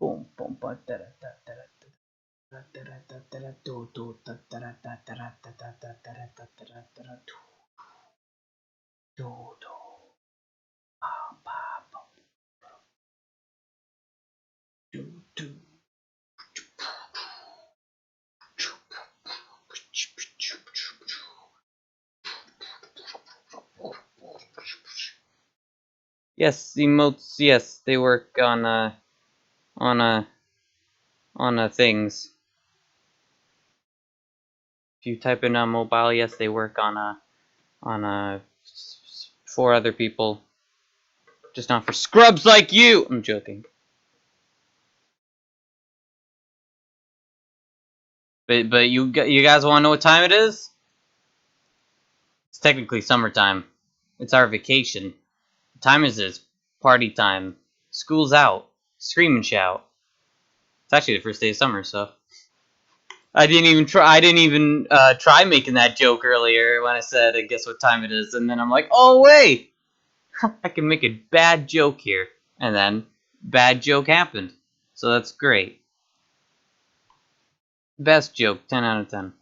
Boom, boom, boom, Yes, emotes. Yes, they work on on things. If you type in on mobile, yes, they work on for other people, just not for scrubs like you. I'm joking. But you guys want to know what time it is? It's technically summertime. It's our vacation. What time is this? Party time. School's out. Scream and shout. It's actually the first day of summer, so I didn't even try making that joke earlier when I said, "Guess what time it is?" And then I'm like, "Oh wait, I can make a bad joke here." And then bad joke happened. So that's great. Best joke, 10 out of 10.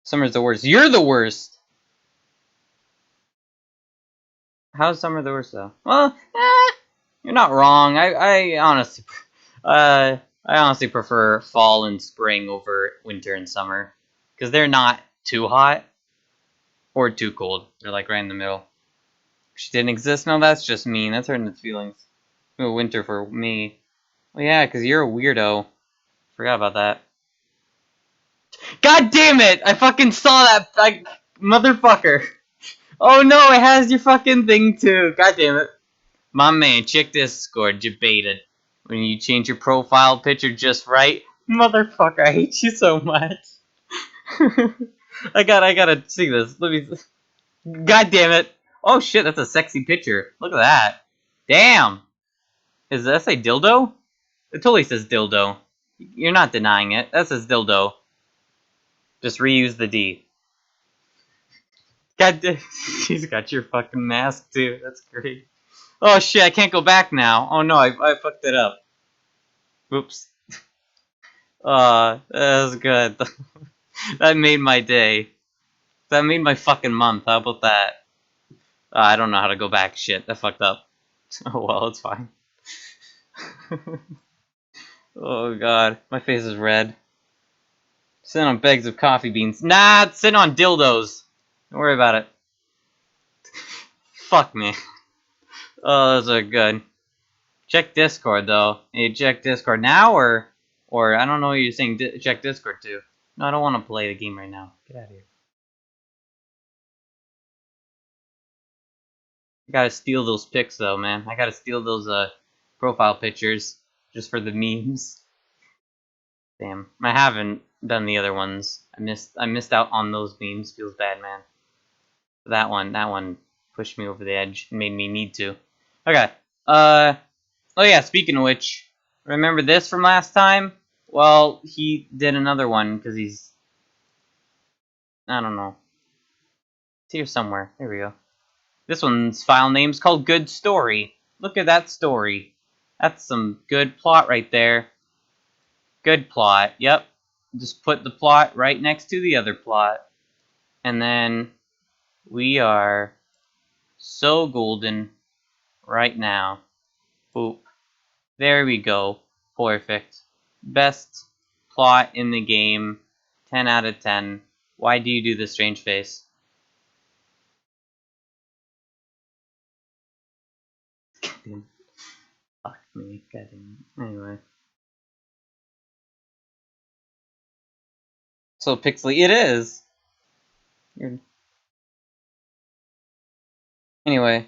Summer's the worst. You're the worst. How's summer the worst though? Well, you're not wrong. I honestly prefer fall and spring over winter and summer because they're not too hot or too cold. They're like right in the middle. She didn't exist. No, that's just mean. That's hurting its feelings. No winter for me. Well, yeah, because you're a weirdo. Forgot about that. God damn it! I fucking saw that, motherfucker. Oh no, it has your fucking thing too. God damn it. My man, check Discord, you baited. When you change your profile picture just right. Motherfucker, I hate you so much. I gotta see this. Let me. God damn it. Oh shit, that's a sexy picture. Look at that. Damn. Does that say dildo? It totally says dildo. You're not denying it. That says dildo. Just reuse the D. God damn. She's got your fucking mask too. That's great. Oh shit, I can't go back now. Oh no, I fucked it up. Oops. That was good. That made my day. That made my fucking month. How about that? I don't know how to go back. Shit, that fucked up. Oh well, it's fine. Oh god, my face is red. Sitting on bags of coffee beans. Nah, it's sitting on dildos. Don't worry about it. Fuck me. Oh, those are good. Check Discord though. You check Discord now, or I don't know what you're saying. Check Discord too. No, I don't want to play the game right now. Get out of here. I gotta steal those pics though, man. I gotta steal those profile pictures just for the memes. Damn, I haven't done the other ones. I missed out on those memes. Feels bad, man. That one pushed me over the edge. Made me need to. Okay. Oh yeah. Speaking of which, remember this from last time? Well, he did another one because he's. I don't know. It's here somewhere. There we go. This one's file name's called Good Story. Look at that story. That's some good plot right there. Good plot. Yep. Just put the plot right next to the other plot. And then we are so golden right now. Boop. There we go. Perfect. Best plot in the game. 10 out of 10. Why do you do this strange face? Fuck me. Anyway. So pixely it is. Anyway.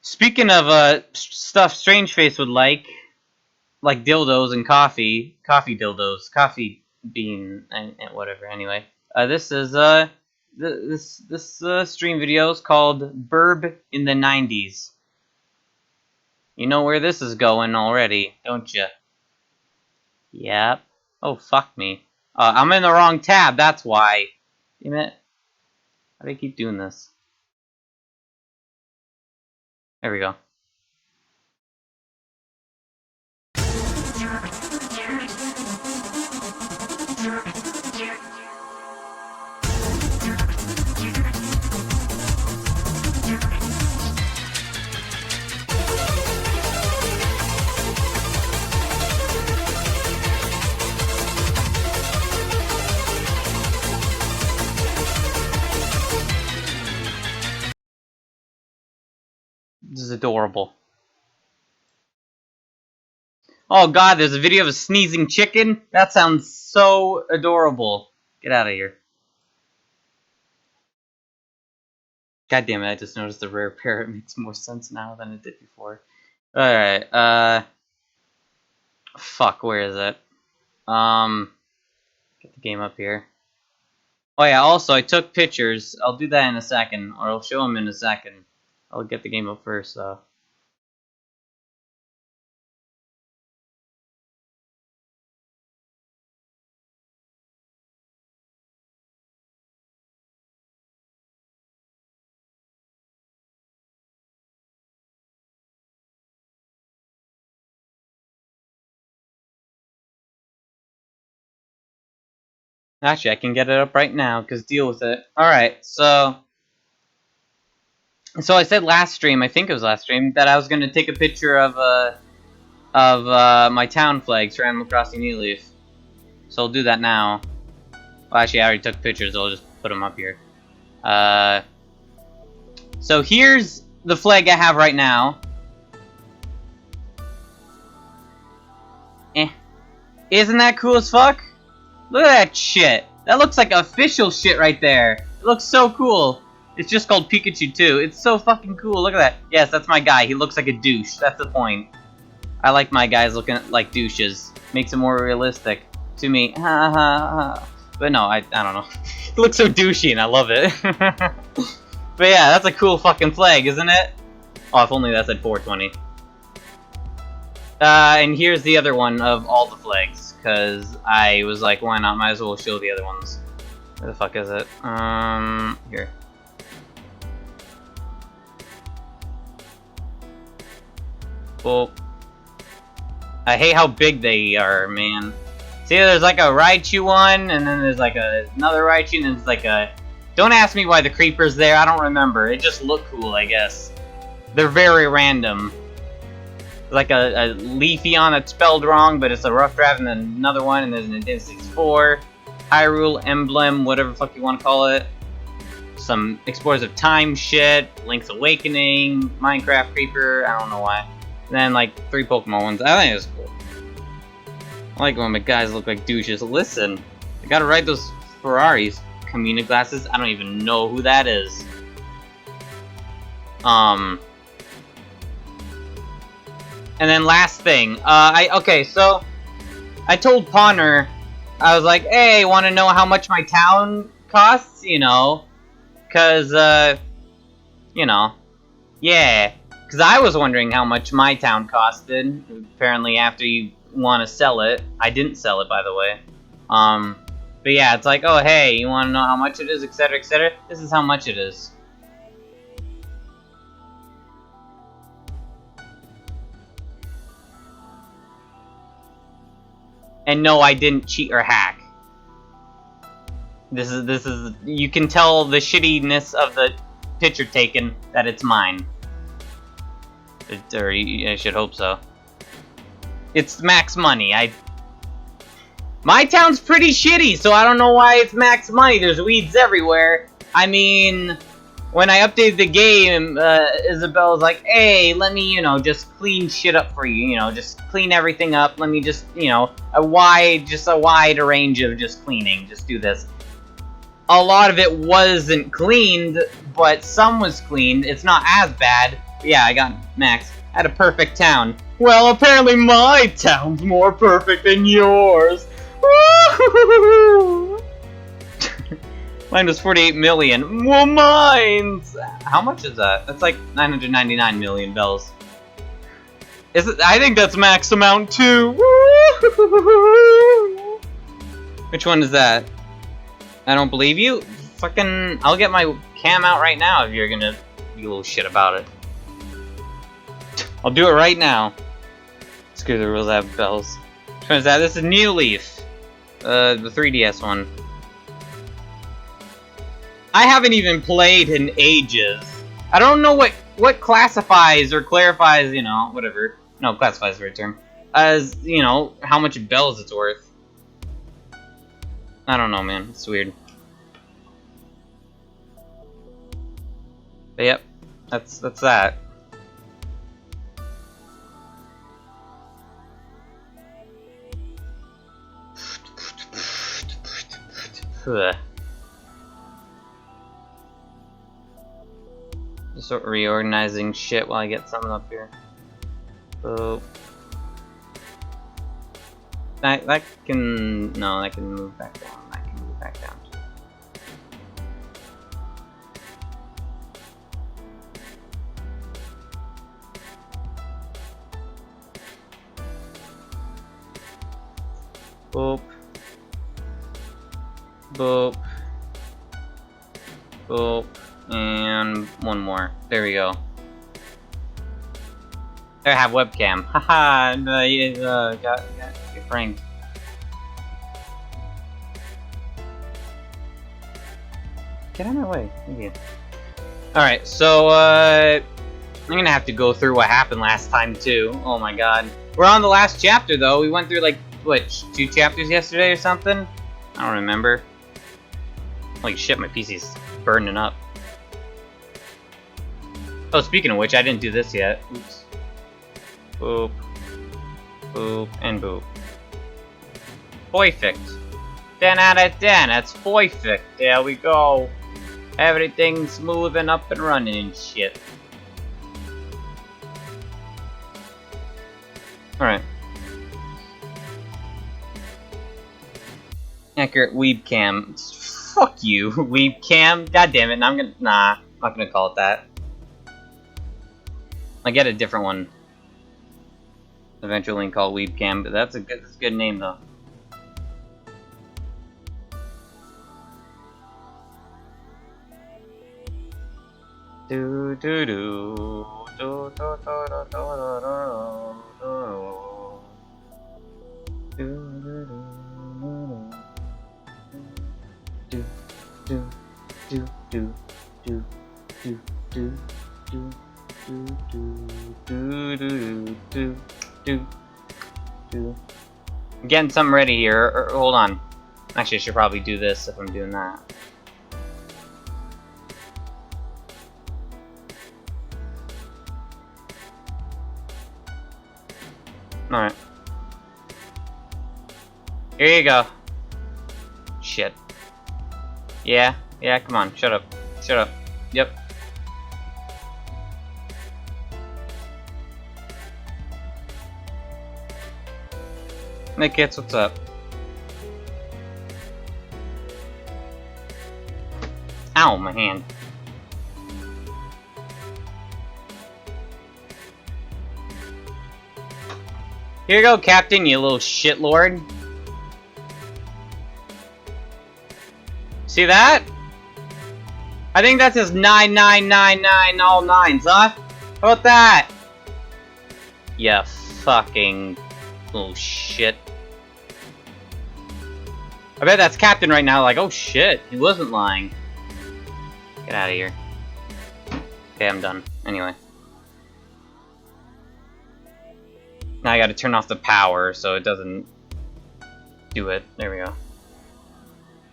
Speaking of stuff Strange Face would like dildos and coffee dildos, coffee bean and whatever. Anyway, this is this stream video is called Burb in the 90s. You know where this is going already, don't you? Yep. Oh fuck me. I'm in the wrong tab. That's why. Damn it. How do I keep doing this? There we go. This is adorable. Oh god, there's a video of a sneezing chicken? That sounds so adorable. Get out of here. God damn it, I just noticed the rare parrot makes more sense now than it did before. Alright, fuck, where is it? Get the game up here. Oh yeah, also, I took pictures. I'll do that in a second, or I'll show them in a second. I'll get the game up first, though. Actually, I can get it up right now, because deal with it. Alright, so I said last stream, I think it was last stream, that I was going to take a picture of my town flags for Animal Crossing New Leaf. So I'll do that now. Well, actually, I already took pictures, so I'll just put them up here. So here's the flag I have right now. Isn't that cool as fuck? Look at that shit. That looks like official shit right there. It looks so cool. It's just called Pikachu 2. It's so fucking cool. Look at that. Yes, that's my guy. He looks like a douche. That's the point. I like my guys looking like douches. Makes it more realistic to me. Ha ha ha. But no, I don't know. It looks so douchey and I love it. But yeah, that's a cool fucking flag, isn't it? Oh, if only that said 420. And here's the other one of all the flags, because I was like, why not? Might as well show the other ones. Where the fuck is it? Here. Well, I hate how big they are, man. See, there's like a Raichu one, and then there's like another Raichu, and there's like a... Don't ask me why the creeper's there, I don't remember. It just looked cool, I guess. They're very random. Like a Leafeon that's spelled wrong, but it's a rough draft, and then another one, and there's an Nintendo 64, Hyrule Emblem, whatever the fuck you want to call it. Some Explorers of Time shit, Link's Awakening, Minecraft Creeper, I don't know why. And then like 3 Pokemon ones. I think it's cool. I like when my guys look like douches. Listen, I gotta ride those Ferraris. Kamina glasses, I don't even know who that is. And then last thing, okay, so I told Pawner, I was like, hey, want to know how much my town costs? You know, cause you know, yeah, cause I was wondering how much my town costed. Apparently, after you want to sell it, I didn't sell it, by the way. But yeah, it's like, oh hey, you want to know how much it is, etc., etc. This is how much it is. And no, I didn't cheat or hack. This is you can tell the shittiness of the picture taken that it's mine. Or I should hope so. It's max money. My town's pretty shitty, so I don't know why it's max money. There's weeds everywhere. I mean, when I updated the game, Isabelle was like, hey, let me, you know, just clean shit up for you, you know, just clean everything up, let me just, you know, a wide range of just cleaning, just do this. A lot of it wasn't cleaned, but some was cleaned. It's not as bad. But yeah, I got max. I had a perfect town. Well, apparently my town's more perfect than yours. Mine was 48 million. Well, mine's... How much is that? That's like 999 million bells. Is it? I think that's max amount too. Which one is that? I don't believe you. Fucking... I'll get my cam out right now if you're gonna be a little shit about it. I'll do it right now. Screw the rules, I have bells. Turns out this is New Leaf. The 3DS one. I haven't even played in ages. I don't know what classifies or clarifies, you know, whatever. No, classifies is the right term. As, you know, how much bells it's worth. I don't know, man. It's weird. But yep, that's that. Just sort of reorganizing shit while I get something up here. So that can that can move back down. That can move back down. Boop. Boop. Boop. And one more. There we go. There, I have webcam. Haha, got pranked. Get out of my way. Thank you. Alright, so, I'm gonna have to go through what happened last time, too. Oh my god. We're on the last chapter, though. We went through, like, what, 2 chapters yesterday or something? I don't remember. Holy shit, my PC's burning up. Oh, speaking of which, I didn't do this yet. Oops. Boop. Boop. And boop. Perfect. 10 out of 10. That's perfect. There we go. Everything's moving up and running and shit. Alright. Accurate weebcam. Fuck you, weebcam. God damn it. I'm not gonna call it that. I get a different one eventually called weebcam, but that's a good name though. Do do do do do do do do do do. I'm getting something ready here. Hold on. Actually, I should probably do this if I'm doing that. Alright. Here you go. Shit. Yeah, come on. Shut up. Shut up. Yep. Nick Hits, what's up? Ow, my hand. Here you go, Captain, you little shitlord. See that? I think that says 9999 all nines, huh? How about that? Yeah, fucking little shit. I bet that's Captain right now, like, oh shit, he wasn't lying. Get out of here. Okay, I'm done. Anyway. Now I gotta turn off the power so it doesn't do it. There we go.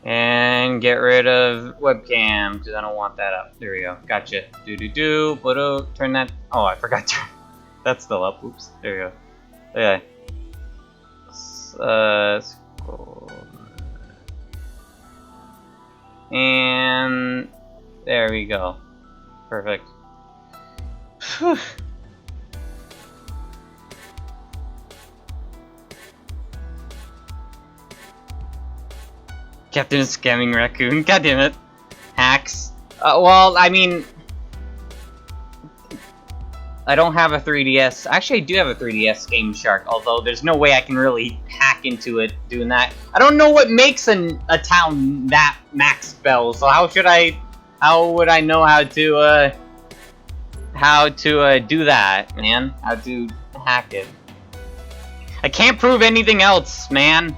And get rid of webcam, because I don't want that up. There we go. Gotcha. Do-do-do. But turn that. Oh, I forgot to. That's still up. Oops. There we go. Okay. Scroll. And there we go. Perfect. Whew. Captain is scamming Raccoon. God damn it. Hacks. Well, I mean, I don't have a 3DS. Actually, I do have a 3DS Game Shark, although there's no way I can really hack into it doing that. I don't know what makes a town that max spells, so how would I know how to do that, man. How to hack it. I can't prove anything else, man.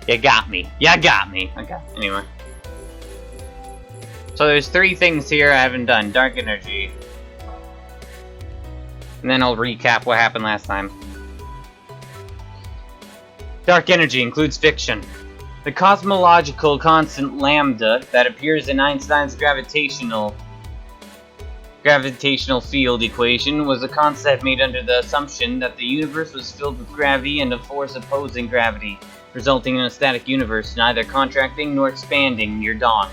You got me. You got me. Okay, anyway. So there's 3 things here I haven't done. Dark energy. And then I'll recap what happened last time. Dark energy includes fiction. The cosmological constant lambda that appears in Einstein's gravitational field equation was a concept made under the assumption that the universe was filled with gravity and a force opposing gravity, resulting in a static universe neither contracting nor expanding near dawn.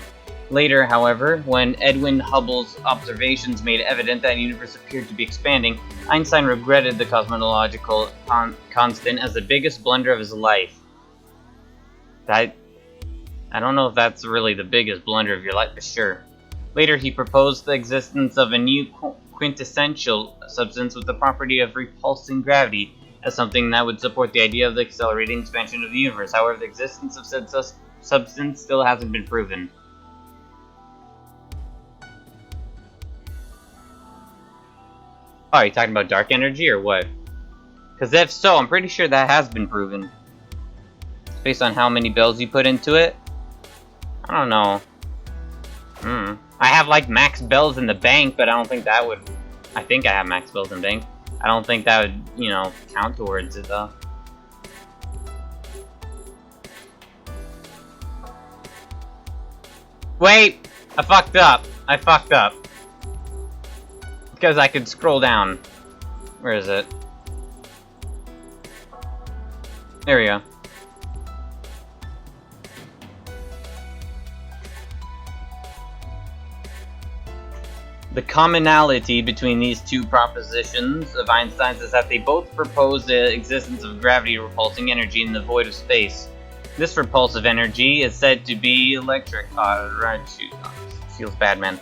Later, however, when Edwin Hubble's observations made evident that the universe appeared to be expanding, Einstein regretted the cosmological constant as the biggest blunder of his life. I don't know if that's really the biggest blunder of your life, but sure. Later, he proposed the existence of a new quintessential substance with the property of repulsing gravity as something that would support the idea of the accelerating expansion of the universe. However, the existence of said substance still hasn't been proven. Oh, are you talking about dark energy or what? Because if so, I'm pretty sure that has been proven. Based on how many bells you put into it. I don't know. I have like max bells in the bank, but I don't think that would... I think I have max bells in the bank. I don't think that would, you know, count towards it though. Wait! I fucked up. I fucked up. Because I could scroll down. Where is it? There we go. The commonality between these 2 propositions of Einstein's is that they both propose the existence of gravity repulsing energy in the void of space. This repulsive energy is said to be electric. Right, shoot. Feels bad, man.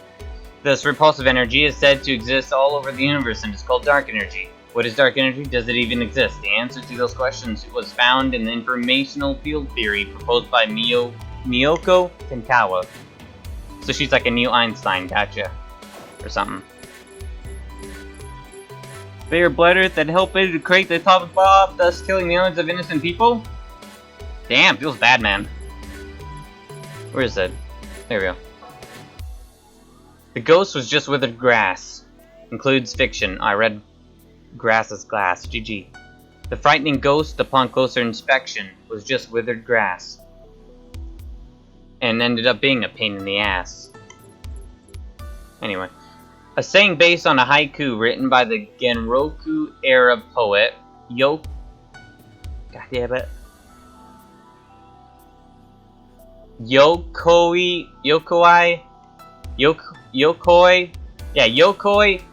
This repulsive energy is said to exist all over the universe and is called dark energy. What is dark energy? Does it even exist? The answer to those questions was found in the informational field theory proposed by Miyoko Tenkawa. So she's like a new Einstein, gotcha. Or something. They are blood earth that helped it to create the atomic bomb, thus killing millions of innocent people? Damn, feels bad, man. Where is it? There we go. The ghost was just withered grass. Includes fiction. I read grass as glass. GG. The frightening ghost, upon closer inspection, was just withered grass. And ended up being a pain in the ass. Anyway. A saying based on a haiku written by the Genroku era poet Yokoi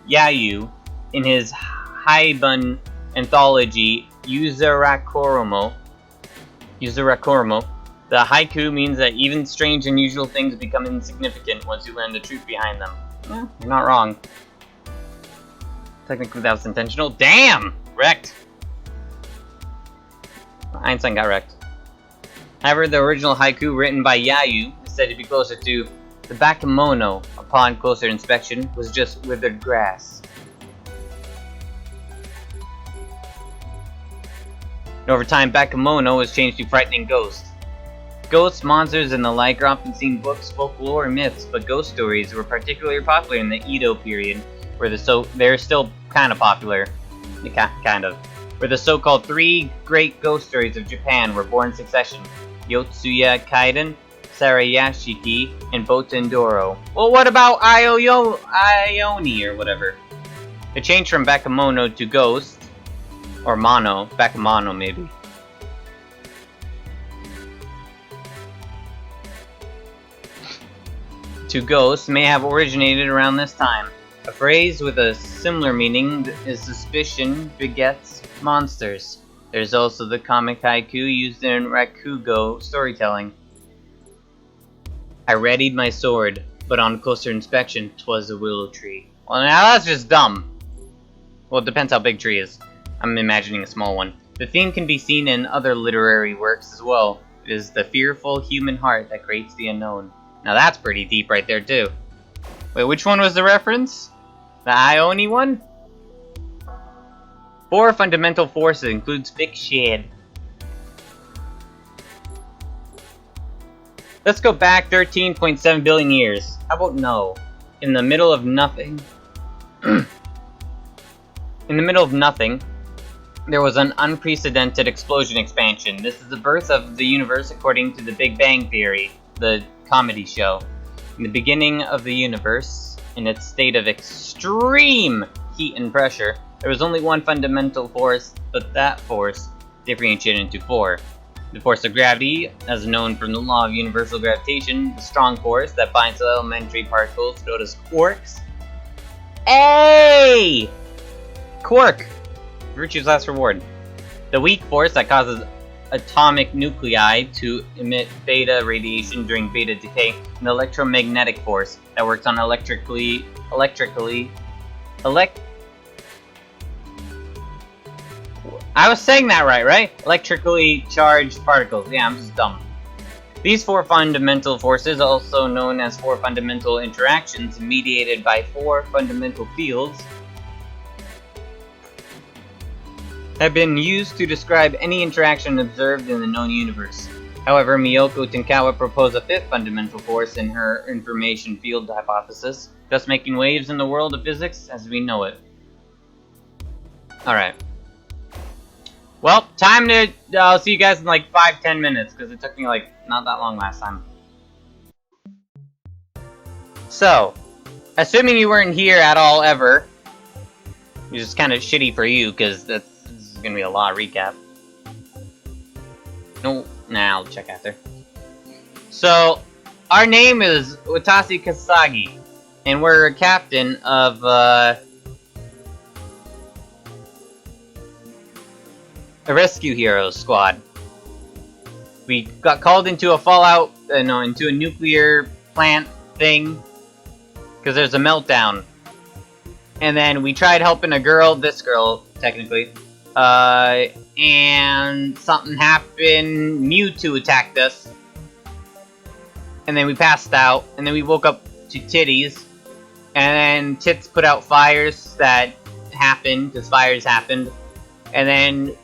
Yayu in his Haibun anthology Yuzurakoromo. The haiku means that even strange and unusual things become insignificant once you learn the truth behind them. Yeah, you're not wrong. Technically that was intentional. Damn! Wrecked! Einstein got wrecked. However, the original haiku written by Yayu is said to be closer to the bakemono, upon closer inspection, was just withered grass. And over time, bakemono was changed to frightening ghost. Ghosts, monsters, and the like are often seen in books, folklore, and myths, but ghost stories were particularly popular in the Edo period, where they're still kind of popular, kind of, where the so-called 3 great ghost stories of Japan were born in succession: Yotsuya Kaiden, Sarayashiki, and Botendoro. Well, what about Ioni or whatever? The change from bakemono to ghost, or mono, bakemono maybe. To ghosts may have originated around this time. A phrase with a similar meaning is suspicion begets monsters. There's also the comic haiku used in Rakugo storytelling. I readied my sword, but on closer inspection, 'twas a willow tree. Well, now that's just dumb. Well, it depends how big tree is. I'm imagining a small one. The theme can be seen in other literary works as well. It is the fearful human heart that creates the unknown. Now that's pretty deep right there too. Wait, which one was the reference? The Ione one? 4 fundamental forces includes fiction. Let's go back 13.7 billion years. How about no? In the middle of nothing. In the middle of nothing, there was an unprecedented explosion expansion. This is the birth of the universe according to the Big Bang Theory, the comedy show. In the beginning of the universe, in its state of extreme heat and pressure, there was only one fundamental force, but that force differentiated into 4. The force of gravity, as known from the law of universal gravitation, the strong force that binds elementary particles known as quarks. Hey! Quark! Virtue's last reward. The weak force that causes atomic nuclei to emit beta radiation during beta decay, and the electromagnetic force that works on I was saying that right? Electrically charged particles. Yeah, I'm just dumb. These 4 fundamental forces, also known as 4 fundamental interactions, mediated by 4 fundamental fields, have been used to describe any interaction observed in the known universe. However, Miyoko Tinkawa proposed a 5th fundamental force in her information field hypothesis, thus making waves in the world of physics as we know it. Alright. Well, time to... I'll see you guys in like 5-10 minutes, because it took me like not that long last time. So, assuming you weren't here at all ever, which is kind of shitty for you, because this is going to be a lot of recap. No, nah, I'll check after. So, our name is Watasi Kasagi, and we're a captain of, a rescue heroes squad. We got called into a fallout, into a nuclear plant thing, because there's a meltdown. And then we tried helping a girl, this girl, technically, and something happened, Mewtwo attacked us, and then we passed out, and then we woke up to titties, and then tits put out fires that happened, because fires happened, and then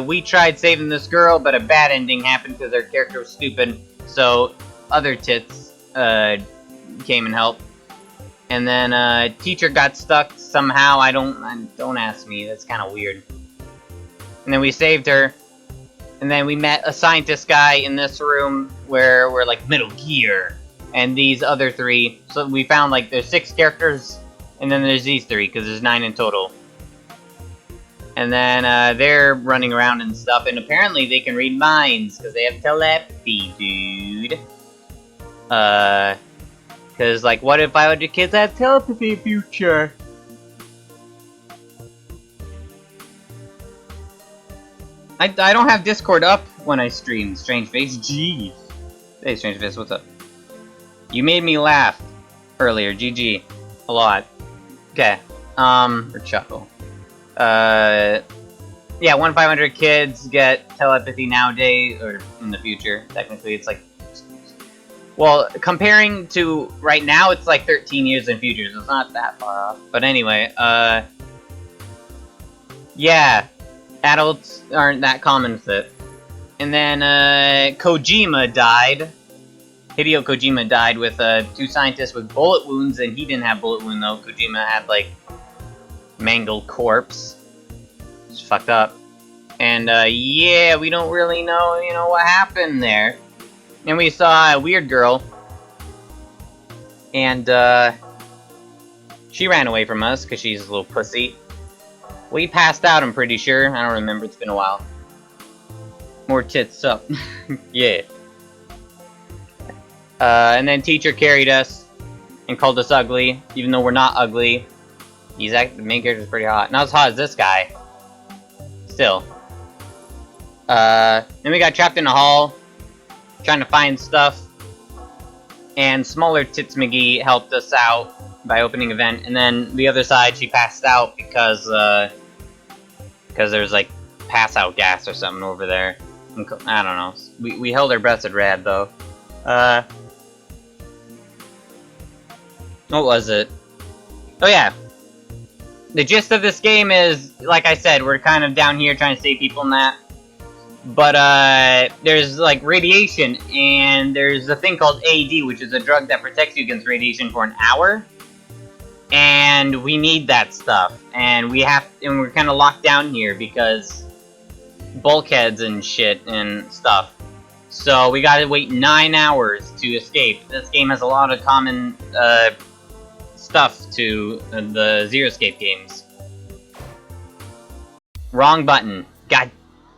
we tried saving this girl, but a bad ending happened because her character was stupid, so other tits came and helped. And then teacher got stuck somehow. Don't ask me. That's kind of weird. And then we saved her. And then we met a scientist guy in this room where we're like Metal Gear, and these other 3. So we found like there's 6 characters, and then there's these 3 because there's 9 in total. And then they're running around and stuff, and apparently they can read minds because they have telepathy, dude. Because, like, what if biology kids have telepathy in future? I don't have Discord up when I stream, Strange Face. Jeez. Hey, Strange Face, what's up? You made me laugh earlier, GG. A lot. Okay. Or chuckle. Yeah, 1/500 kids get telepathy nowadays, or in the future. Technically, it's like... Well, comparing to right now, it's like 13 years in future, so it's not that far off. But anyway, yeah, adults aren't that common with it. And then, Kojima died. Hideo Kojima died with, 2 scientists with bullet wounds, and he didn't have bullet wound, though. Kojima had, like, mangled corpse. It's fucked up. And, yeah, we don't really know, what happened there. And we saw a weird girl. And, she ran away from us, because she's a little pussy. We passed out, I'm pretty sure. I don't remember, it's been a while. More tits up. Yeah. And then teacher carried us, and called us ugly, even though we're not ugly. The main character's pretty hot. Not as hot as this guy. Still. Then we got trapped in a hall, trying to find stuff. And Smaller Tits McGee helped us out by opening a vent. And then the other side, she passed out because there's like pass-out gas or something over there. I don't know. We held our breaths at rad, though. What was it? Oh yeah. The gist of this game is, like I said, we're kind of down here trying to save people in that. But, there's, like, radiation, and there's a thing called AD, which is a drug that protects you against radiation for an hour. And we need that stuff. And we're kind of locked down here because bulkheads and shit and stuff. So we gotta wait 9 hours to escape. This game has a lot of common, stuff to the Zero Escape games. Wrong button. God,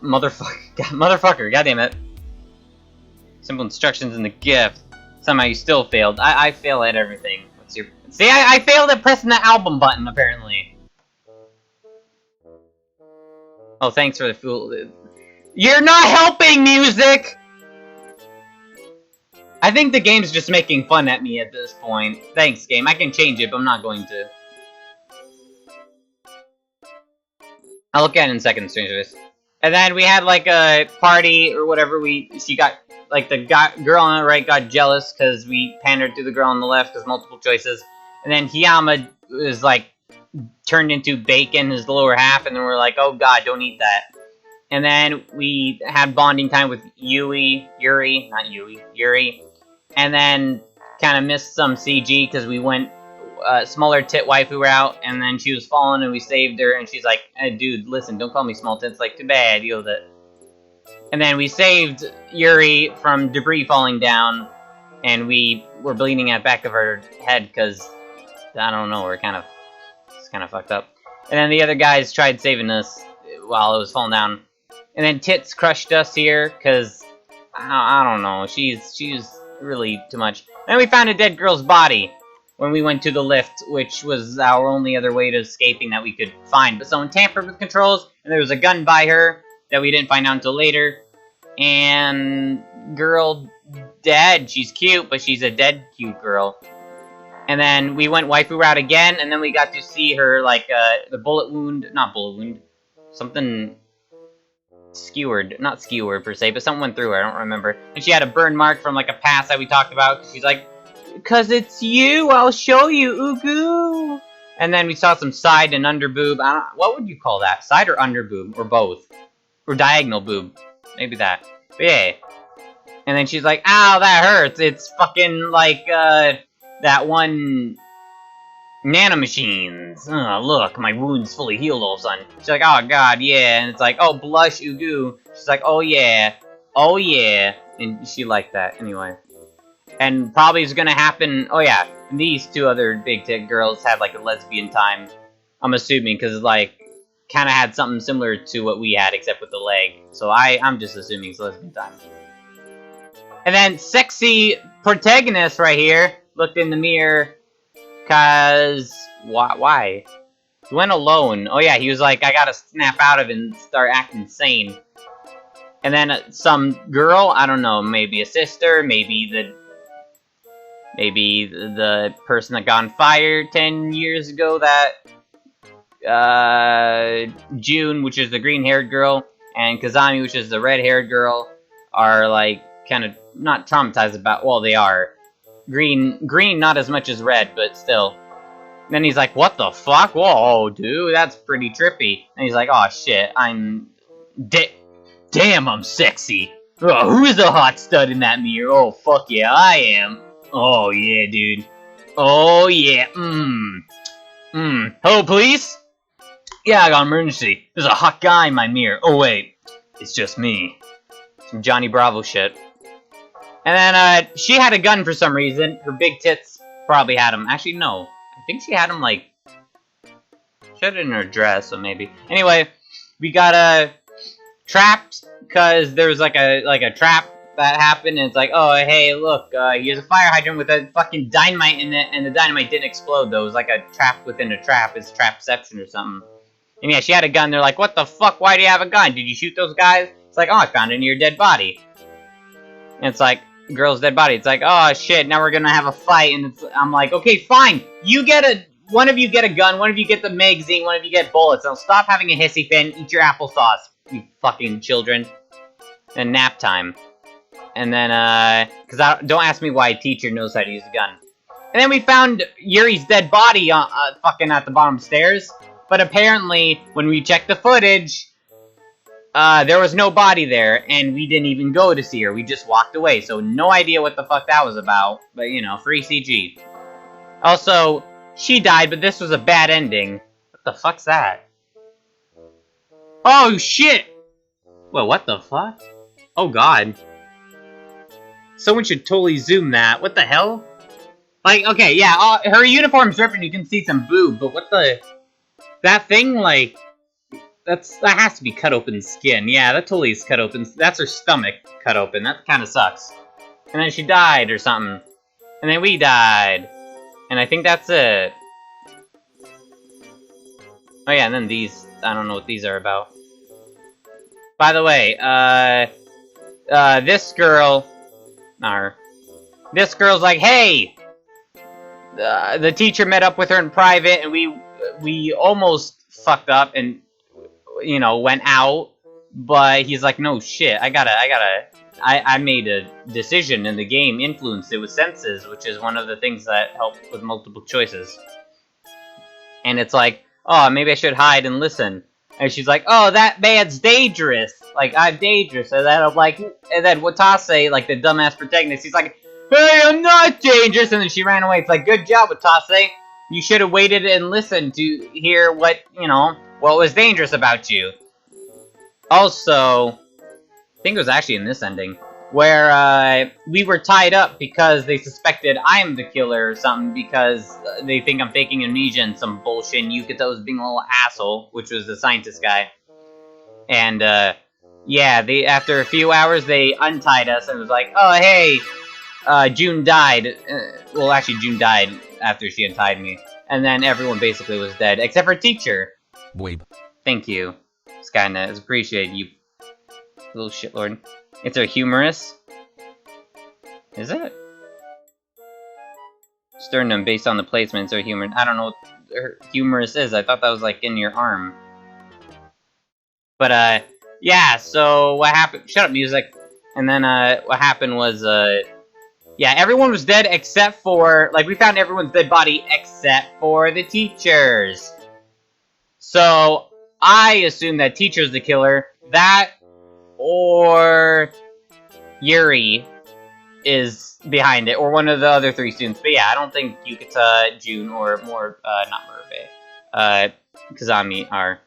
motherfucker, goddammit. Simple instructions in the gift. Somehow you still failed. I fail at everything. What's your... See, I failed at pressing the album button, apparently. Oh, thanks for the fool... You're not helping, music! I think the game's just making fun at me at this point. Thanks, game. I can change it, but I'm not going to. I'll look at it in a second, strangers. And then we had, like, a party, or whatever, she got, like, the girl on the right got jealous, because we pandered to the girl on the left, because multiple choices. And then Hiyama was, like, turned into bacon, his lower half, and then we're like, oh god, don't eat that. And then we had bonding time with Yuri. And then kind of missed some CG because we went smaller tit waifu route, and then she was falling and we saved her, and she's like, hey, dude, listen, don't call me small tits, like, too bad, deal with it. And then we saved Yuri from debris falling down, and we were bleeding at the back of her head because, I don't know, it's kind of fucked up. And then the other guys tried saving us while it was falling down. And then Tits crushed us here, because, I don't know, she's really too much. And we found a dead girl's body when we went to the lift, which was our only other way to escaping that we could find. But someone tampered with controls, and there was a gun by her that we didn't find out until later. And girl dead. She's cute, but she's a dead cute girl. And then we went waifu route again, and then we got to see her, like, the not bullet wound, something... skewered, not skewered per se, but something went through her, I don't remember. And she had a burn mark from, like, a past that we talked about. She's like, "'Cause it's you, I'll show you, ooh-goo." And then we saw some side and under boob. What would you call that? Side or under boob? Or both? Or diagonal boob? Maybe that. But yeah. And then she's like, ow, that hurts. It's fucking like, that one... nanomachines. Oh, look, my wound's fully healed all of a sudden. She's like, oh god, yeah. And it's like, oh, blush, ugu. She's like, oh yeah. Oh yeah. And she liked that, anyway. And probably is gonna happen, oh yeah. These two other big tit girls had, like, a lesbian time. I'm assuming, because, like, kind of had something similar to what we had, except with the leg. So I'm just assuming it's lesbian time. And then, sexy protagonist right here looked in the mirror. Cause... why? He went alone. Oh yeah, he was like, I gotta snap out of it and start acting sane. And then some girl, I don't know, maybe a sister, maybe the person that got on fire 10 years ago, that... June, which is the green-haired girl, and Kazami, which is the red-haired girl, are, like, kind of not traumatized about... well, they are. Green, not as much as red, but still. And then he's like, what the fuck? Whoa, dude, that's pretty trippy. And he's like, oh shit, damn, I'm sexy. Oh, who's the hot stud in that mirror? Oh, fuck yeah, I am. Oh yeah, dude. Oh yeah, Hello, police? Yeah, I got an emergency. There's a hot guy in my mirror. Oh wait, it's just me. Some Johnny Bravo shit. And then, she had a gun for some reason. Her big tits probably had him. Actually, no. I think she had him, like... she had it in her dress, so maybe. Anyway, we got, trapped, because there was, like a trap that happened, and it's like, oh, hey, look, here's a fire hydrant with a fucking dynamite in it, and the dynamite didn't explode, though. It was like a trap within a trap. It's trapception or something. And yeah, she had a gun. They're like, what the fuck? Why do you have a gun? Did you shoot those guys? It's like, oh, I found it near your dead body. And it's like, girl's dead body. It's like, oh shit, now we're gonna have a fight, and I'm like, okay, fine. One of you get a gun, one of you get the magazine, one of you get bullets. Now stop having a hissy fit, eat your applesauce, you fucking children. And nap time. And then, don't ask me why a teacher knows how to use a gun. And then we found Yuri's dead body fucking at the bottom stairs. But apparently, when we checked the footage, there was no body there, and we didn't even go to see her. We just walked away, so no idea what the fuck that was about. But, you know, free CG. Also, she died, but this was a bad ending. What the fuck's that? Oh, shit! Well, what the fuck? Oh, God. Someone should totally zoom that. What the hell? Like, okay, yeah, her uniform's ripped and you can see some boob, but what the... That thing, like... That has to be cut open skin. Yeah, that totally is cut open. That's her stomach cut open. That kind of sucks. And then she died or something. And then we died. And I think that's it. Oh yeah, and then these... I don't know what these are about. By the way, this girl... Not her. This girl's like, hey! The teacher met up with her in private, and we almost fucked up and, you know, went out. But he's like, no shit, I made a decision in the game, influenced it with senses, which is one of the things that help with multiple choices. And it's like, oh, maybe I should hide and listen. And she's like, oh, that man's dangerous. Like, I'm dangerous. And then I'm like, and then Watase, like the dumbass protagonist, he's like, hey, I'm not dangerous. And then she ran away. It's like, good job, Watase. You should have waited and listened to hear what, you know, what was dangerous about you. Also, I think it was actually in this ending, where we were tied up because they suspected I'm the killer or something because they think I'm faking amnesia and some bullshit. And Yukito was being a little asshole, which was the scientist guy. And, yeah, after a few hours, they untied us and was like, oh, hey, June died. Well, actually, June died after she untied me. And then everyone basically was dead, except for teacher. Weeb. Thank you, Skynet. It's appreciated, you little shitlord. It's a humorous. Is it? Sternum, based on the placements, or humor. I don't know what humorous is. I thought that was, like, in your arm. But, yeah, so what happened... Shut up, music. And then, what happened was, yeah, everyone was dead except for... Like, we found everyone's dead body except for the teachers. So, I assume that teacher's the killer. That, or... Yuri is behind it, or one of the other 3 students. But yeah, I don't think Yukita, June, or not Murube, Kazami are.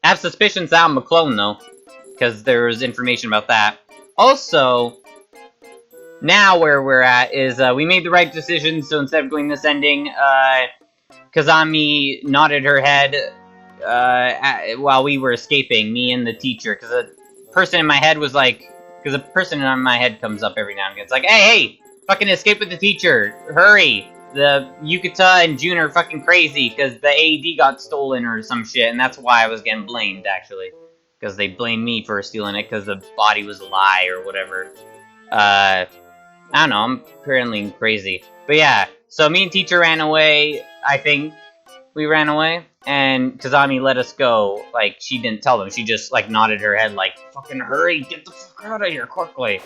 I have suspicions that I'm a clone, though, because there was information about that. Also, now where we're at is, we made the right decision, so instead of going this ending, Kazami nodded her head, while we were escaping, me and the teacher, because the person in my head was like, because a person in my head comes up every now and again. It's like, hey, fucking escape with the teacher. Hurry. The Yukita and June are fucking crazy because the AED got stolen or some shit. And that's why I was getting blamed, actually. Because they blamed me for stealing it because the body was a lie or whatever. I don't know. I'm apparently crazy. But yeah, so me and teacher ran away. I think we ran away. And Kazami let us go. Like, she didn't tell them. She just, like, nodded her head like, fucking hurry, get the fuck out of here, quickly.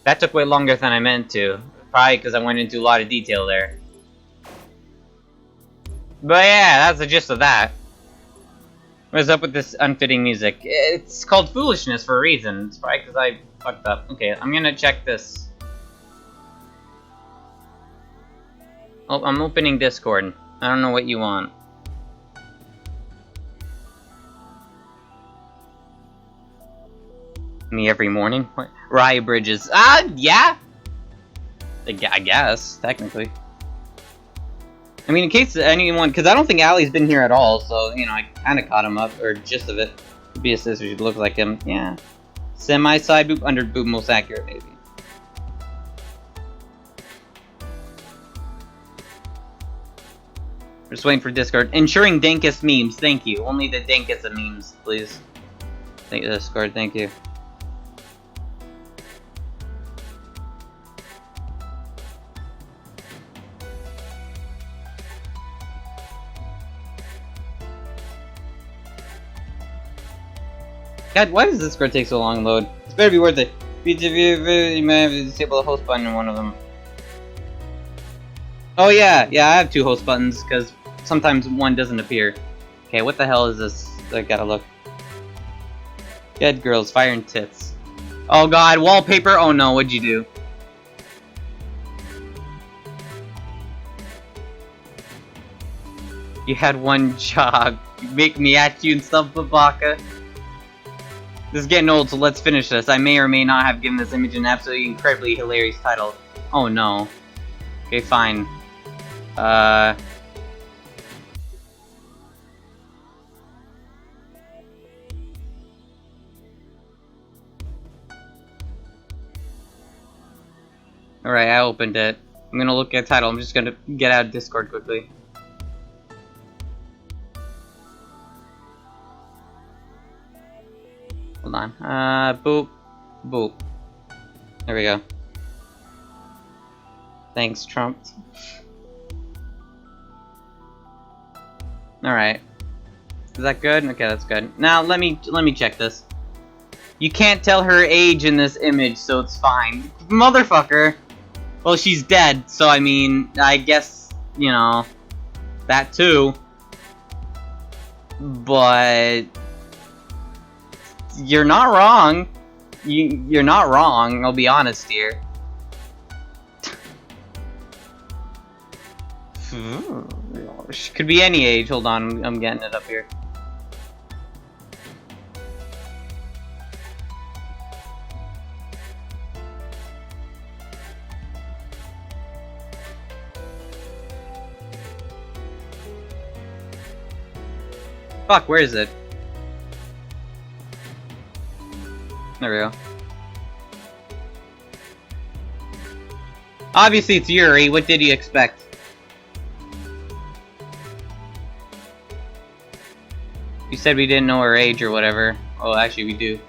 That took way longer than I meant to. Probably because I went into a lot of detail there. But yeah, that's the gist of that. What's up with this unfitting music? It's called foolishness for a reason. It's probably because I fucked up. Okay, I'm gonna check this. Oh, I'm opening Discord. I don't know what you want. Me every morning? What? Raya Bridges. Yeah! I guess, technically. I mean, in case anyone... Because I don't think Ali's been here at all, so, you know, I kind of caught him up, or gist of it. Be a sister, she'd look like him. Yeah. Semi-side boob, under boob, most accurate, maybe. Just waiting for Discord. Ensuring dankest memes, thank you. Only the dankest of memes, please. Thank you, Discord, thank you. God, why does Discord take so long to load? It's better be worth it. You may have to disable the host button in one of them. Oh yeah, I have 2 host buttons because sometimes one doesn't appear. Okay, what the hell is this? I gotta look. Dead girls, fire and tits. Oh god, wallpaper. Oh no, what'd you do? You had one job. You make me at you and stuff, Babaka. This is getting old, so let's finish this. I may or may not have given this image an absolutely incredibly hilarious title. Oh no. Okay, fine. Alright, I opened it. I'm gonna look at the title. I'm just gonna get out of Discord quickly. Hold on. Boop. Boop. There we go. Thanks, Trump. Alright. Is that good? Okay, that's good. Now, let me check this. You can't tell her age in this image, so it's fine. Motherfucker! Well, she's dead, so I mean, I guess, you know, that too. But you're not wrong. You're not wrong, I'll be honest here. She could be any age. Hold on, I'm getting it up here. Fuck, where is it? There we go. Obviously it's Yuri, what did you expect? You said we didn't know her age or whatever. Oh, actually we do.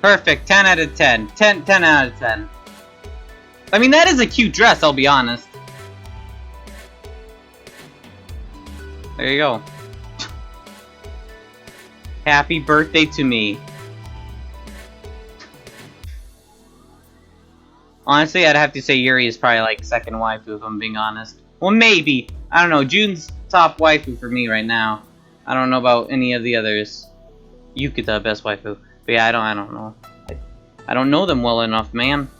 Perfect, 10 out of 10. 10 out of 10. I mean, that is a cute dress, I'll be honest. There you go. Happy birthday to me. Honestly, I'd have to say Yuri is probably like second waifu if I'm being honest. Well, maybe. I don't know. June's top waifu for me right now. I don't know about any of the others. Yukita, best waifu. But yeah, I don't know. I don't know them well enough, man.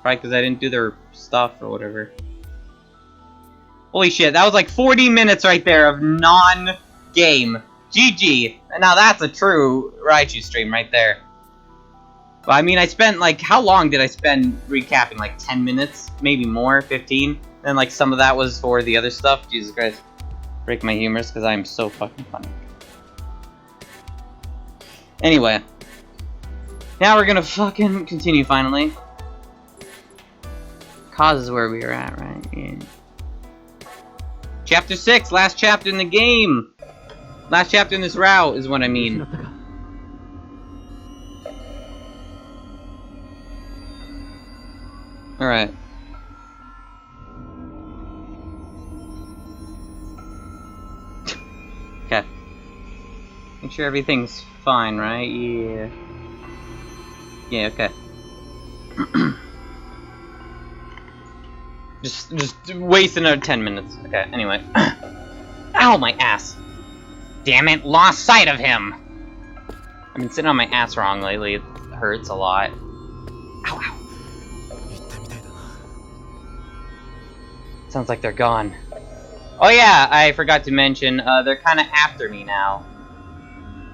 Probably because I didn't do their stuff or whatever. Holy shit, that was like 40 minutes right there of non-game. GG. Now that's a true Raichu stream right there. But I mean, I spent like, how long did I spend recapping? Like 10 minutes? Maybe more? 15? Then like some of that was for the other stuff. Jesus Christ. Break my humors because I am so fucking funny. Anyway. Now we're gonna fucking continue finally. Cause is where we are at, right? Yeah. Chapter 6, last chapter in the game! Last chapter in this route is what I mean. Alright. Okay. Make sure everything's fine, right? Yeah. Yeah, okay. just waste another 10 minutes. Okay, anyway. Ow, my ass! Damn it, lost sight of him! I've been sitting on my ass wrong lately. It hurts a lot. Ow, ow. Sounds like they're gone. Oh yeah, I forgot to mention, they're kind of after me now.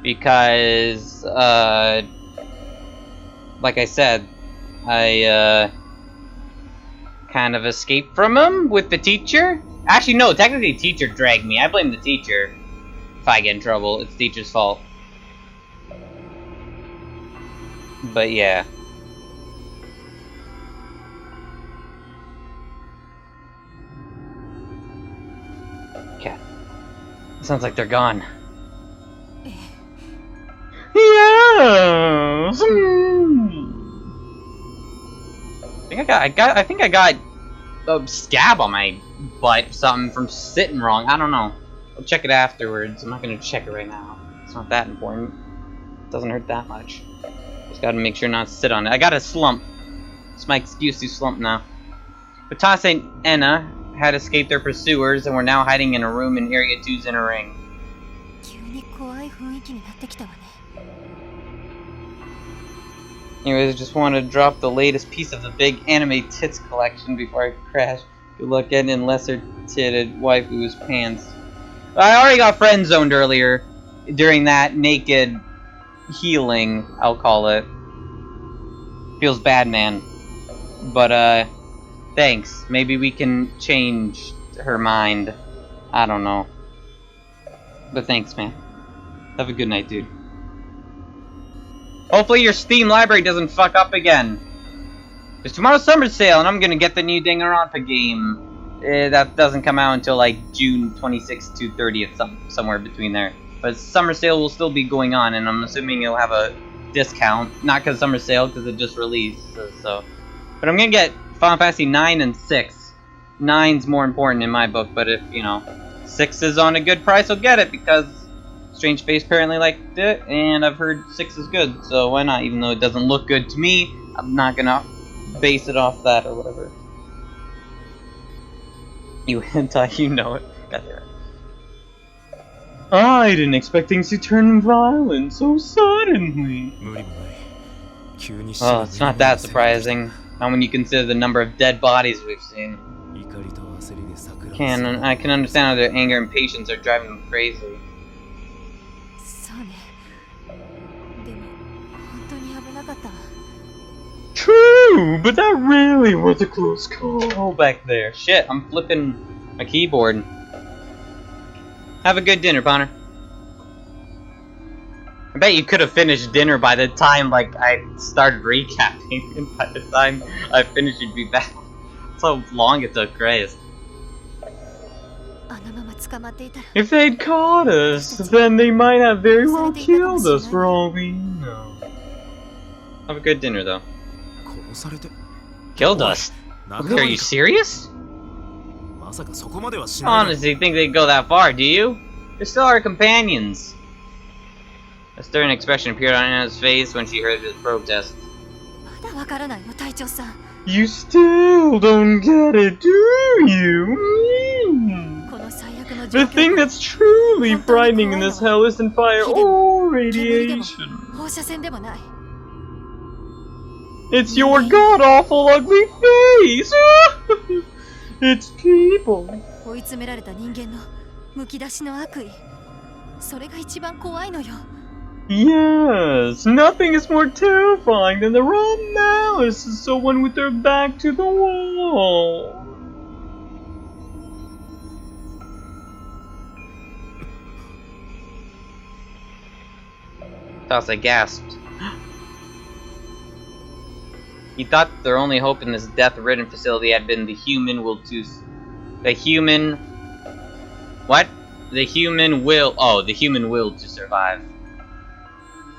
Because, like I said, I, kind of escaped from them with the teacher. Actually, no, technically the teacher dragged me. I blame the teacher. If I get in trouble, it's the teacher's fault. But yeah. Okay. Sounds like they're gone. Yes. I think I got a scab on my butt, something from sitting wrong. I don't know. I'll check it afterwards. I'm not gonna check it right now. It's not that important. It doesn't hurt that much. Just gotta make sure not to sit on it. I got a slump. It's my excuse to slump now. Watase Enna had escaped their pursuers and were now hiding in a room in Area 2's inner ring. 急に怖い雰囲気になってきたわね。 Anyways, I just want to drop the latest piece of the big anime tits collection before I crash. Good luck getting in lesser titted waifu's pants. I already got friend zoned earlier during that naked healing, I'll call it. Feels bad, man. But, thanks. Maybe we can change her mind. I don't know. But thanks, man. Have a good night, dude. Hopefully your Steam library doesn't fuck up again. There's tomorrow's summer sale, and I'm gonna get the new Danganronpa game. That doesn't come out until like June 26th to 30th, somewhere between there. But summer sale will still be going on, and I'm assuming it'll have a discount. Not because summer sale, because it just released. So, but I'm gonna get Final Fantasy 9 and 6. 9's more important in my book, but if, you know, 6 is on a good price, I'll get it, because Strange Face apparently liked it, and I've heard 6 is good, so why not? Even though it doesn't look good to me, I'm not gonna base it off that or whatever. You hentai, you know it. Got it right. I didn't expect things to turn violent so suddenly. Well, it's not that surprising. Not when you consider the number of dead bodies we've seen. I can understand how their anger and impatience are driving them crazy. True, but that really was a close call back there. Shit, I'm flipping my keyboard. Have a good dinner, Bonner. I bet you could have finished dinner by the time, like, I started recapping, and by the time I finished, you'd be back. That's how long it took, Christ. If they'd caught us, then they might have very well killed us for all we know. Have a good dinner, though. Killed us? Are you serious? Honestly, think they'd go that far, do you? They're still our companions. A stern expression appeared on Anna's face when she heard his protest. You still don't get it, do you? The thing that's truly frightening in this hell isn't fire or radiation. It's your god-awful ugly face! It's people. Yes, nothing is more terrifying than the raw malice of someone with their back to the wall. Thus I gasped. He thought their only hope in this death-ridden facility had been the human will to... The human... What? The human will... Oh, the human will to survive.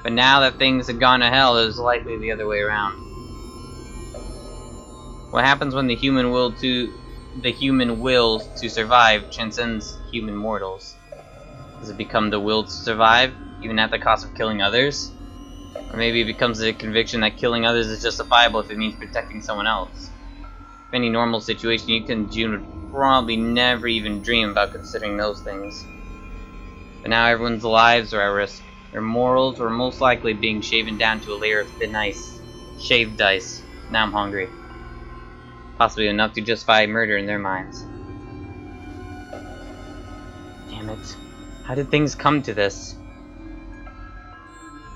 But now that things have gone to hell, it was likely the other way around. What happens when the human will to... The human will to survive transcends human mortals? Does it become the will to survive, even at the cost of killing others? Or maybe it becomes a conviction that killing others is justifiable if it means protecting someone else. In any normal situation, June would probably never even dream about considering those things. But now everyone's lives are at risk. Their morals were most likely being shaven down to a layer of thin ice. Shaved ice. Now I'm hungry. Possibly enough to justify murder in their minds. Damn it. How did things come to this?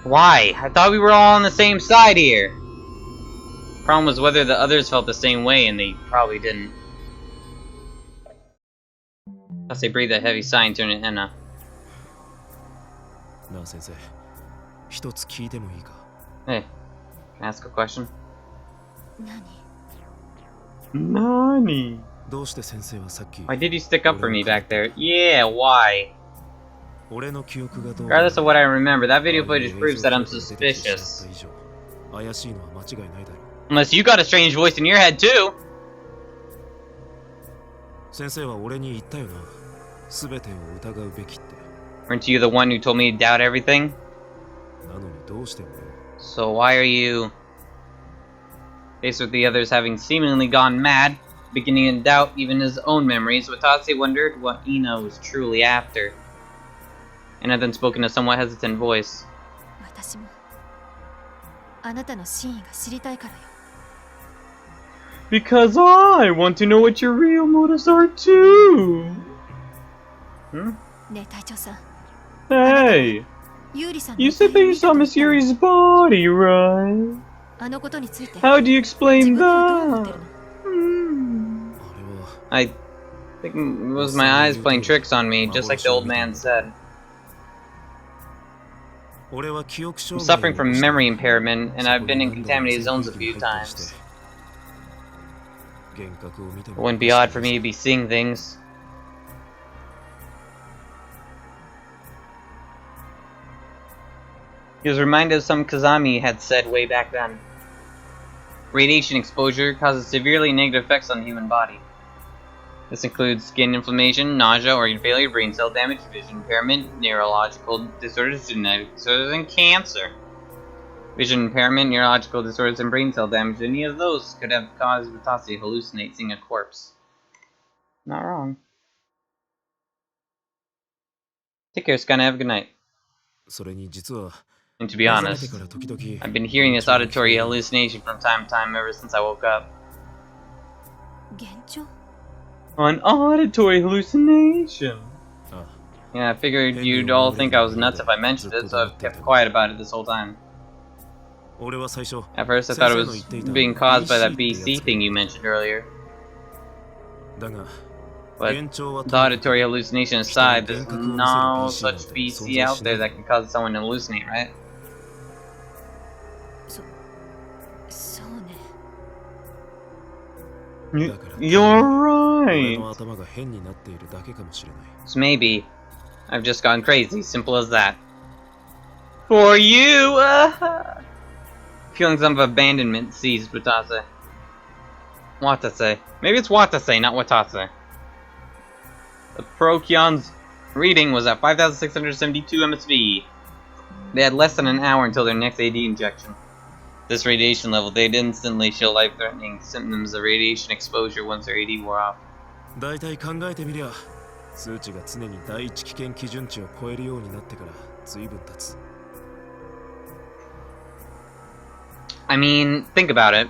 Why? I thought we were all on the same side here. Problem was whether the others felt the same way, and they probably didn't. Thus they breathed a heavy sigh and turned to Enna. Hey, can I ask a question? Nani? Why did you stick up for me back there? Yeah, why? Regardless of what I remember, that video footage proves that I'm suspicious. Unless you got a strange voice in your head too. Weren't you the one who told me to doubt everything? So why are you... faced with the others having seemingly gone mad, Beginning to doubt even his own memories, Watase wondered what Ina was truly after. Ina then spoke in a somewhat hesitant voice. 私もあなたの真意が知りたいからよ。 Because I want to know what your real motives are too. Hmm? ねえ隊長さん、 Hey, ユーリさんの you 遺体 said that を you 見た saw と言 Miss ったわ Yuri's body, right? あのことについて How do you 自 explain 分ではどう思って that? るの？ Hmm. あれは I think it was my eyes playing tricks on me, just like the old man said. 俺は記憶 I'm 障害 suffering from memory impairment, and I've been in contaminated zones a few times. 幻覚を見て It も wouldn't be odd for me to be seeing things. He was reminded of something Kazami had said way back then. Radiation exposure causes severely negative effects on the human body. This includes skin inflammation, nausea, organ failure, brain cell damage, vision impairment, neurological disorders, genetic disorders, and cancer. Vision impairment, neurological disorders, and brain cell damage, any of those could have caused Watase to hallucinate seeing a corpse. Not wrong. Take care, Skynet. Have a good night. それに実は And to be 目覚め honest, てから時々 I've been hearing this auditory hallucination from time to time ever since I woke up. 幻聴？ An auditory hallucination. あ Yeah, I figured you'd all think I was nuts if I mentioned it, so I've kept quiet about it this whole time. 俺は最初 At first, I thought it was being caused by that BC thing you mentioned earlier. だが But 幻聴は the auditory hallucination aside, there's no such BC out there that can cause someone to hallucinate, right? そうね。 You're 俺 right. の頭が変になっているだけかもしれない So maybe I've just gone crazy, simple as that. For you! Feelings of abandonment seized Watase. Watase. Maybe it's Watase, not Watase. The Prokyon's reading was at 5,672 MSV. They had less than an hour until their next AD injection. This radiation level, they'd instantly show life-threatening symptoms of radiation exposure once their AD wore off. 大体考えてみりゃ数値が常に第一危険基準値を超えるようになってから随分経つ I mean, think about it.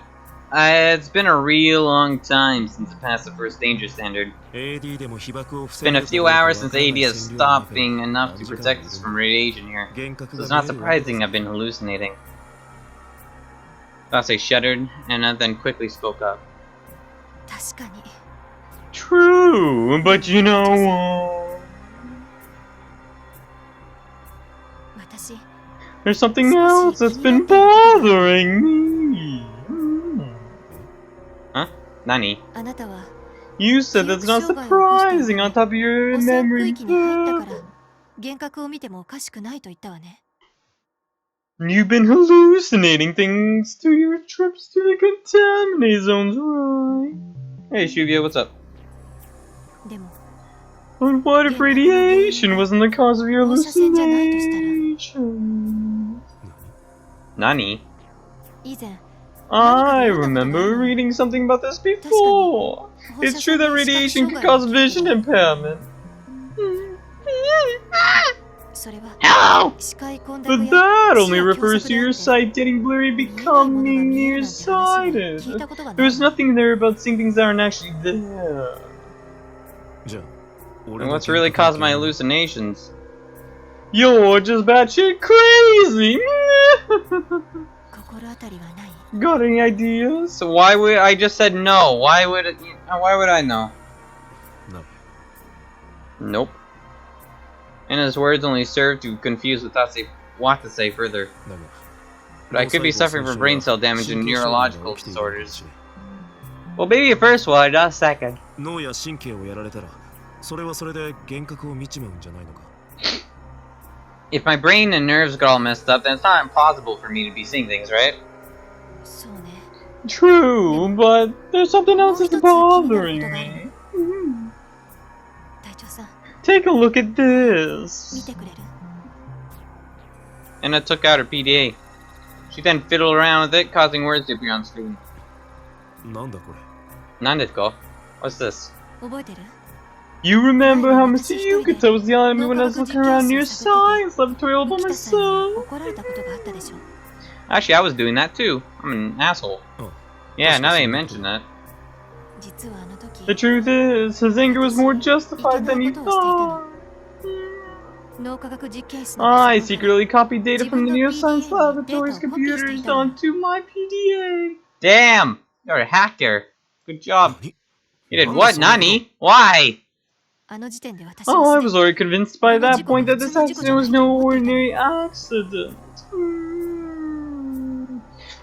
It's been a real long time since it passed the first danger standard. AD でも被爆を It's 防 been げ a るか few どうかわ hours から since ない AD has 線量の stopped 中で being enough to 何時間 protect か us で from も radiation here. 幻覚 So が it's 見 not れるわけだ surprising I've been hallucinating. Dase shuddered, and then quickly spoke up. 確かに。 True, but you know what? 私、 There's something else that's been bothering me. Huh? Nani? あなたは You said that's not surprising on top of your 汚染区 memory. 域に入ったから幻覚を見てもおかしくないと言ったわね。 You've been hallucinating things to your trips to the contaminated zones, right? Hey, Shuvia, what's up? でも But what if radiation wasn't the cause of your hallucination? Nani? 以前 I remember reading something about this before. It's true that radiation can cause vision impairment. それは No! 視界混 But 濁や that 視 only 野狭 refers 窄 to であ your って sight getting blurry, 見えないものが becoming 見えるなんて話は聞い nearsighted. たことがない There's nothing there about seeing things that aren't actually there. じゃあ And 俺の what's really 幻覚 caused my の原因 hallucinations? You're just batshit crazy! 心当たりはない。 Got any ideas? Why would I just said no? Why would I know? ない Nope. And his words only served to confuse Watase further. だが But I could be 脳細胞 suffering 損 from 傷 brain は cell damage 神 and 経障害が neurological 起きているのかも disorders. しれん Well, maybe at first one, not second. 脳や神経をやられたらそれはそれで幻覚を見ちまうんじゃないのか If my brain and nerves got all messed up, then it's not impossible for me to be seeing things, right? そうね。 True, but there's something else that's もう一つ気になる bothering ことがある me. 隊長さん、 Take a look at 見 this. てくれる？ Anna took out her PDA. She then fiddled around with it, causing words to appear on screen. なんだこれ Nandetko? What's this? 覚えてる？ You remember how Mr. Yukata was yelling at me when I was looking around near science laboratory all by 生田さんに myself? 怒られたことがあったでしょ。 Actually, I was doing that too. I'm an asshole. Oh, Yeah, that's now that you what's mention that. 実はあの時 The truth is, his anger was more justified than he thought. 脳科学実験室のパソコン I から secretly copied data from the neuroscience laboratory's computers onto my PDA. Damn! You're a hacker. Good job. Nani? You did Nani what, そんなこと？ Nani? Why? あの時点で私 Oh, は I す was でに already convinced by that point that this accident was no ordinary accident.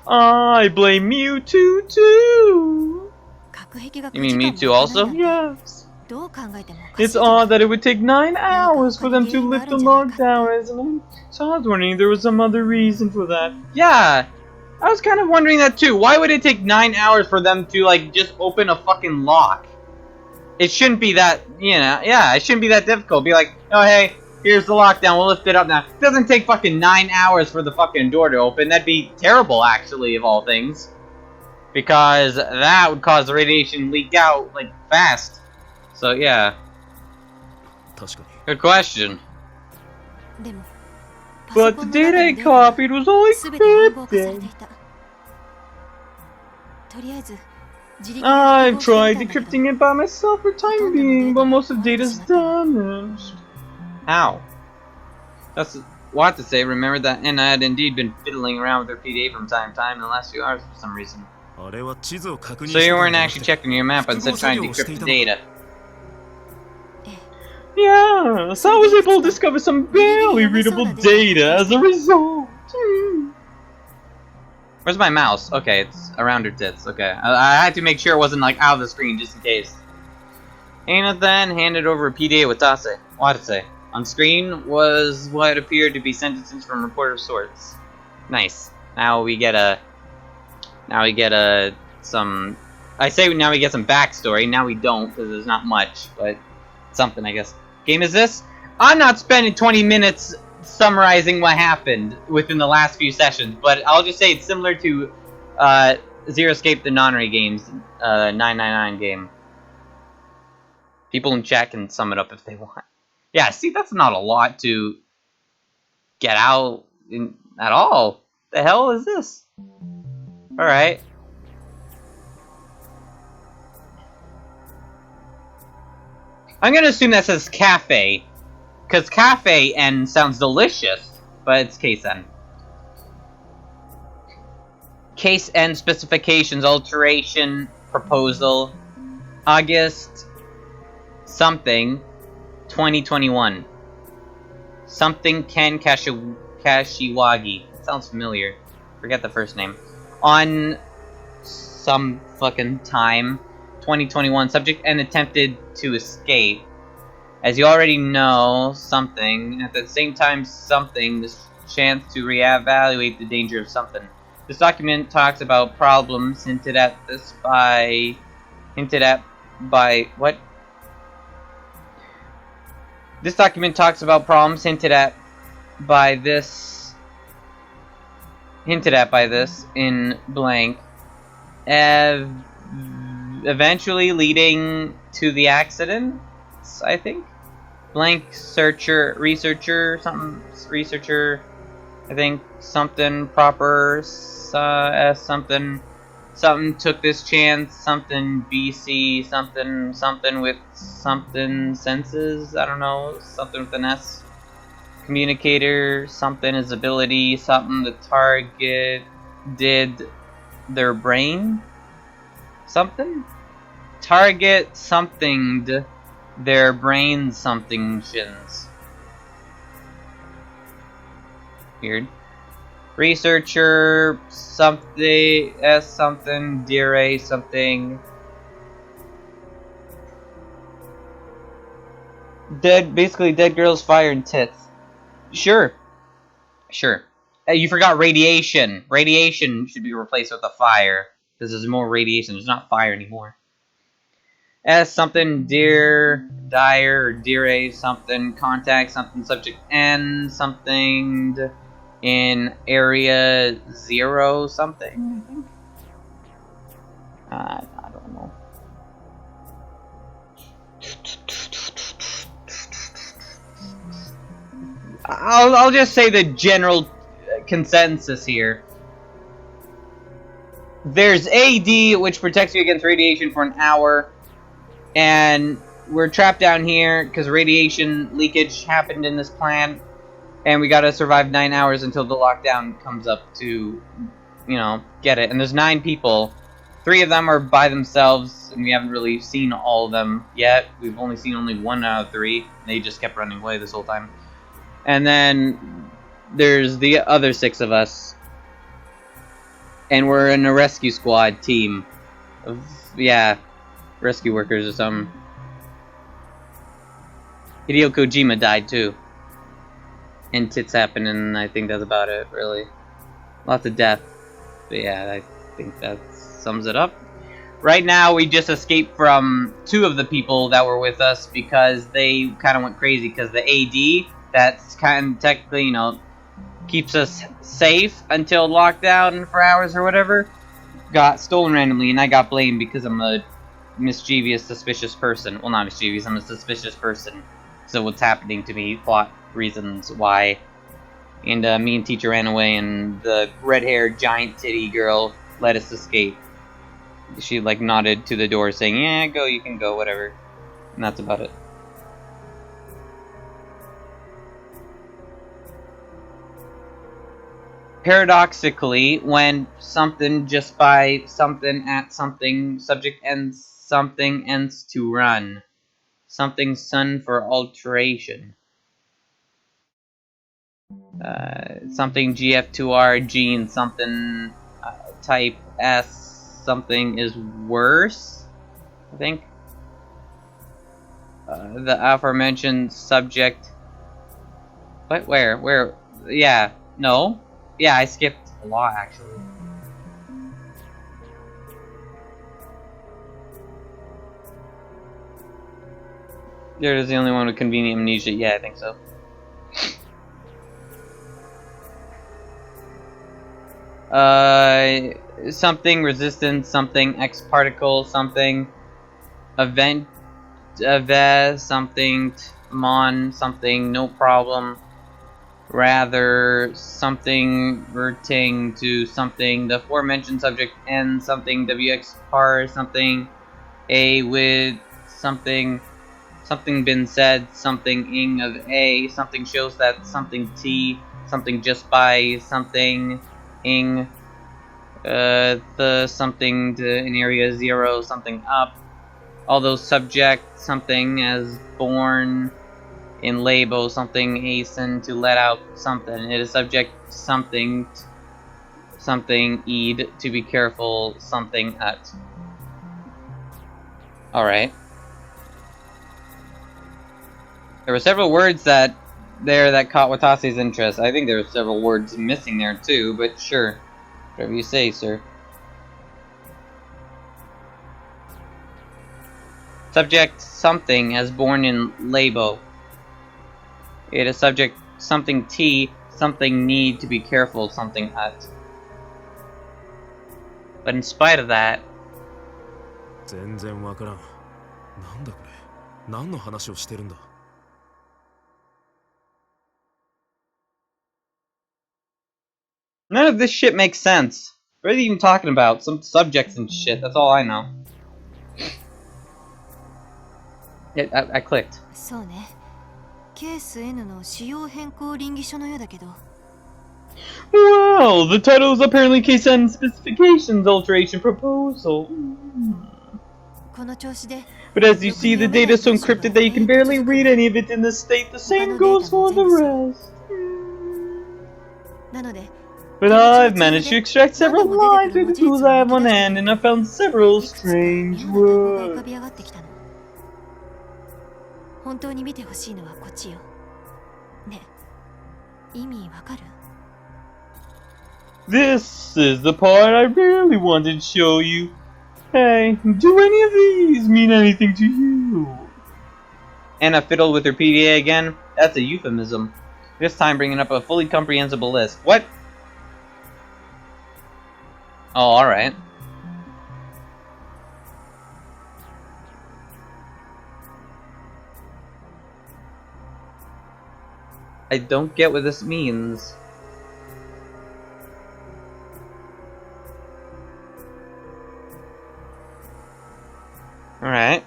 I blame Mewtwo too. 核壁が You mean 9 Mewtwo 時間も also? 開かないなんて Yes. どう考えてもおかしい It's じゃない odd that it would take 9 hours for them to lift the log tower, isn't it? So I was wondering if there was some other reason for that. Yeah, I was kind of wondering that too. Why would it take 9 hours for them to, like, just open a fucking lock? It shouldn't be that, you know, yeah, it shouldn't be that difficult. Be like, oh hey, here's the lockdown, we'll lift it up now. It doesn't take fucking 9 hours for the fucking door to open. That'd be terrible, actually, of all things. Because that would cause the radiation leak out, like, fast. So, yeah. 確かに。 Good question. でも But the data I copied was all 全て暗号化されて encrypted. いた。とりあえず自力で I've 暗号して tried みたんだけど decrypting it by myself for time being, but most of the data's damaged. How? That's what to say. Remember that Anna had indeed been fiddling around with her PDA from time to time in the last few hours for some reason. あれは地図を確認 So して you たん weren't じゃなく actually て checking your map, but instead trying to decrypt the data. ええ Yeah, so I was able to discover some barely readable data as a result. Where's my mouse? Okay, it's around her tits. Okay, I had to make sure it wasn't like out of the screen just in case. Anna then handed over a PDA with Watase. Watase. On screen was what appeared to be sentences from report of sorts. Nice. Now we get a. Some. I say now we get some backstory. Now we don't because there's not much, but something I guess. Game is this? I'm not spending 20 minutes summarizing what happened within the last few sessions, but I'll just say it's similar to Zero Escape the Nonary games, 999 game. People in chat can sum it up if they want. Yeah, see, that's not a lot to get out at all. The hell is this? Alright. I'm gonna assume that says cafe. Because cafe N sounds delicious, but it's case N. Case N specifications, alteration, proposal, August, something, 2021. Something Ken Kashiwagi. Sounds familiar. Forget the first name. On some fucking time, 2021. Subject N attempted to escape. As you already know, something. At the same time, something. This chance to reevaluate the danger of something. This document talks about problems hinted at by what? This document talks about problems hinted at by this in blank, eventually leading to the accident, I think. Blank researcher, I think, something proper, something took this chance, something BC, something with something senses, I don't know, something with an S. Communicator, something is ability, something the target did their brain? Something? Target something'd their brain something shins. Weird. Researcher, something, S something, dire something. Basically dead girls, fire, and tits. Sure. You forgot radiation. Radiation should be replaced with a fire. Because there's more radiation. There's not fire anymore. S something, dire, or dire, something, contact, something, subject N, something, in area 0 something, I think. I don't know. I'll just say the general consensus here. There's AD, which protects you against radiation for an hour, and we're trapped down here because radiation leakage happened in this plant, and we gotta survive 9 hours until the lockdown comes up to, you know, get it. And there's 9 people. 3 of them are by themselves, and we haven't really seen all of them yet. We've only seen only 1 out of 3. They just kept running away this whole time. And then there's the other 6 of us. And we're in a rescue squad team of, yeah, rescue workers or something. Hideo Kojima died too. And tits happened, and I think that's about it, really. Lots of death. But yeah, I think that sums it up. Right now, we just escaped from 2 of the people that were with us because they kind of went crazy. Because the AD, that's kind of technically, you know, keeps us safe until lockdown for hours or whatever, got stolen randomly, and I got blamed because I'm a mischievous, suspicious person. Well, not mischievous, I'm a suspicious person. So what's happening to me, plot reasons why. And me and teacher ran away, and the red-haired, giant titty girl let us escape. She, like, nodded to the door saying, yeah, go, you can go, whatever. And that's about it. Paradoxically, when something just by something at something, subject ends something ends to run. Something sun for alteration. Something GF2R gene something type S something is worse, I think. The aforementioned subject. What? Where? Yeah. No. Yeah, I skipped a lot, actually. There's the only one with convenient amnesia. Yeah, I think so. Something resistance, something X particle, something event, something mon, something no problem. Rather, something reverting to something, the aforementioned subject N, something WX par, something A with something been said, something ing of A, something shows that something T, something just by something ing, the something to in area 0, something up, although subject something as born in labo, something hasten to let out something. It is subject something ed to be careful something at. Alright. There were several words that caught Watase's interest. I think there were several words missing there too, but sure. Whatever you say, sir. Subject something as born in labo. It is subject something T, something need to be careful, something at. But in spite of that, 全然わからん。なんだこれ。何の話をしてるんだ。none of this shit makes sense. What are they even talking about? Some subjects and shit, that's all I know. I clicked. そうね。ケース N の仕様変更倫理書のようだけど。Well, the title is apparently Case N Specifications Alteration Proposal. この調子で。But as you see, the data is so encrypted that you can barely read any of it in this state. The same goes for the rest. なので。 But I've managed to extract several lines with the tools I have on hand, and I found several strange words. 本当に見てほしいのはこっちよ。ね、意味わかる？ This is the part I really wanted to show you. Hey, do any of these mean anything to you? Anna fiddled with her PDA again. That's a euphemism. This time bringing up a fully comprehensible list. What? Oh, alright. I don't get what this means. Alright.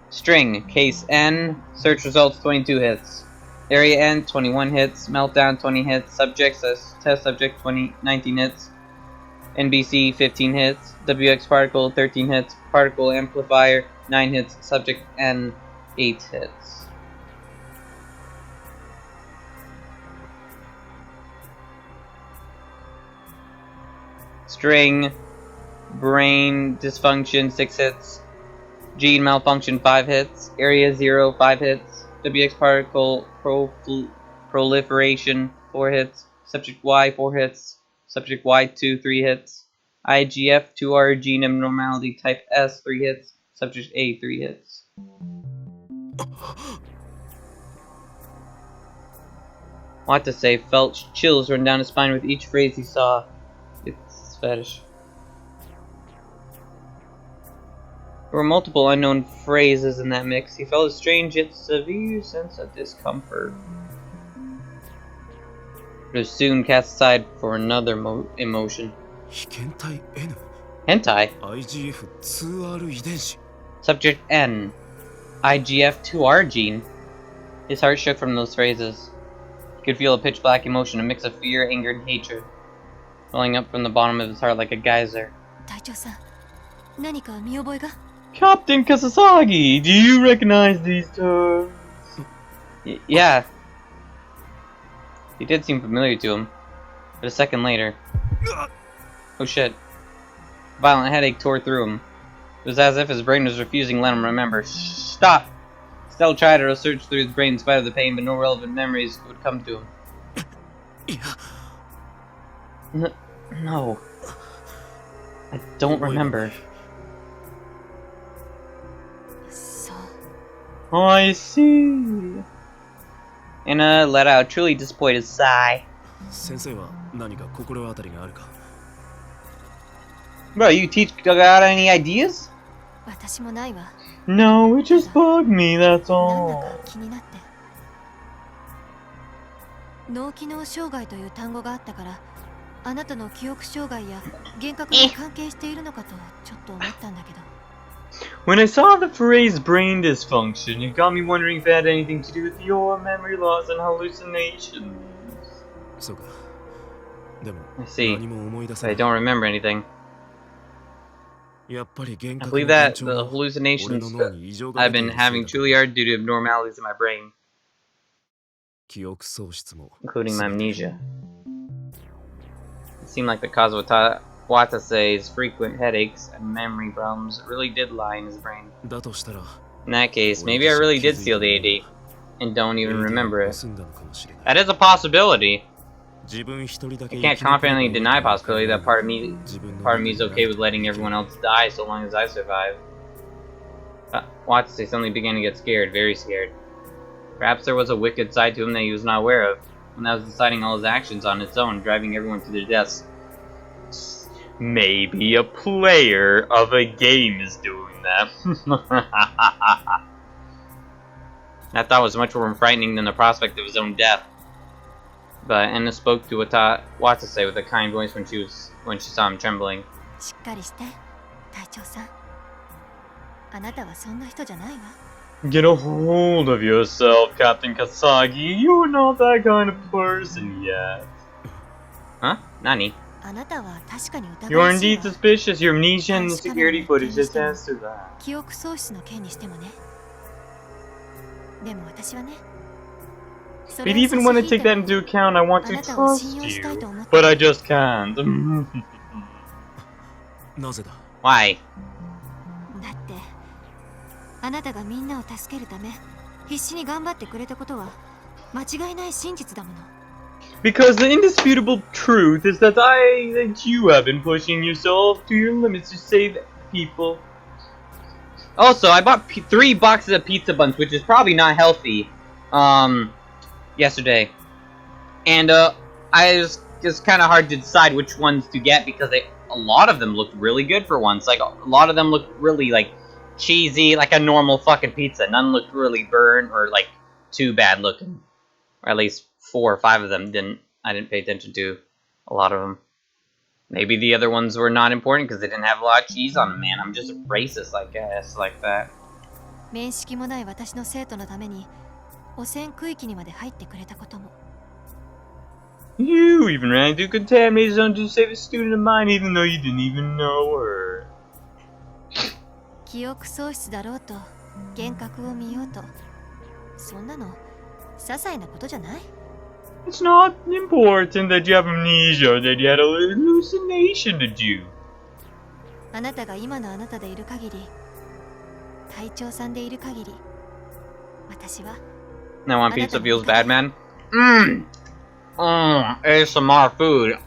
String, case N, search results 22 hits. Area N, 21 hits. Meltdown, 20 hits. Subjects, test subject, 19 hits. NBC, 15 hits. WX particle, 13 hits. Particle amplifier, 9 hits. Subject N, 8 hits. String, brain dysfunction, 6 hits. Gene malfunction, 5 hits. Area 0, 5 hits. WX particle proliferation, 4 hits. Subject Y, 4 hits. Subject Y2, 3 hits. IGF-2R gene abnormality type S, 3 hits. Subject A, 3 hits. What to say, felt chills run down his spine with each phrase he saw. It's fetish. There were multiple unknown phrases in that mix. He felt a strange yet severe sense of discomfort. It was soon cast aside for another emotion. 被検体 N Hentai. IGF-2R 遺伝子 Subject N. IGF-2R gene. His heart shook from those phrases. He could feel a pitch black emotion, a mix of fear, anger, and hatred, welling up from the bottom of his heart like a geyser. 隊長さん、何か見覚えが？ Captain Kasasagi, do you recognize these terms? Yeah. He did seem familiar to him, but a second later... Oh shit. A violent headache tore through him. It was as if his brain was refusing to let him remember. Stop! Stell tried to search through his brain in spite of the pain, but no relevant memories would come to him. No. I don't remember. So, Oh, I see. Anna let out a truly disappointed sigh. 先生は何か心当たりがあるか Bro, you got any ideas? 私もないわ。 No, it just bugged me, that's なんだ all. か気になって。脳機能障害という単語があったから、あなたの記憶障害や幻覚に関係しているのかとちょっと思ったんだけど。 When I saw the phrase brain dysfunction, it got me wondering if it had anything to do with your memory loss and hallucinations. そうかでも I see, 何も思い出 but せ I ない don't remember anything. やっぱり幻 I 覚 believe の that 現象 the は俺 hallucinations の脳に異常が I've 出てい been るせい having だ truly are due to abnormalities in my brain, 記憶喪失も including 全 my て amnesia. It seemed like the cause of Watase's frequent headaches and memory problems really did lie in his brain. だとしたら In that case, maybe I really did steal the AD and don't even remember it. 盗んだのかもしれない That is a possibility. 自分一人だけ I 生 can't き残れば confidently いいと deny は possibility that part of me is okay with letting everyone else die so long as I survive. Watase suddenly began to get scared, very scared. Perhaps there was a wicked side to him that he was not aware of, when I was deciding all his actions on its own, driving everyone to their deaths. Maybe a player of a game is doing that. That thought was much more frightening than the prospect of his own death. But Anna spoke to Watase with a kind voice when she saw him trembling. しっかりして、隊長さん。あなたはそんな人じゃないわ。 Get a hold of yourself, Captain Kasagi. You're not that kind of person yet. Huh? Nani? あなたは確かに疑 You're わしい indeed わ。 suspicious. Your amnesia and the security footage attest to that. 記憶喪失の件にしてもね。でも私はね。それ But を even when I 差し引 take いて that も into account, I want to あなたを信 trust 用したい you. と思って But I just can't. なぜだ Why? だってあなたがみんなを助けるため必死に頑張ってくれたことは間違いない真実だもの。 Because the indisputable truth is that you have been pushing yourself to your limits to save people. Also, I bought 3 boxes of pizza buns, which is probably not healthy, yesterday. And, I was just kind of hard to decide which ones to get because a lot of them looked really good for once. Like, a lot of them looked really, like, cheesy, like a normal fucking pizza. None looked really burnt or, like, too bad looking. Or at least 4 or 5 of them didn't. I didn't pay attention to a lot of them. Maybe the other ones were not important because they didn't have a lot of cheese on them, man. I'm just racist, I guess, like that. 面識もない私の生徒のために汚染区域にまで入ってくれたことも。You even ran through contaminated zone to save a student of mine even though you didn't even know her. 記憶喪失だろうと幻覚を見ようとそんなの些細なことじゃない？ It's not important that you have amnesia or that you had a hallucination to do. あなたが今のあなたでいる限り隊長さんでいる限り私は Now on pizza feels bad, man. ASMR food.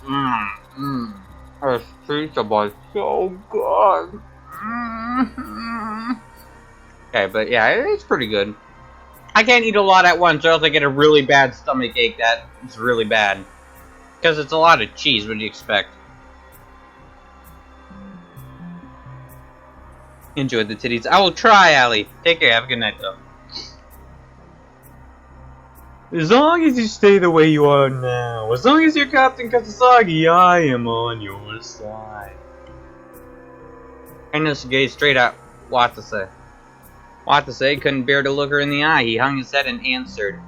This pizza was so good. Okay, but yeah, it's pretty good. I can't eat a lot at once, or else I get a really bad stomach ache that's really bad. Because it's a lot of cheese, what do you expect? Enjoy the titties. I will try, Allie. Take care, have a good night, though. As long as you stay the way you are now, as long as you're Captain Kasasagi, I am on your side. Ernest gazed straight at Watase. Watase couldn't bear to look her in the eye. He hung his head and answered,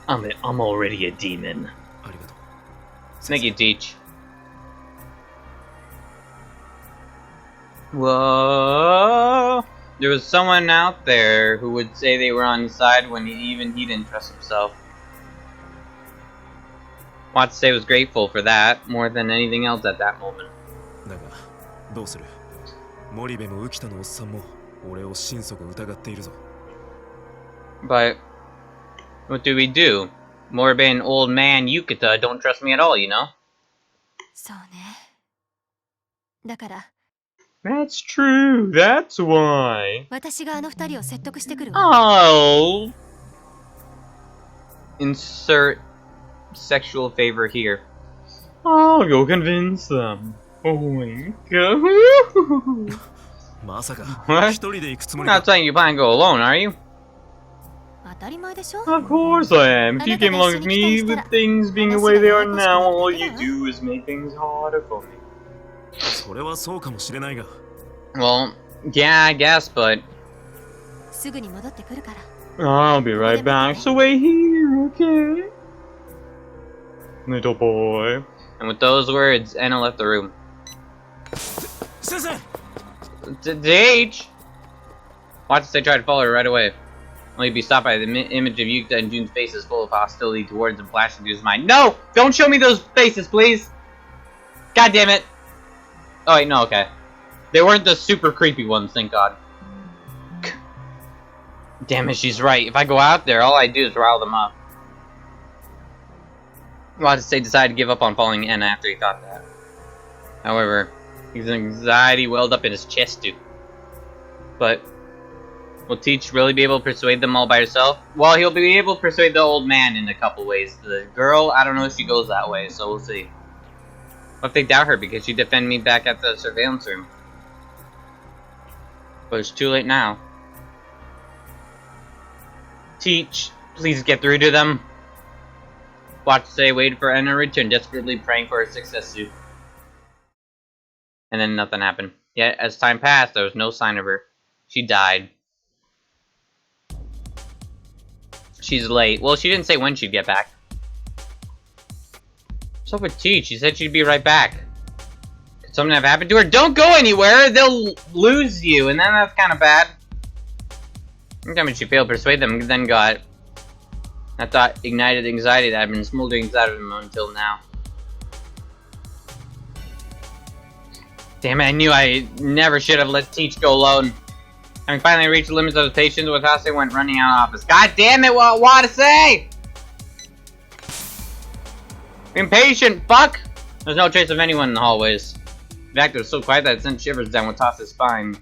I'm already a demon. Thank you, Teach. Whoa. There was someone out there who would say they were on his side when he didn't trust himself. Watase was grateful for that more than anything else at that moment. But what do we do? Moribe and old man Yukita don't trust me at all, you know? そうね。だから That's true, that's why. 私があの二人を説得してくるわ。Oh. Insert sexual favor here. I'll go convince them. Oh my god. What? You're not saying you plan to go alone, are you? 当たり前でしょ？ Of course I am. If you came along with me, with things being the way they are now, all you do is make things harder for me. Well, yeah, I guess, but すぐに戻ってくるから。 I'll be right back. So wait here, okay? Little boy. And with those words, Anna left the room. H! Watase tried to follow her right away. Only to be stopped by the image of Yukita and Jun's faces full of hostility towards him flashing through his mind. No! Don't show me those faces, please! God damn it! Oh wait, no, okay. They weren't the super creepy ones, thank God. Damn it, she's right. If I go out there, all I do is rile them up. Watase decided to give up on following Anna after he thought that. However, his anxiety welled up in his chest too. But will Teach really be able to persuade them all by herself? Well, he'll be able to persuade the old man in a couple ways. The girl, I don't know if she goes that way, so we'll see. What if they doubt her because she defended me back at the surveillance room? But it's too late now. Teach, please get through to them. Watase waited for Anna to return, desperately praying for her success suit. And then nothing happened. Yet, as time passed, there was no sign of her. She died. She's late. Well, she didn't say when she'd get back. What's up with Teach? She said she'd be right back. Could something have happened to her? Don't go anywhere! They'll lose you, and then that's kind of bad. I mean, she failed to persuade them, and then got... That thought ignited anxiety that had been smoldering inside of him until now. Damn it, I knew I never should have let Teach go alone. Having finally reached the limits of his patience, Watase went running out of office. God damn it, Watase! Impatient, fuck! There's no trace of anyone in the hallways. In fact, it was so quiet that it sent shivers down Watase's spine.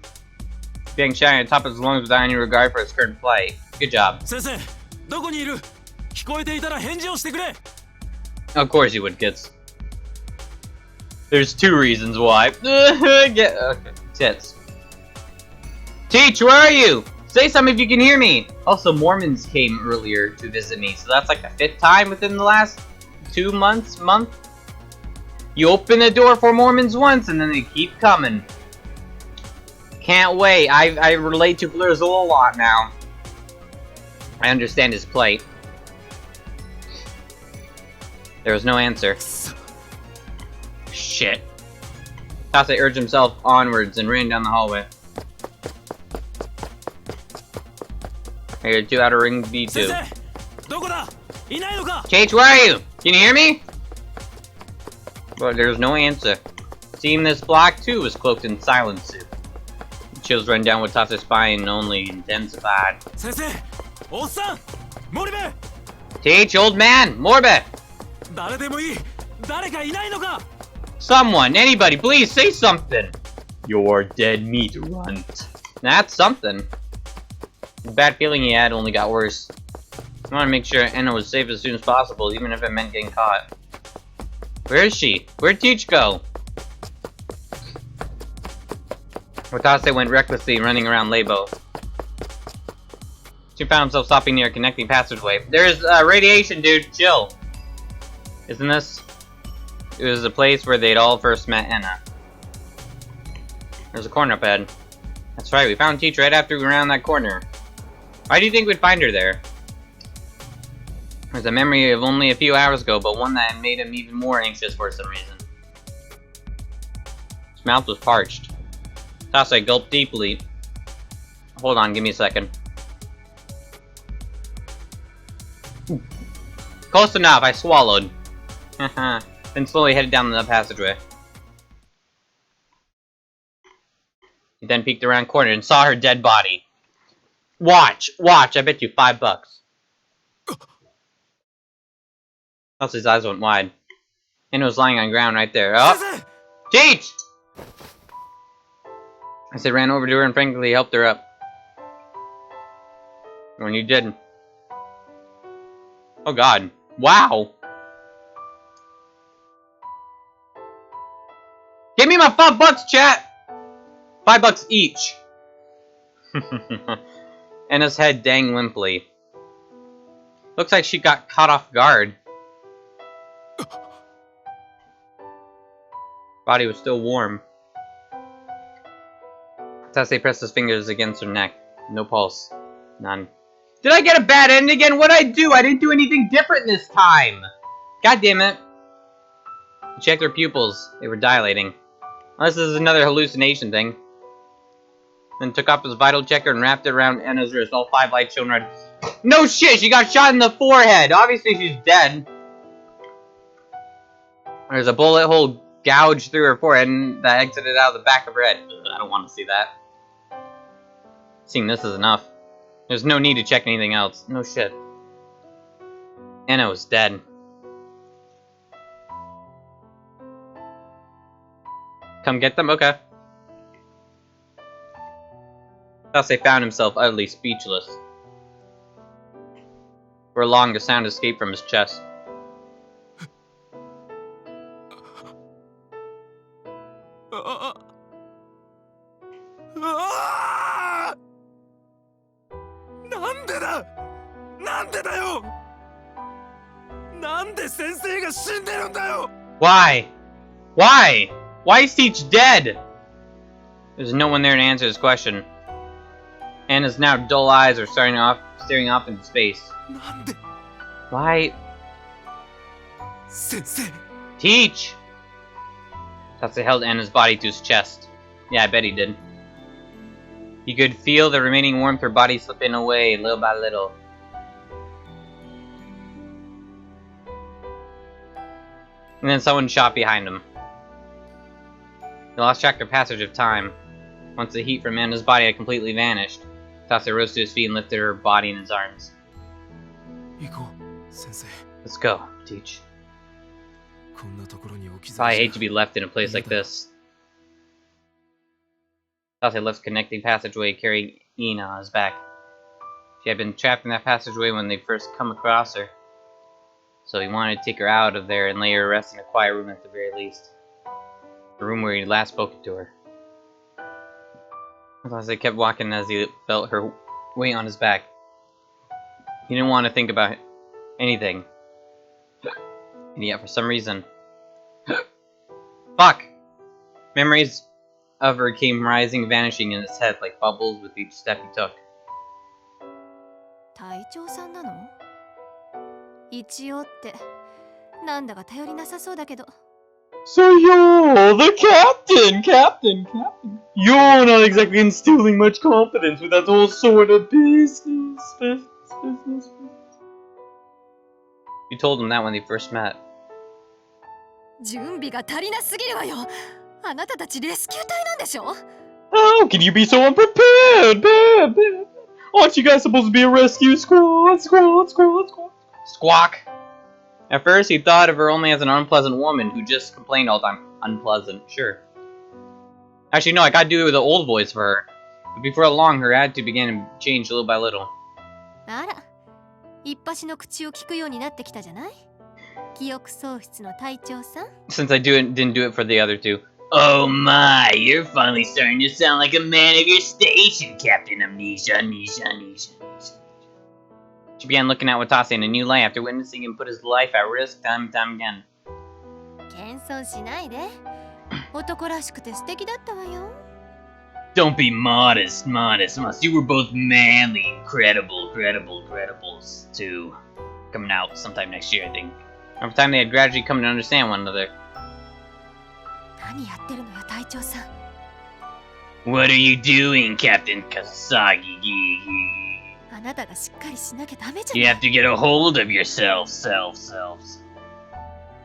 Being shouting at the top of his lungs without any regard for his current plight. Good job. Of course you would, kids. There's 2 reasons why. Okay, tits. Teach, where are you? Say something if you can hear me! Also, Mormons came earlier to visit me, so that's like the 5th time within the last 2 months, month. You open the door for Mormons once, and then they keep coming. Can't wait. I relate to Blurzool a lot now. I understand his plight. There was no answer. Shit. Tase urged himself onwards and ran down the hallway. I hear 2 outer ring B2. Kate, where are you? Can you hear me? But there's no answer. Seeing this block too was cloaked in silence. The chills ran down with Tase's spine, only intensified. Teach, old man! Morbe! Someone, anybody, please say something! Your dead meat runt. That's something. The bad feeling he had only got worse. I want to make sure Anna was safe as soon as possible, even if it meant getting caught. Where is she? Where'd Teach go? Watase went recklessly running around Labo. She found himself stopping near a connecting passageway. There's radiation, dude. Chill. Isn't this? It was the place where they'd all first met Anna. There's a corner up ahead. That's right, we found Teach right after we ran that corner. Why do you think we'd find her there? There's a memory of only a few hours ago, but one that made him even more anxious for some reason. His mouth was parched. Tase gulped deeply. Hold on, give me a second. Close enough, I swallowed. Then slowly headed down the passageway. He then peeked around a corner and saw her dead body. Watch, I bet you $5. Tase's eyes went wide. Anna was lying on the ground right there. Oh! Teach! I said ran over to her and frankly helped her up. When you did. Oh god. Wow! Give me my $5, chat! $5 each. Anna's head danged limply. Looks like she got caught off guard. Body was still warm. Tase pressed his fingers against her neck. No pulse. None. Did I get a bad end again? What'd I do? I didn't do anything different this time! God damn it. He checked her pupils. They were dilating. Unless this is another hallucination thing. Then took off his vital checker and wrapped it around Anna's wrist. All 5 lights shone red. No shit! She got shot in the forehead! Obviously she's dead. There's a bullet hole gouged through her forehead and that exited out of the back of her head. Ugh, I don't want to see that. Seeing this is enough. There's no need to check anything else. No shit. Anna was dead. Come get them? Okay. Tase found himself utterly speechless. For long, a sound escaped from his chest. Why? Why? Why is Teach dead? There's no one there to answer his question. Anna's now dull eyes are staring off into space. Why? Sensei! Teach! Tase held Anna's body to his chest. Yeah, I bet he did. He could feel the remaining warmth of her body slipping away little by little. And then someone shot behind him. He lost track of passage of time. Once the heat from Anna's body had completely vanished, Tase rose to his feet and lifted her body in his arms. Let's go, Teach. I hate to be left in a place like this. Tase left the connecting passageway carrying Ina on his back. She had been trapped in that passageway when they first come across her. So he wanted to take her out of there and lay her to rest in a quiet room at the very least. The room where he last spoke to her. Tase kept walking as he felt her weight on his back. He didn't want to think about anything. And yet, for some reason... Fuck! Memories of her came rising, vanishing in his head like bubbles with each step he took. 隊長さんなの？一応って、なんだか頼りなさそうだけど。So you're the captain! You're not exactly instilling much confidence with that whole sort of business. You told him that when they first met. 準備が足りなすぎるわよ。あなたたちレスキュー隊なんでしょ？ How can you be so unprepared? Aren't you guys supposed to be a rescue squad? Squawk! At first, he thought of her only as an unpleasant woman who just complained all the time. Unpleasant, sure. Actually, no, I gotta do the old voice for her. But before long, her attitude began to change little by little. あら、一発の口を聞くようになってきたじゃない？記憶喪失の隊長さん。 Since I didn't do it for the other two. Oh my, you're finally starting to sound like a man of your station, Captain Amnesia. She began looking at Watase in a new light after witnessing him put his life at risk time and time again. 謙遜しないで。男らしくて素敵だったわよ。 Don't be modest. You were both manly, incredibles too. Coming out sometime next year, I think. Over time, they had gradually come to understand one another. 何やってるのよ、隊長さん。 What are you doing, Captain Kasagi? あなたがしっかりしなきゃダメじゃ You ない。 have to get a hold of yourself.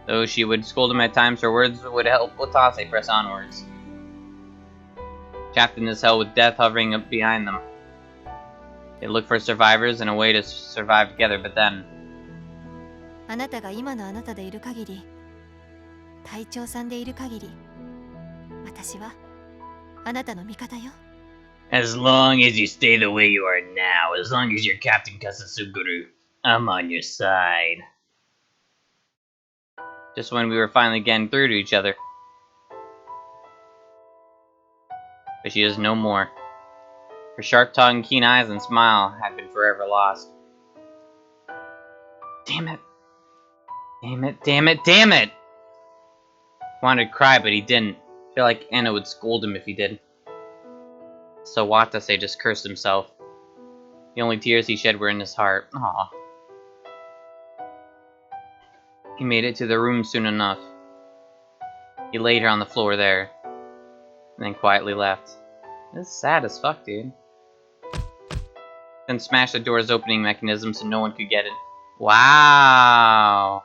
Though she would scold him at times, her words would help Watase press onwards. Trapped in this hell with death hovering up behind them. They looked for survivors and a way to survive together, but then... あなたが今のあなたでいる限り、隊長さんでいる限り、私はあなたの味方よ。 As long as you stay the way you are now, as long as you're Captain Kasasuguru, I'm on your side. Just when we were finally getting through to each other. But she is no more. Her sharp tongue, keen eyes, and smile had been forever lost. Damn it. Wanted to cry, but he didn't. I feel like Anna would scold him if he did. So Watase just cursed himself. The only tears he shed were in his heart. Aww. He made it to the room soon enough. He laid her on the floor there, and then quietly left. This is sad as fuck, dude. Then smashed the door's opening mechanism so no one could get it. Wow.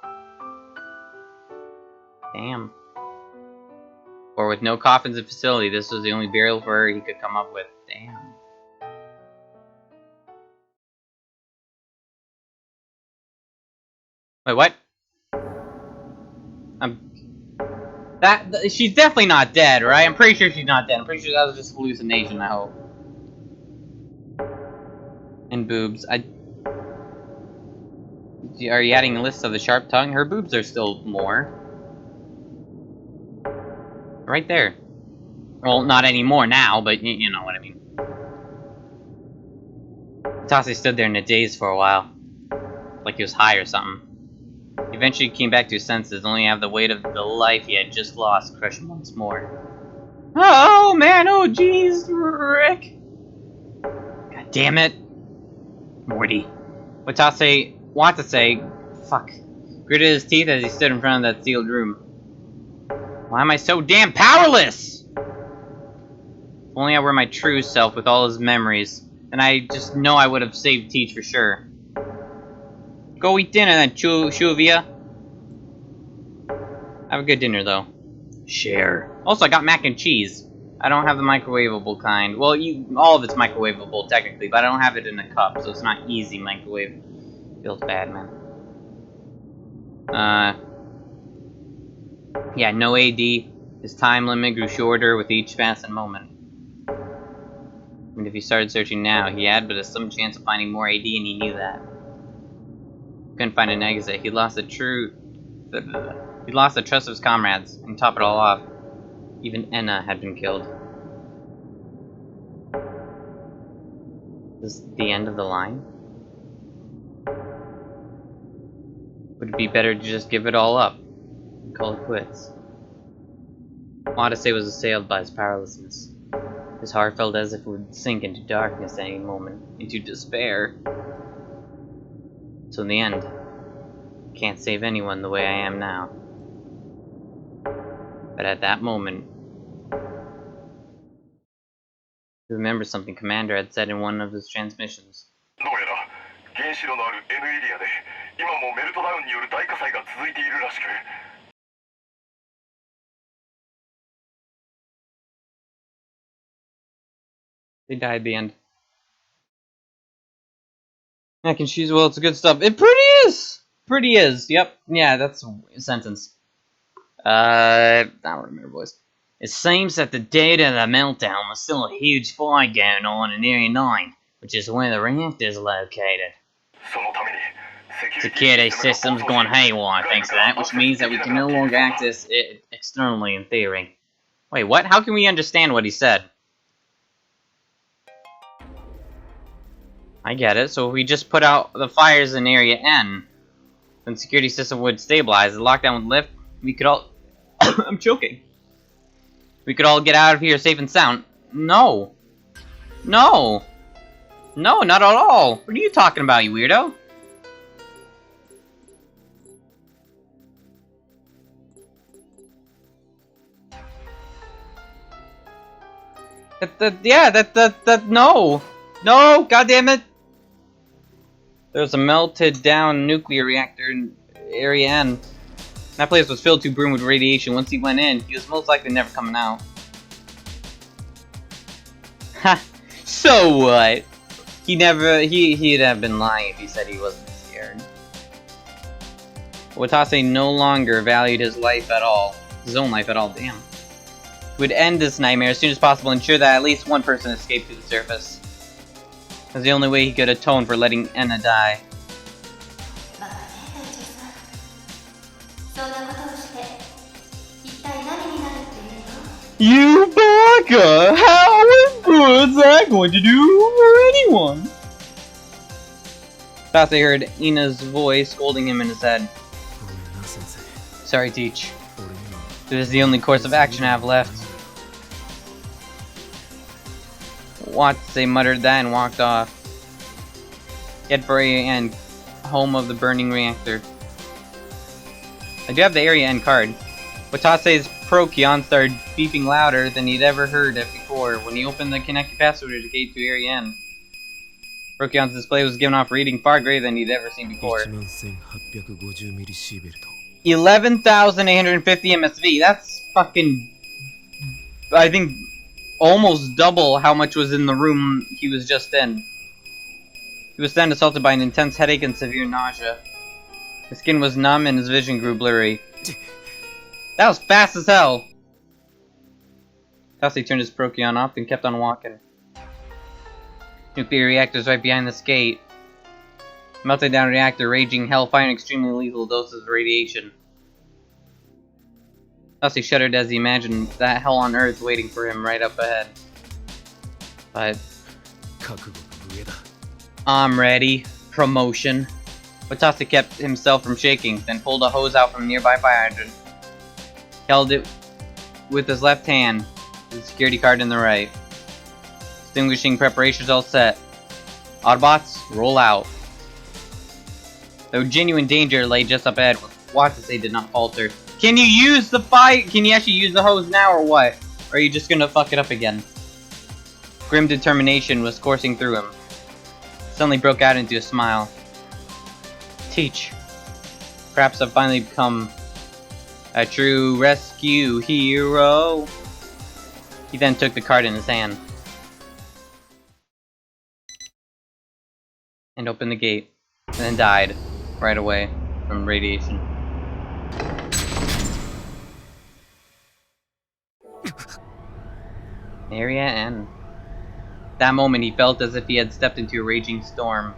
Damn. Or with no coffins in the facility, this was the only burial for her he could come up with. Damn. Wait, what? She's definitely not dead, right? I'm pretty sure she's not dead. I'm pretty sure that was just hallucination, I hope. And boobs. Are you adding a list of the sharp tongue? Her boobs are still more. Right there. Well, not anymore now, but you know what I mean. Watase stood there in a daze for a while. Like he was high or something. He eventually came back to his senses, only to have the weight of the life he had just lost crush him once more. Oh man, oh jeez, Rick! God damn it. Morty. Watase, fuck, gritted his teeth as he stood in front of that sealed room. Why am I so damn powerless? If only I were my true self with all his memories, then I just know I would have saved Teach for sure. Go eat dinner then, Shuvia. Have a good dinner though. Share. Also, I got mac and cheese. I don't have the microwavable kind. Well, all of it's microwavable technically, but I don't have it in a cup, so it's not easy microwave. Feels bad, man. Yeah, no AD. His time limit grew shorter with each passing moment. And if he started searching now, he had but a slim chance of finding more AD, and he knew that. Couldn't find an exit. He lost the trust of his comrades, and to top it all off, even Enna had been killed. Is this the end of the line? Would it be better to just give it all up and call it quits? Odyssey was assailed by his powerlessness. His heart felt as if it would sink into darkness at any moment, into despair. So in the end, I can't save anyone the way I am now. But at that moment, he remembered something Commander had said in one of his transmissions. They died at the end. I can choose. Well, it's good stuff. It pretty is! Pretty is. Yep. Yeah, that's a sentence. I don't remember, boys. It seems that the data of the meltdown was still a huge fire going on in Area 9, which is where the reactor is located. Security system's gone haywire thanks to that, which means that we can no longer access it externally in theory. Wait, what? How can we understand what he said? I get it. So if we just put out the fires in Area N, then security system would stabilize, the lockdown would lift, we could all... I'm choking. We could all get out of here safe and sound. No. No. No, not at all. What are you talking about, you weirdo? No. No, goddammit. There's a melted down nuclear reactor in Area N. That place was filled to brim with radiation. Once he went in, he was most likely never coming out. Ha! So what? He'd have been lying if he said he wasn't scared. Watase no longer valued his life at all. His own life at all, damn. He would end this nightmare as soon as possible and ensure that at least one person escaped to the surface. That's the only way he could atone for letting Enna die. You baka! How is that going to do for anyone? Sase heard Ina's voice scolding him in his head. Sorry, Teach. This is the only course of action I have left. Watase muttered that and walked off. Head for Area N, home of the burning reactor. I do have the Area N card. Watase's Procyon started beeping louder than he'd ever heard it before when he opened the connected password to the gate to Area N. Procyon's display was giving off a reading far greater than he'd ever seen before. 11,850 MSV. That's fucking... I think almost double how much was in the room he was just in. He was then assaulted by an intense headache and severe nausea. His skin was numb and his vision grew blurry. That was fast as hell! Tase turned his Procyon off and kept on walking. Nuclear reactors right behind this gate. Melted down reactor, raging hellfire and extremely lethal doses of radiation. Tase shuddered as he imagined that hell on earth waiting for him right up ahead. But... I'm ready. Promotion. Watase kept himself from shaking, then pulled a hose out from a nearby fire hydrant. Held it with his left hand, the security card in the right. Extinguishing preparations all set. Autobots, roll out. Though genuine danger lay just up ahead, Watase did not falter. Can you use the fire? Can you actually use the hose now or what? Or are you just gonna fuck it up again? Grim determination was coursing through him. Suddenly broke out into a smile. Teach. Perhaps I've finally become a true rescue hero. He then took the card in his hand and opened the gate, and then died right away from radiation. Area N. That moment he felt as if he had stepped into a raging storm.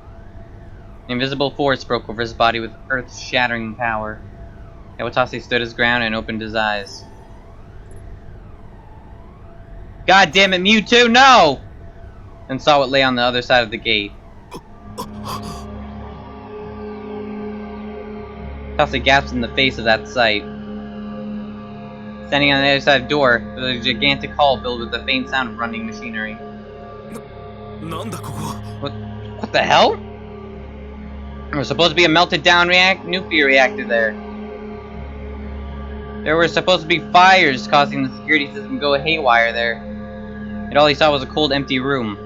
An invisible force broke over his body with earth-shattering power. Watase stood his ground and opened his eyes. God damn it, Mewtwo, no! and saw what lay on the other side of the gate. Tase gasped in the face of that sight. Standing on the other side of the door was a gigantic hall filled with the faint sound of running machinery. What the hell? There was supposed to be a melted down nuclear reactor there. There were supposed to be fires causing the security system to go haywire there. And all he saw was a cold, empty room.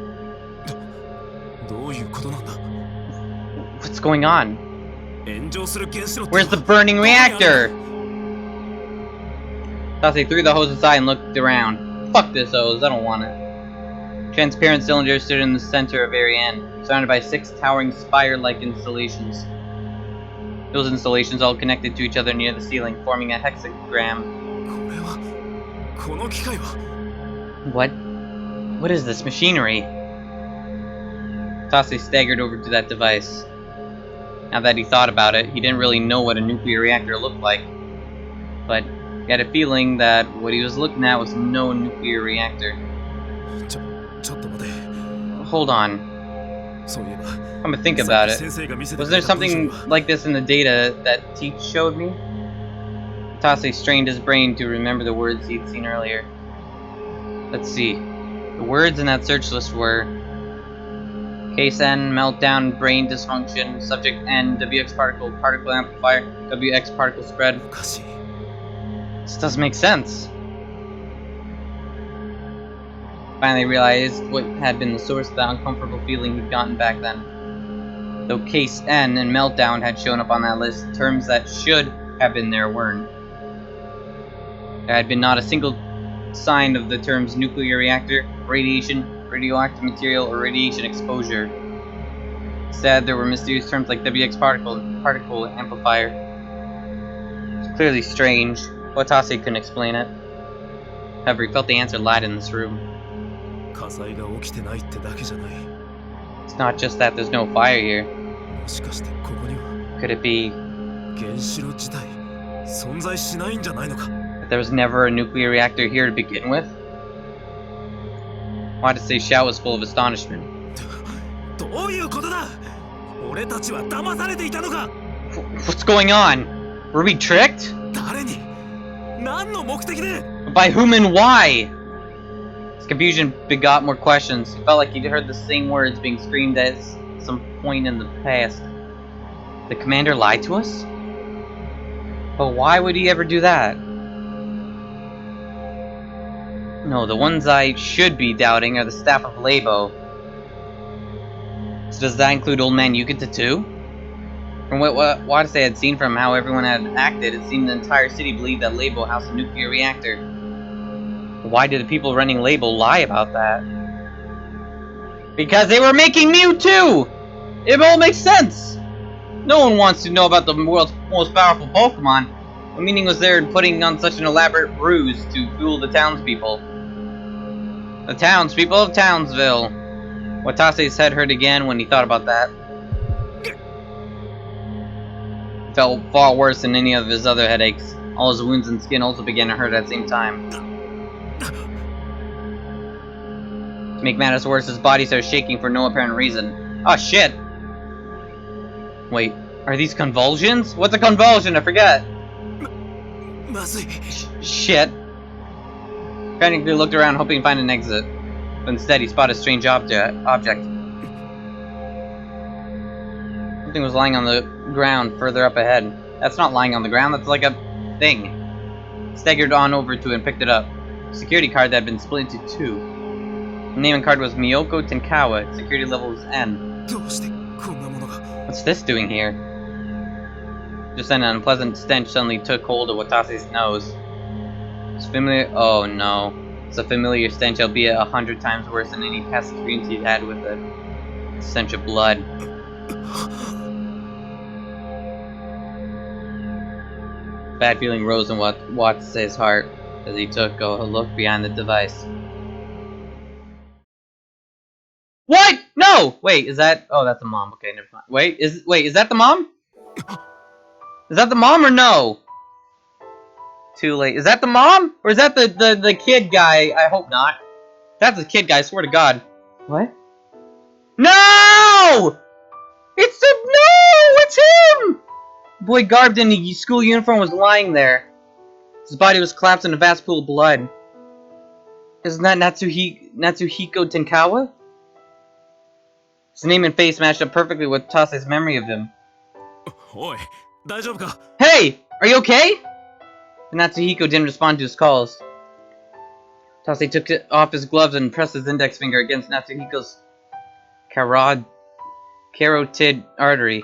What's going on? Where's the burning reactor? Tase threw the hose aside and looked around. Fuck this hose, I don't want it. Transparent cylinders stood in the center of area N, surrounded by 6 towering spire-like installations. Those installations all connected to each other near the ceiling, forming a hexagram. What is this machinery? Tase staggered over to that device. Now that he thought about it, he didn't really know what a nuclear reactor looked like. But he had a feeling that what he was looking at was no nuclear reactor. Hold on. I'm gonna think about it. Was there something like this in the data that Teach showed me? Tase strained his brain to remember the words he'd seen earlier. Let's see. The words in that search list were Case N, meltdown, brain dysfunction, subject N, WX particle, particle amplifier, WX particle spread. This doesn't make sense. Finally realized what had been the source of the uncomfortable feeling he'd gotten back then. Though Case N and meltdown had shown up on that list, terms that should have been there weren't. There had been not a single sign of the terms nuclear reactor, radiation, radioactive material, or radiation exposure. Instead, there were mysterious terms like WX particle and particle amplifier. It was clearly strange. Watase couldn't explain it. However, he felt the answer lied in this room. It's not just that there's no fire here. Could it be that there was never a nuclear reactor here to begin with? Watase's shout was full of astonishment. What's going on? Were we tricked? By whom and why? His confusion begot more questions. He felt like he'd heard the same words being screamed at some point in the past. The commander lied to us? But why would he ever do that? No, the ones I should be doubting are the staff of Labo. So does that include Old Man Yukita too? From what Watase had seen from how everyone had acted, it seemed the entire city believed that Labo housed a nuclear reactor. Why did the people running Labo lie about that? Because they were making Mew too! It all makes sense! No one wants to know about the world's most powerful Pokemon. What meaning was there in putting on such an elaborate ruse to fool the townspeople? The townspeople of Townsville. Watase's head hurt again when he thought about that. It felt far worse than any of his other headaches. All his wounds and skin also began to hurt at the same time. To make matters worse, his body started shaking for no apparent reason. Oh shit! Wait, are these convulsions? What's a convulsion? I forget. Shit. Frantically looked around, hoping to find an exit. But instead, he spotted a strange object. Something was lying on the ground further up ahead. That's not lying on the ground, that's like a thing. He staggered on over to it and picked it up. A security card that had been split into 2. The name and card was Miyoko Tenkawa. Security level was N. What's this doing here? Just then an unpleasant stench suddenly took hold of Watase's nose. It's familiar. Oh no. It's a familiar stench, albeit 100 times worse than any past experience he'd had with it. The stench of blood. Bad feeling rose in Watase's heart as he took a look behind the device. What? No! Wait, is that... Oh, that's the mom. Okay, never mind. Wait, is that the mom? Is that the mom or no? Too late. Is that the mom? Or is that the kid guy? I hope not. That's the kid guy, I swear to God. What? No! It's him! The boy garbed in the school uniform was lying there. His body was collapsed in a vast pool of blood. Isn't that Natsuhiko Tenkawa? His name and face matched up perfectly with Tase's memory of him. おい、大丈夫か? Hey! Are you okay? But Natsuhiko didn't respond to his calls. Tase took off his gloves and pressed his index finger against Natsuhiko's carotid artery.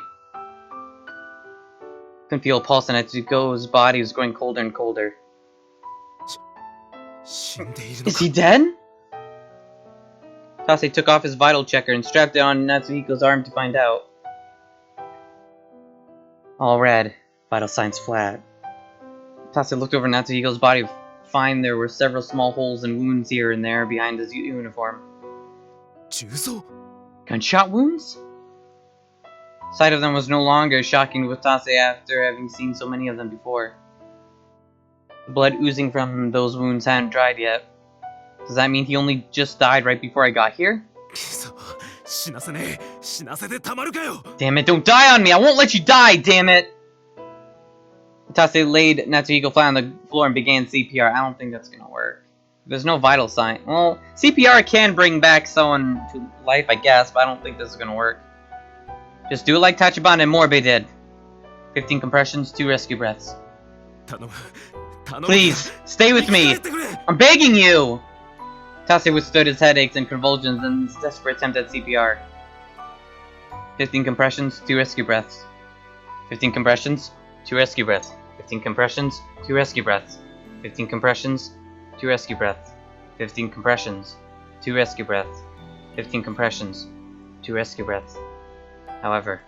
Couldn't feel a pulse, and Natsuhiko's body was growing colder and colder. 死んでいるの Is か? he dead? Tase took off his vital checker and strapped it on Natsuhiko's arm to find out. All red. Vital signs flat. Tase looked over Natsuhiko's body to find there were several small holes and wounds here and there behind his uniform. 銃創? Gunshot wounds? Sight of them was no longer shocking to Tase after having seen so many of them before. The blood oozing from those wounds hadn't dried yet. Does that mean he only just died right before I got here? 死なせねえ。死なせてたまるかよ。 Damn it, don't die on me! I won't let you die, damn it! Tase laid Natsuhiko flat on the floor and began CPR. I don't think that's gonna work. There's no vital sign. Well, CPR can bring back someone to life, I guess, but I don't think this is gonna work. Just do it like Tachibana and Morbe did. 15 compressions, 2 rescue breaths. 頼む。頼む。 Please, stay with 生き me! 返ってくれ。 I'm begging you! Tase withstood his headaches and convulsions in his desperate attempt at CPR. 15 compressions, 2 rescue breaths. 15 compressions, 2 rescue breaths. 15 compressions, 2 rescue breaths. 15 compressions, 2 rescue breaths. 15 compressions, 2 rescue breaths. 15 compressions, 2 rescue breaths. However,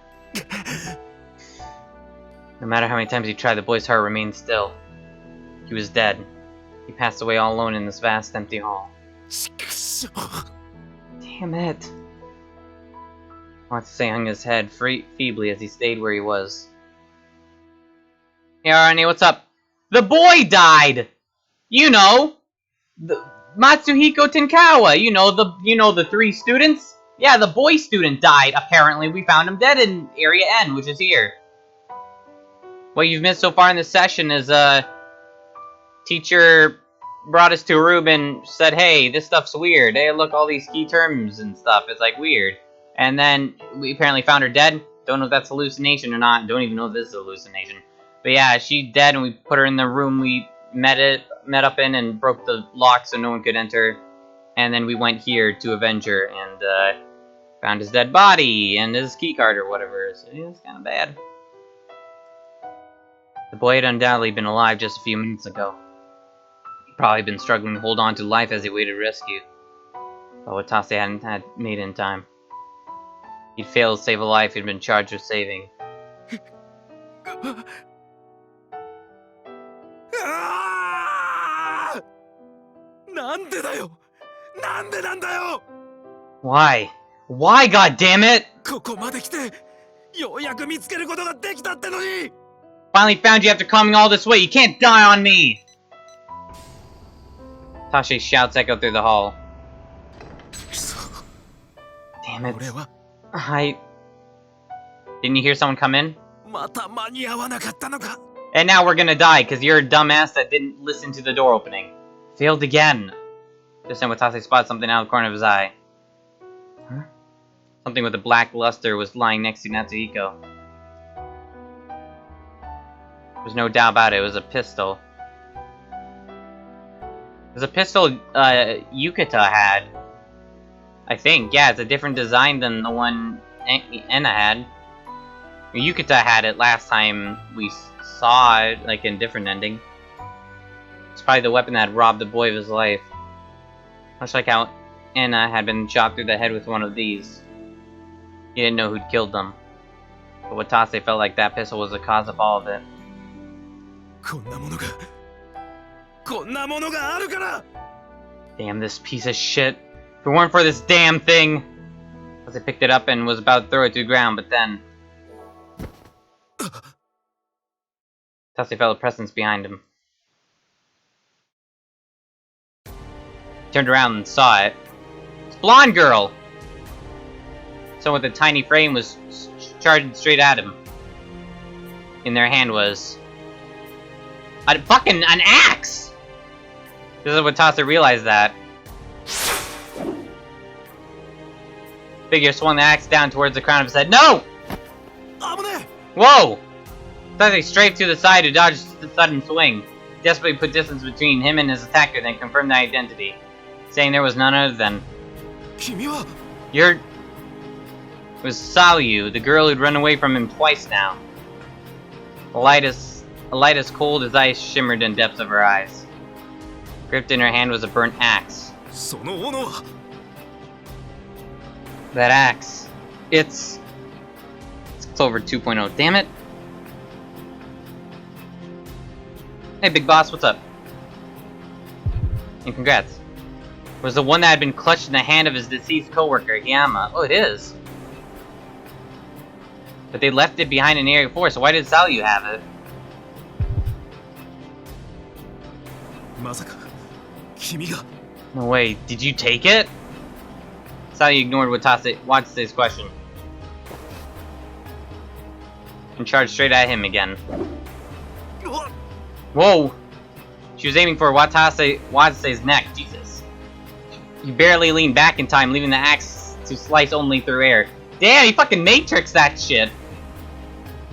no matter how many times he tried, the boy's heart remained still. He was dead. He passed away all alone in this vast, empty hall. ちくしょう。 Damn it. Matsuse hung his head feebly as he stayed where he was. Hey, Arane, what's up? The boy died! You know! The Matsuhiko Tenkawa! You know the 3 students? Yeah, the boy student died, apparently. We found him dead in Area N, which is here. What you've missed so far in this session is, teacher brought us to a room and said, hey, this stuff's weird. Hey, look, all these key terms and stuff. It's, like, weird. And then we apparently found her dead. Don't know if that's hallucination or not. Don't even know if this is a hallucination. But yeah, she's dead, and we put her in the room we met up in and broke the lock so no one could enter. And then we went here to avenge her and, found his dead body and his keycard or whatever. So it was kind of bad. The boy had undoubtedly been alive just a few minutes ago. He'd probably been struggling to hold on to life as he waited rescue. But what Tase hadn't made in time. He'd failed to save a life he'd been charged with saving. ああ！なんでだよ。なんでなんだよ。 Why? Why, goddammit? ここまで来てようやく見つけることができたってのに。 Finally found you after coming all this way. You can't die on me! Tashi's shouts echo through the hall. くそ。 Damn it. 俺は Didn't you hear someone come in? また間に合わなかったのか。 And now we're gonna die because you're a dumbass that didn't listen to the door opening. Failed again. This time Watase spotted something out of the corner of his eye. Huh? Something with a black luster was lying next to Natsuhiko. There's no doubt about it, it was a pistol. It was a pistol Yukata had. I think, yeah, it's a different design than the one Enna had. Yukata had it last time we saw it, like in a different ending. It's probably the weapon that had robbed the boy of his life. Much like how Enna had been shot through the head with one of these. He didn't know who'd killed them. But Watase felt like that pistol was the cause of all of it. こんなものがあるから。 Damn this piece of shit. If it weren't for this damn thing! Watase picked it up and was about to throw it to the ground, but then... Watase felt a presence behind him. Turned around and saw it. It's Blonde Girl! Someone with a tiny frame was charging straight at him. In their hand was an axe! This is when Watase realized that. Figure swung the axe down towards the crown of his head. No! Whoa! Watase strafed to the side to dodge the sudden swing. He desperately put distance between him and his attacker, then confirmed the identity, saying there was none other than... It was Salyu, the girl who'd run away from him twice now. A light as cold as ice shimmered in the depths of her eyes. Gripped in her hand was a burnt axe. That axe. It's Clover 2.0. Damn it. Hey, big boss, what's up? And congrats. Was the one that had been clutched in the hand of his deceased co-worker, Yama. Oh, it is. But they left it behind in Area 4, so why did Salyu have it? No way, did you take it? Salyu ignored Watase's question. And charged straight at him again. Whoa! She was aiming for Watase's neck, Jesus. He barely leaned back in time, leaving the axe to slice only through air. Damn, he fucking matrixed that shit!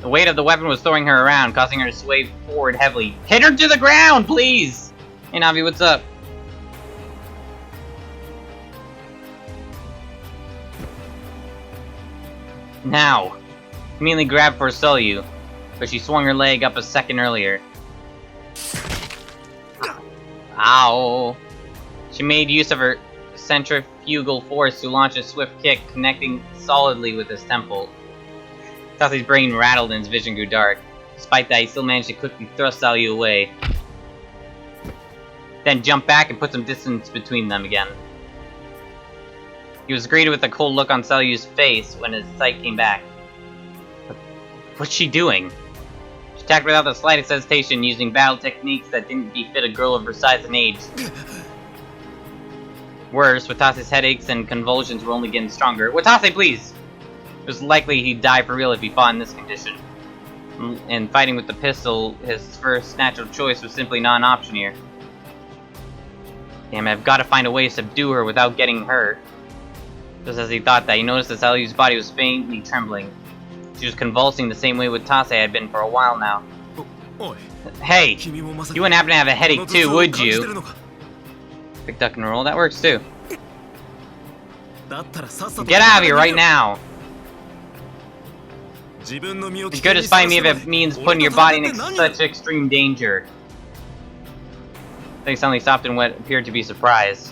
The weight of the weapon was throwing her around, causing her to sway forward heavily. Hit her to the ground, please! Hey Navi, what's up? Now. Immediately grabbed for Salyu, but she swung her leg up a second earlier. Ow. She made use of her centrifugal force to launch a swift kick, connecting solidly with his temple. Watase's brain rattled and his vision grew dark. Despite that, he still managed to quickly thrust Salyu away. Then jumped back and put some distance between them again. He was greeted with a cold look on Salyu's face when his sight came back. What's she doing? She attacked without the slightest hesitation, using battle techniques that didn't befit a girl of her size and age. Worse, Watase's headaches and convulsions were only getting stronger. Watase, please! It was likely he'd die for real if he fought in this condition. And fighting with the pistol, his first natural choice, was simply not an option here. Damn it, I've got to find a way to subdue her without getting hurt. Just as he thought that, he noticed that Salyu's body was faintly trembling. She was convulsing the same way Watase had been for a while now. Hey! You wouldn't happen to have a headache too, would you? Big duck and roll, that works too. Get out of here right now! You could just find me if it means putting your body in such extreme danger. They suddenly stopped in what appeared to be surprise.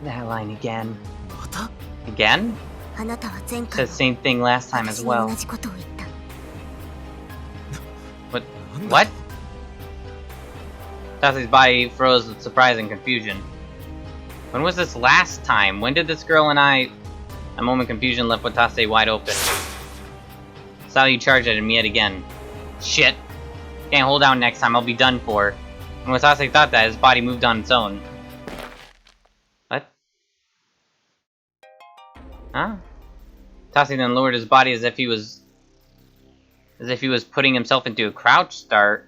That line again. Again? Said the same thing last time as well. What? Watase's body froze with surprise and confusion. When was this last time? When did this girl and I... A moment of confusion left Watase wide open. Salyu charged at him yet again. Shit. Can't hold out next time, I'll be done for. When Watase thought that, his body moved on its own. What? Huh? Watase then lowered his body as if he was putting himself into a crouch start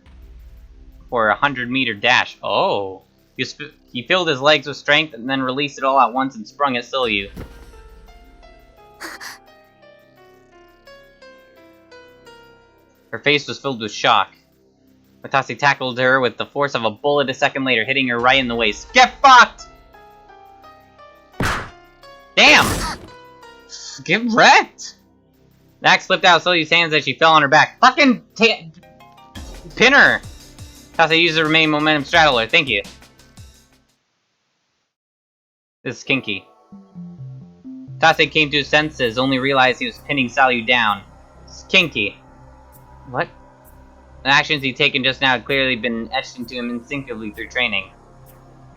for a 100-meter dash. Oh. He filled his legs with strength and then released it all at once and sprung at Salyu. Her face was filled with shock. Watase tackled her with the force of a bullet a second later, hitting her right in the waist. Get fucked! Damn! Get wrecked! The axe slipped out of Salyu's hands as she fell on her back. Fucking pin her! Watase used the remaining momentum straddle her. Thank you. This is kinky. Watase came to his senses, only realized he was pinning Salyu down. It's kinky. What? The actions he'd taken just now had clearly been etched into him instinctively through training.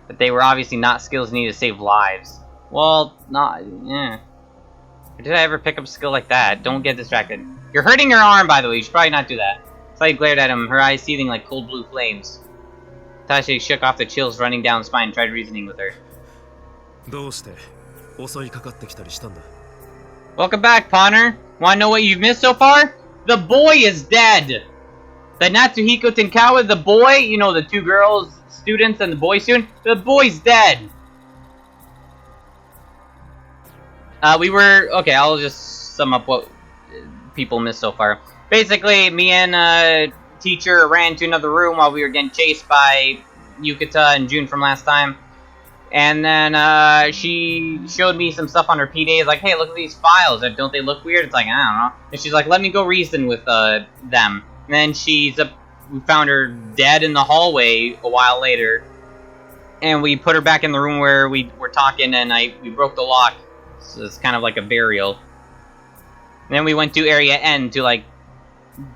But they were obviously not skills needed to save lives. Well, did I ever pick up a skill like that? Don't get distracted. You're hurting your arm, by the way. You should probably not do that. Salyu glared at him, her eyes seething like cold blue flames. Watase shook off the chills running down his spine and tried reasoning with her. 襲いかかってきたりしたんだ。 Welcome back, Pawner. Wanna know what you've missed so far? The boy is dead! The Natsuhiko Tenkawa, the boy, you know, the two girls students and the boy student, the boy's dead! Okay, I'll just sum up what people missed so far. Basically, me and teacher ran to another room while we were getting chased by Yukata and June from last time. And then she showed me some stuff on her P-Days, like, hey, look at these files, don't they look weird? It's like, I don't know. And she's like, let me go reason with them. And then we found her dead in the hallway a while later. And we put her back in the room where we were talking, and we broke the lock. So it's kind of like a burial. And then we went to Area N to, like,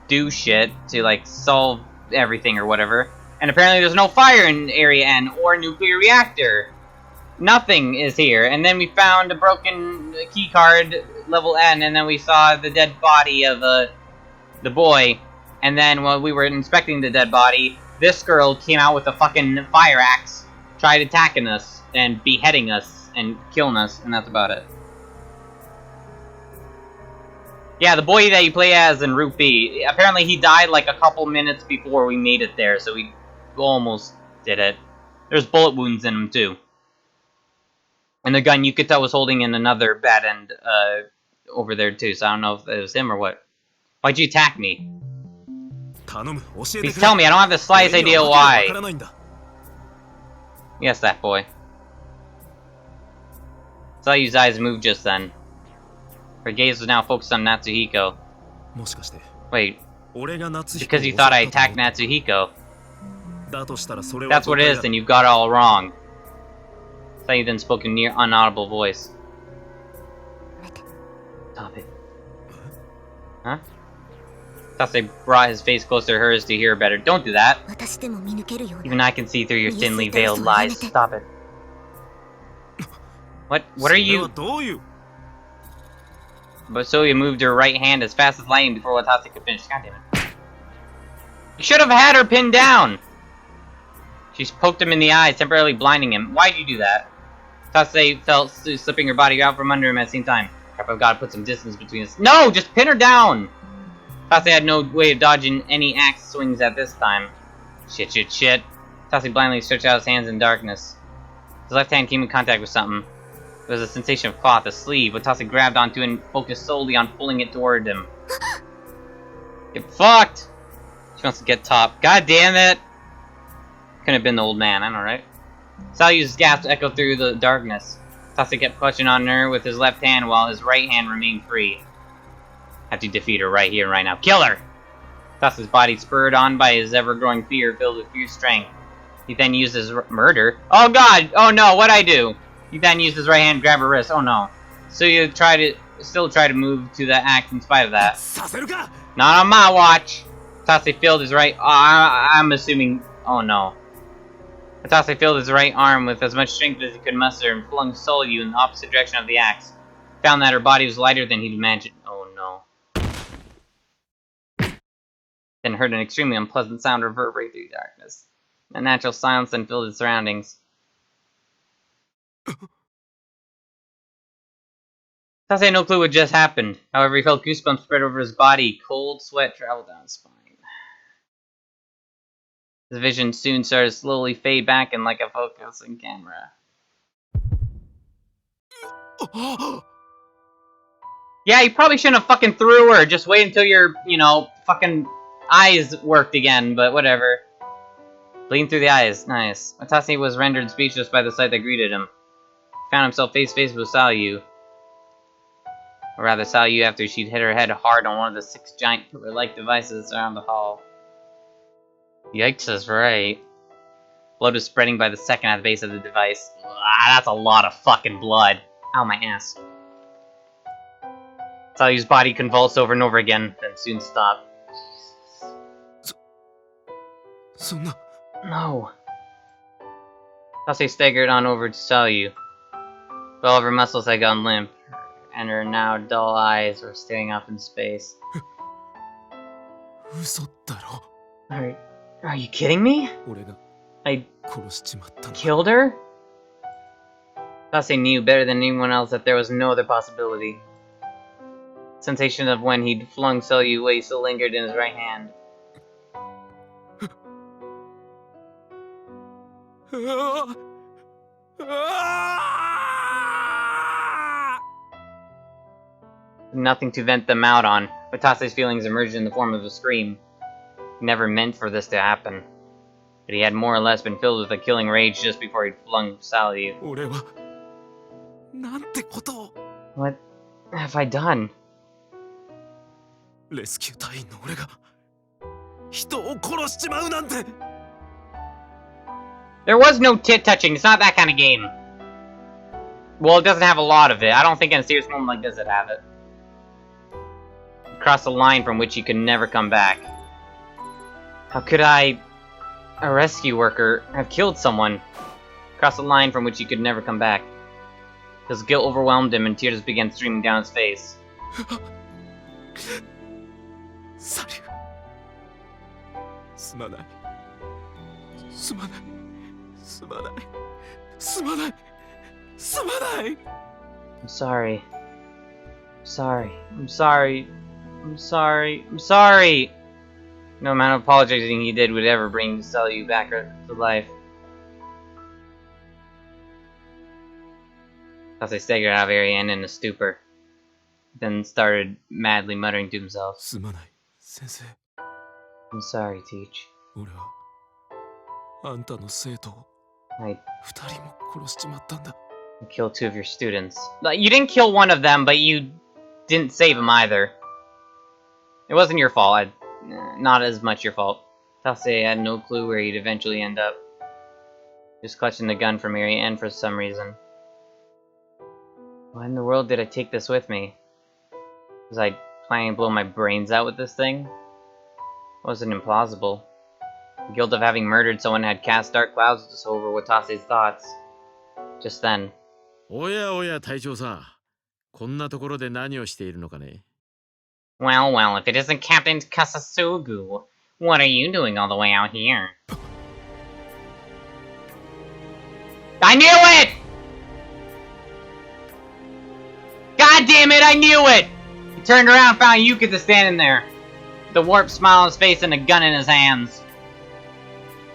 do shit, to, like, solve everything or whatever. And apparently there's no fire in Area N or nuclear reactor. Nothing is here. And then we found a broken keycard, level N, and then we saw the dead body of the boy. And then while we were inspecting the dead body, this girl came out with a fucking fire axe, tried attacking us, and beheading us, and killing us, and that's about it. Yeah, the boy that you play as in Route B, apparently he died like a couple minutes before we made it there, so we almost did it. There's bullet wounds in him, too. And the gun Yukata was holding in another bad end over there, too, so I don't know if it was him or what. Why'd you attack me? Please tell me, I don't have the slightest idea why. Yes, that boy. Saw his eyes move just then. Her gaze was now focused on Natsuhiko. Wait, because you thought I attacked Natsuhiko. That's what it is, then you've got it all wrong. Sayu then spoke in near unaudible voice. Stop it. Huh? Tase brought his face closer to hers to hear better. Don't do that. Even I can see through your thinly veiled lies. Stop it. What are you? But Soya moved her right hand as fast as lightning before Watase could finish. God damn it. You should have had her pinned down! She poked him in the eyes, temporarily blinding him. Why'd you do that? Tase felt slipping her body out from under him at the same time. Crap, I've got to put some distance between us. No! Just pin her down! Tase had no way of dodging any axe swings at this time. Shit. Tase blindly stretched out his hands in darkness. His left hand came in contact with something. There was a sensation of cloth, a sleeve, but Tase grabbed onto it and focused solely on pulling it toward him. Get fucked! She wants to get top. God damn it! Couldn't have been the old man, I know, right? Sayu's gasp echoed through the darkness. Tase kept clutching on her with his left hand while his right hand remained free. Have to defeat her right here and right now. Kill her! Tase's body spurred on by his ever-growing fear filled with fierce strength. He then used his murder. Oh god! Oh no, what'd I do? He then used his right hand to grab her wrist. Oh no. So you still try to move to that act in spite of that. Not on my watch! Tase filled his right... I'm assuming... Oh no. Tase filled his right arm with as much strength as he could muster and flung Solyu in the opposite direction of the axe. Found that her body was lighter than he'd imagined. Oh no. Then heard an extremely unpleasant sound reverberate through the darkness. A natural silence then filled his surroundings. Tase had no clue what just happened. However, he felt goosebumps spread over his body. Cold sweat traveled down his spine. His vision soon started to slowly fade back in like a focusing camera. Yeah, you probably shouldn't have fucking threw her. Just wait until your, fucking eyes worked again, but whatever. Bleeding through the eyes. Nice. Tase was rendered speechless by the sight that greeted him. He found himself face-to-face with Sayu. Or rather, Sayu after she'd hit her head hard on one of the 6 giant pillar-like devices around the hall. Yikes is right. Blood was spreading by the second at the base of the device. That's a lot of fucking blood. Ow, my ass. Sayu's body convulsed over and over again, then soon stopped. No. Tase staggered on over to Sayu. All of her muscles had gone limp, and her now dull eyes were staring off in space. Are you kidding me? I killed her? Tase knew better than anyone else that there was no other possibility. Sensation of when he'd flung Selyu away still lingered in his right hand. Nothing to vent them out on, but Tase's feelings emerged in the form of a scream. He never meant for this to happen, but he had more or less been filled with a killing rage just before he'd flung Selyu. What have I done? レスキュー隊員の俺が人を殺しちまうなんて There was no tit touching, it's not that kind of game. Well, it doesn't have a lot of it. I don't think in a serious moment like this it have it. Cross a line from which you could never come back. How could I, a rescue worker, have killed someone? Cross a line from which he could never come back. His guilt overwhelmed him and tears began streaming down his face. サリューすまないすまないすまないすまないすまない I'm sorry. I'm sorry. I'm sorry. I'm sorry. I'm sorry. No amount of apologizing he did would ever bring Selyu back to life. Tase staggered out of Ariane in a stupor, then started madly muttering to himself. すまない先生 I'm sorry, Teach. 俺はあんたの生徒を I 二人も殺しちまったんだ killed 2 of your students. You didn't kill one of them, but you didn't save him either. It wasn't your fault. Not as much your fault. Tase had no clue where he'd eventually end up. Just clutching the gun for Marianne for some reason. Why in the world did I take this with me? Was I planning to blow my brains out with this thing? It wasn't implausible. The guilt of having murdered someone had cast dark clouds over Watase's thoughts. Just then. おやおや隊長さん、こんなところで何をしているのかね。 Well, well, if it isn't Captain Kasasugu, what are you doing all the way out here? I knew it! God damn it, I knew it! He turned around and found Yukita standing there. The warped smile on his face and a gun in his hands.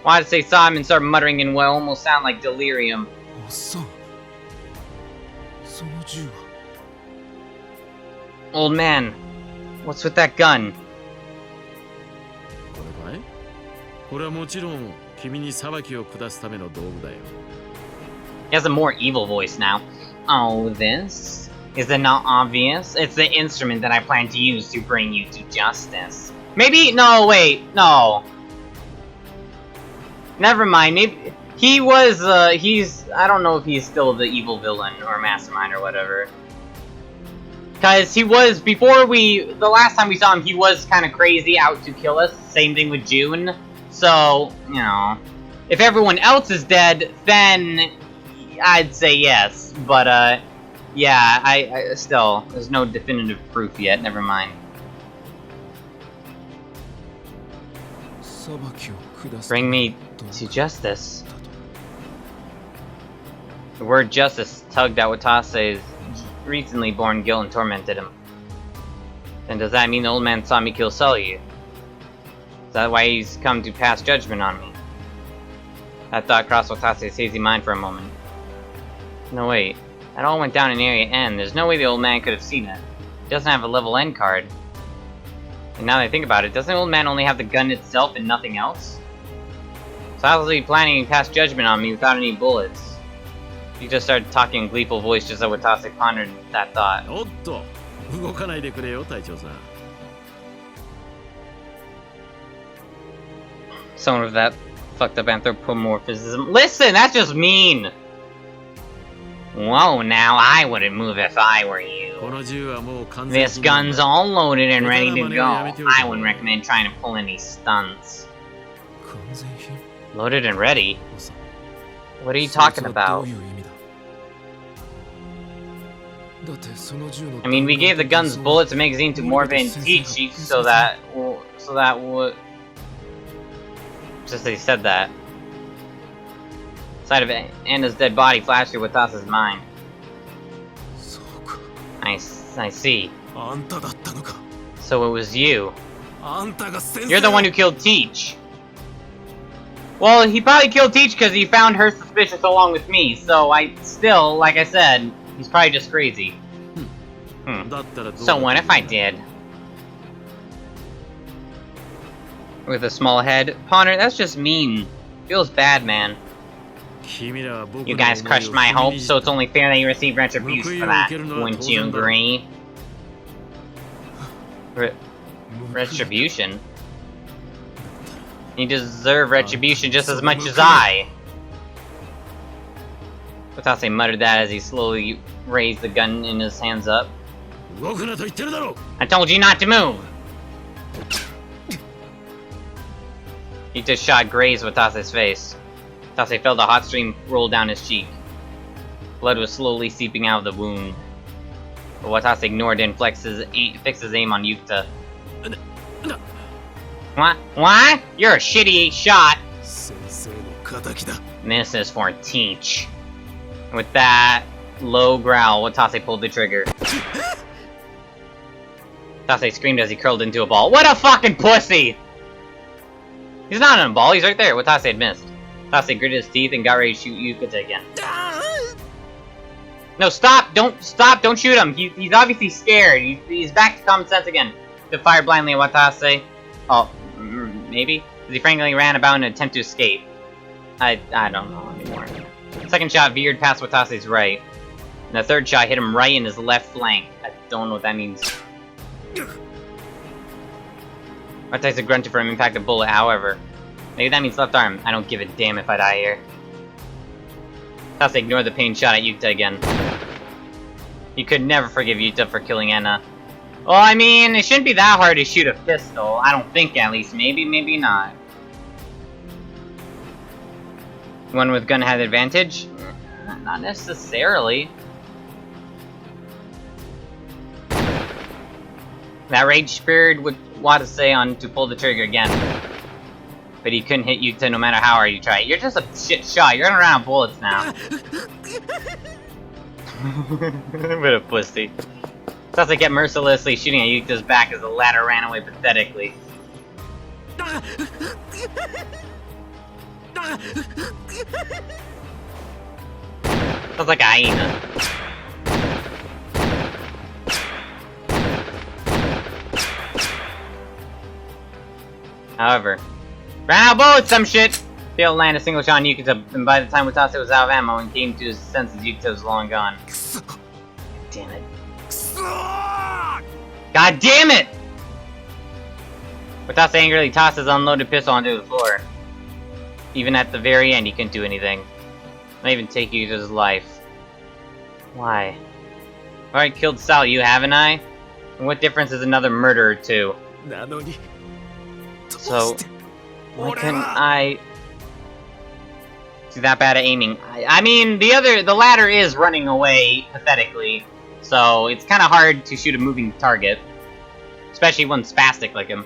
Wanted to say Simon started muttering in what almost sounded like delirium. おっさんその銃は Old man, what's with that gun? これかい？これはもちろん君に裁きを下すための道具だよ。 He has a more evil voice now. Oh, this? Is it not obvious? It's the instrument that I plan to use to bring you to justice. Maybe? No, wait. No. Never mind. Maybe he was, I don't know if he's still the evil villain or mastermind or whatever. Because he was, the last time we saw him, he was kind of crazy, out to kill us. Same thing with June. So, you know, if everyone else is dead, then I'd say yes. But, yeah, I still, there's no definitive proof yet. Never mind. 裁きを下す Bring me to justice. The word justice tugged at Watase's recently born guilt and tormented him. Then does that mean the old man saw me kill Selyu? Is that why he's come to pass judgment on me? That thought crossed Watase's hazy mind for a moment. No, wait. That all went down in Area N. There's no way the old man could have seen it. He doesn't have a level N card. And now that I think about it, doesn't the old man only have the gun itself and nothing else? So how was he planning to pass judgment on me without any bullets? He just started talking in gleeful voice just as Watase pondered that thought. おっと、動かないでくれよ隊長さん。 Someone with that fucked up anthropomorphism. Listen, that's just mean! Whoa, now I wouldn't move if I were you. この銃はもう完全 This gun's all loaded and ready to go. I wouldn't recommend trying to pull any stunts. 完全品 Loaded and ready? おっさん What are you そい talking つはど about? ういう意味だだってその銃の I mean, we gave the guns bullets and magazine to Morven and Teach so that would... Just that he said that. Sight of Anna's dead body flashed through Watasa's mind. そうか I see. あんただったのか So it was you. あんたが先生 You're the one who killed Teach. Well, he probably killed Teach because he found her suspicious along with me, so like I said, he's probably just crazy. だったらどう So what if I did? With a small head? Ponder, that's just mean. Feels bad, man. 君らは僕の You guys 思いを crushed my 踏み hopes, にじ so っ it's only fair that you receive retribution for that. Wouldn't you agree? Retribution? You deserve retribution just as much as I. Watase muttered that as he slowly raised the gun in his hands up. 動くなと言ってるだろう I told you not to move! He just shot grazed Watase's face. Watase felt a hot stream roll down his cheek. Blood was slowly seeping out of the wound. But Watase ignored it and fixed his aim on Yuta. What? You're a shitty shot! 先生の敵だ This is for Teach. With that low growl, Watase pulled the trigger. Watase screamed as he curled into a ball. What a fucking pussy! He's not in a ball, he's right there. Watase had missed. Watase gritted his teeth and got ready to shoot Yuta again. No, stop! Don't shoot him! He's obviously scared. He's back to common sense again. To fire blindly at Watase. Oh, maybe? As he frankly ran about in an attempt to escape. I don't know anymore. The second shot veered past Watase's right. And the third shot hit him right in his left flank. I don't know what that means. Watase grunted from impact the bullet, however. Maybe that means left arm. I don't give a damn if I die here. Watase ignored the pain shot at Yuta again. You could never forgive Yuta for killing Enna. Well, I mean, it shouldn't be that hard to shoot a pistol. I don't think, at least. Maybe, maybe not. One with gun had advantage? Not necessarily. That rage spurred Watase on to pull the trigger again. But he couldn't hit Yuta no matter how hard you try. You're just a shit shot. You're gonna run out of bullets now. What a pussy. Watase kept mercilessly shooting at Yuta's back as the latter ran away pathetically. Sounds like a hyena. However, ran out of bullets, some shit! Failed to land a single shot on Yuta, and by the time Watase was out of ammo and came to his senses, Yuta was long gone. Damn it. God damn it! Watase angrily tossed his unloaded pistol onto the floor. Even at the very end, he couldn't do anything. Not even take Yuta's life. Why? I've already killed Sal, you haven't I? And what difference is another murder or two? なのに So, why couldn't I do that bad at aiming? I mean, the latter is running away pathetically, so it's kind of hard to shoot a moving target, especially one spastic like him.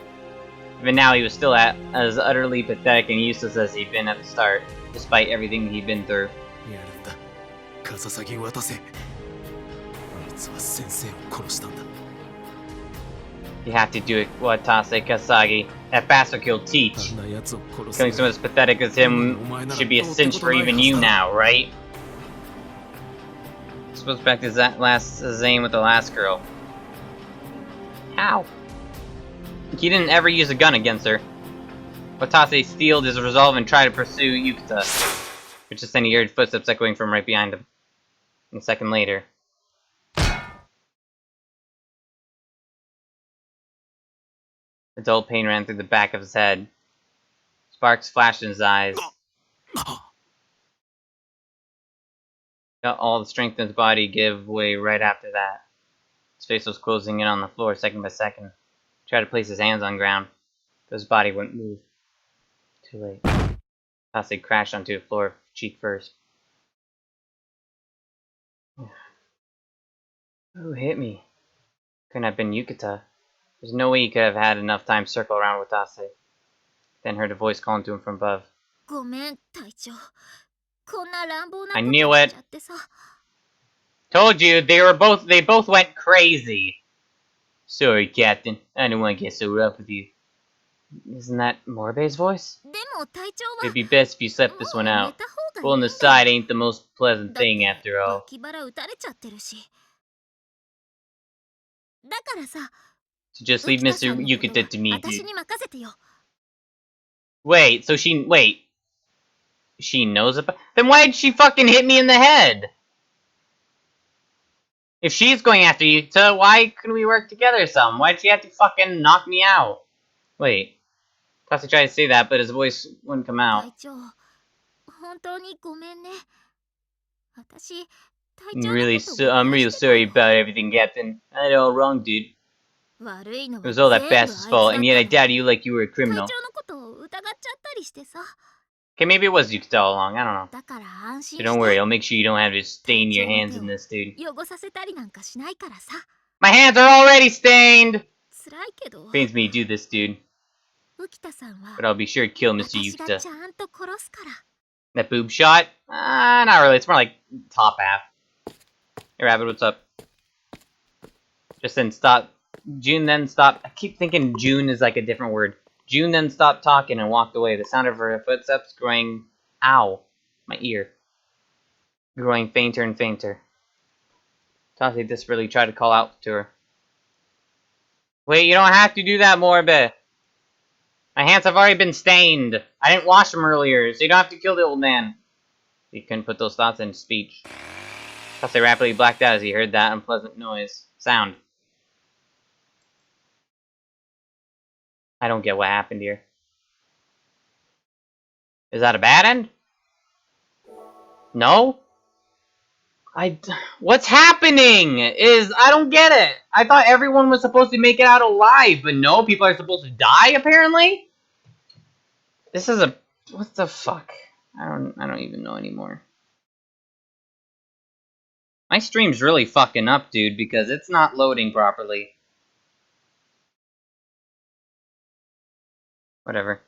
Even now, he was still as utterly pathetic and useless as he'd been at the start, despite everything he'd been through. やるんだカササギに渡せあいつは先生を殺したんだ You have to do it, Watase Kasagi. That bastard killed あ Teach. んな奴を殺す Killing someone as pathetic as him should be a cinch for even you now, right? Supposed back to his aim with the last girl. How? He didn't ever use a gun against her. Watase steeled his resolve and tried to pursue Yuta. But just then he heard footsteps echoing from right behind him. And a second later. A dull pain ran through the back of his head. Sparks flashed in his eyes. Got all the strength in his body give way right after that. His face was closing in on the floor second by second. He tried to place his hands on ground, but his body wouldn't move. Too late. Watase crashed onto the floor, cheek first. Who hit me? Couldn't have been Yukata. There's no way he could have had enough time to circle around Watase. Then heard a voice calling to him from above. ごめん隊長こんな乱暴な I こと knew し it. ちゃってさ。 Told you, they both went crazy. Sorry, Captain. I don't want to get so rough with you. Isn't that Morbe's voice? でも隊長は It'd be best if you も slept this う one 寝 out. た方がいい Pulling ん the だ side ain't the most pleasant だって thing after all. 脇腹打たれちゃってるし。だからさ、 So just 浮 leave 田さ Mr. んのことは Yucata to me, 私 dude. に任せてよ。 Wait, so wait. She knows about. Then why'd she fucking hit me in the head? If she's going after Yuta, why couldn't we work together some? Why'd she have to fucking knock me out? Wait. Tasi tried to say that, but his voice wouldn't come 隊 out. 長、本当にごめんね。私、隊 I'm 長の really こと I'm 誤解 real してた sorry よ。 about everything, Captain. I did all wrong, dude. 悪いの It は was all that 全部あい bastard's つ fault, だ and っ yet I たの。 doubted you like you were a 隊長 criminal. のことを疑っちゃったりしてさ。 Okay, maybe it was Yuta all along. I don't know. だから安心 So して don't worry, I'll make sure you don't have to stain your hands in this, dude. 汚させたりなんかしないからさ。 My hands are already stained! 辛いけど、 Pains me to do this, dude. 浮田さんは But I'll be sure to kill Mr. 私が Yuta. ちゃんと殺すから。 That boob shot? Not really. It's more like top half. Hey, Rabbit, what's up? Just then stop. June then stopped. I keep thinking June is like a different word. June then stopped talking and walked away. The sound of her footsteps growing... Ow. My ear. Growing fainter and fainter. Tasi desperately tried to call out to her. Wait, you don't have to do that, Morbe. My hands have already been stained. I didn't wash them earlier, so you don't have to kill the old man. He couldn't put those thoughts into speech. Tasi rapidly blacked out as he heard that unpleasant sound. I don't get what happened here. Is that a bad end? No? What's happening? I don't get it. I thought everyone was supposed to make it out alive, but no, people are supposed to die, apparently? This is what the fuck? I don't even know anymore. My stream's really fucking up, dude, because it's not loading properly. Whatever.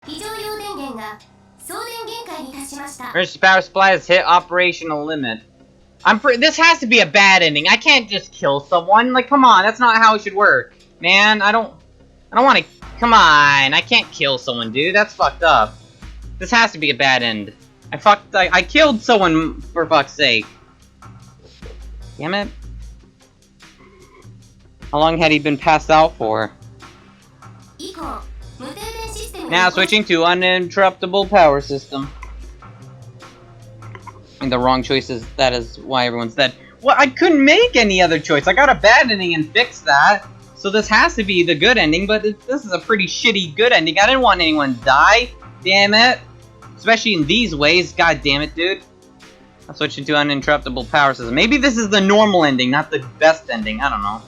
非常用電源が送電限界に達しました。 Emergency power supply has hit operational limit. This has to be a bad ending. I can't just kill someone. Like, come on, that's not how it should work. Man, I don't want to... Come on, I can't kill someone, dude. That's fucked up. This has to be a bad end. I killed someone, for fuck's sake. Damn it. How long had he been passed out for? 以降、無停電システムに Now switching to uninterruptible power system. And the wrong choices, that is why everyone's dead. Well, I couldn't make any other choice. I got a bad ending and fixed that. So this has to be the good ending, but this is a pretty shitty good ending. I didn't want anyone to die. Damn it. Especially in these ways. God damn it, dude. I'll switch into uninterruptible power system. Maybe this is the normal ending, not the best ending. I don't know.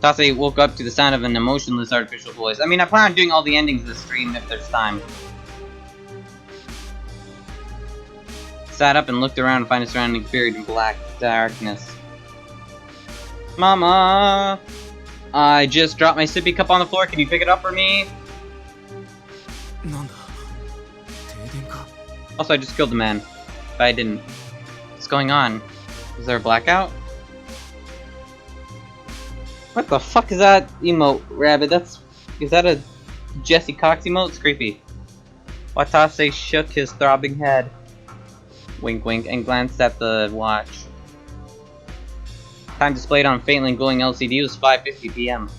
Tasi woke up to the sound of an emotionless artificial voice. I mean, I plan on doing all the endings of the stream if there's time. Sat up and looked around to find his surroundings buried in black darkness. Mama! I just dropped my sippy cup on the floor. Can you pick it up for me? なんだ停電か Also, I just killed the man. But I didn't. What's going on? Is there a blackout? What the fuck is that emote, Rabbit? Is that a Jesse Cox emote? It's creepy. Watase shook his throbbing head. Wink wink, and glanced at the watch. Time displayed on faintly glowing LCD was 5:50 p.m.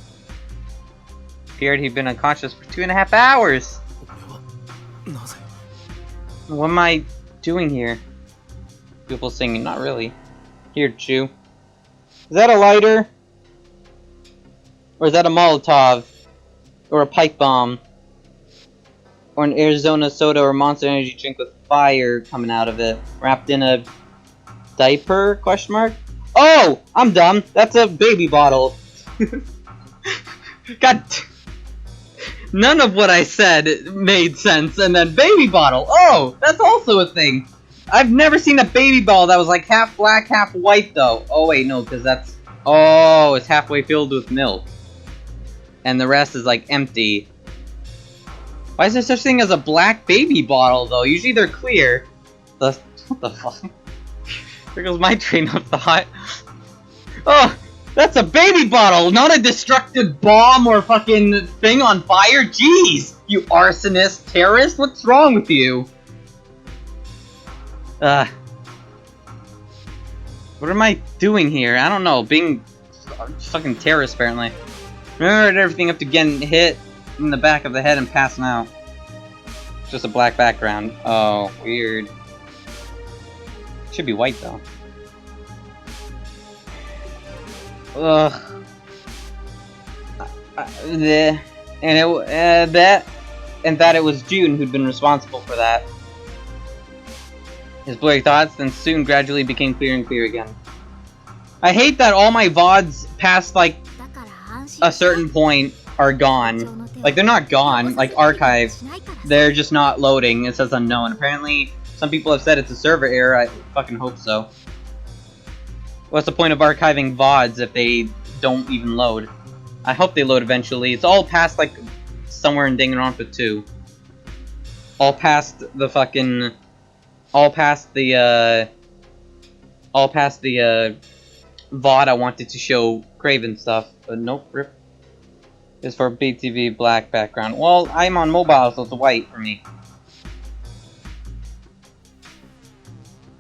Appeared he'd been unconscious for 2.5 hours! 俺はなぜ What am I doing here? People singing, not really. Here, Chew. Is that a lighter? Or is that a Molotov? Or a pipe bomb? Or an Arizona soda or Monster Energy drink with fire coming out of it? Wrapped in a diaper? Question mark? Oh! I'm dumb! That's a baby bottle! God... None of what I said made sense, and then baby bottle! Oh! That's also a thing! I've never seen a baby bottle that was like half black, half white though. Oh wait, no, because that's Oh, it's halfway filled with milk. And the rest is like empty. Why is there such thing as a black baby bottle though? Usually they're clear. What the fuck? There goes my train of thought. Oh, that's a baby bottle, not a destructive bomb or fucking thing on fire. Jeez, you arsonist terrorist, what's wrong with you? What am I doing here? I don't know. Being a fucking terrorist, apparently. Remembered everything up to getting hit in the back of the head and passing out. Just a black background. Oh, weird. Should be white though. Ugh. And that it was June who'd been responsible for that. His blurry thoughts then soon gradually became clear and clear again. I hate that all my VODs past like a certain point are gone. Like they're not gone, like archived. They're just not loading. It says unknown. Apparently some people have said it's a server error. I fucking hope so. What's the point of archiving VODs if they don't even load? I hope they load eventually. It's all past like somewhere in Danganronpa 2. All past the fucking VOD I wanted to show Craven stuff, but nope, rip. It's for BTV black background. Well, I'm on mobile, so it's white for me.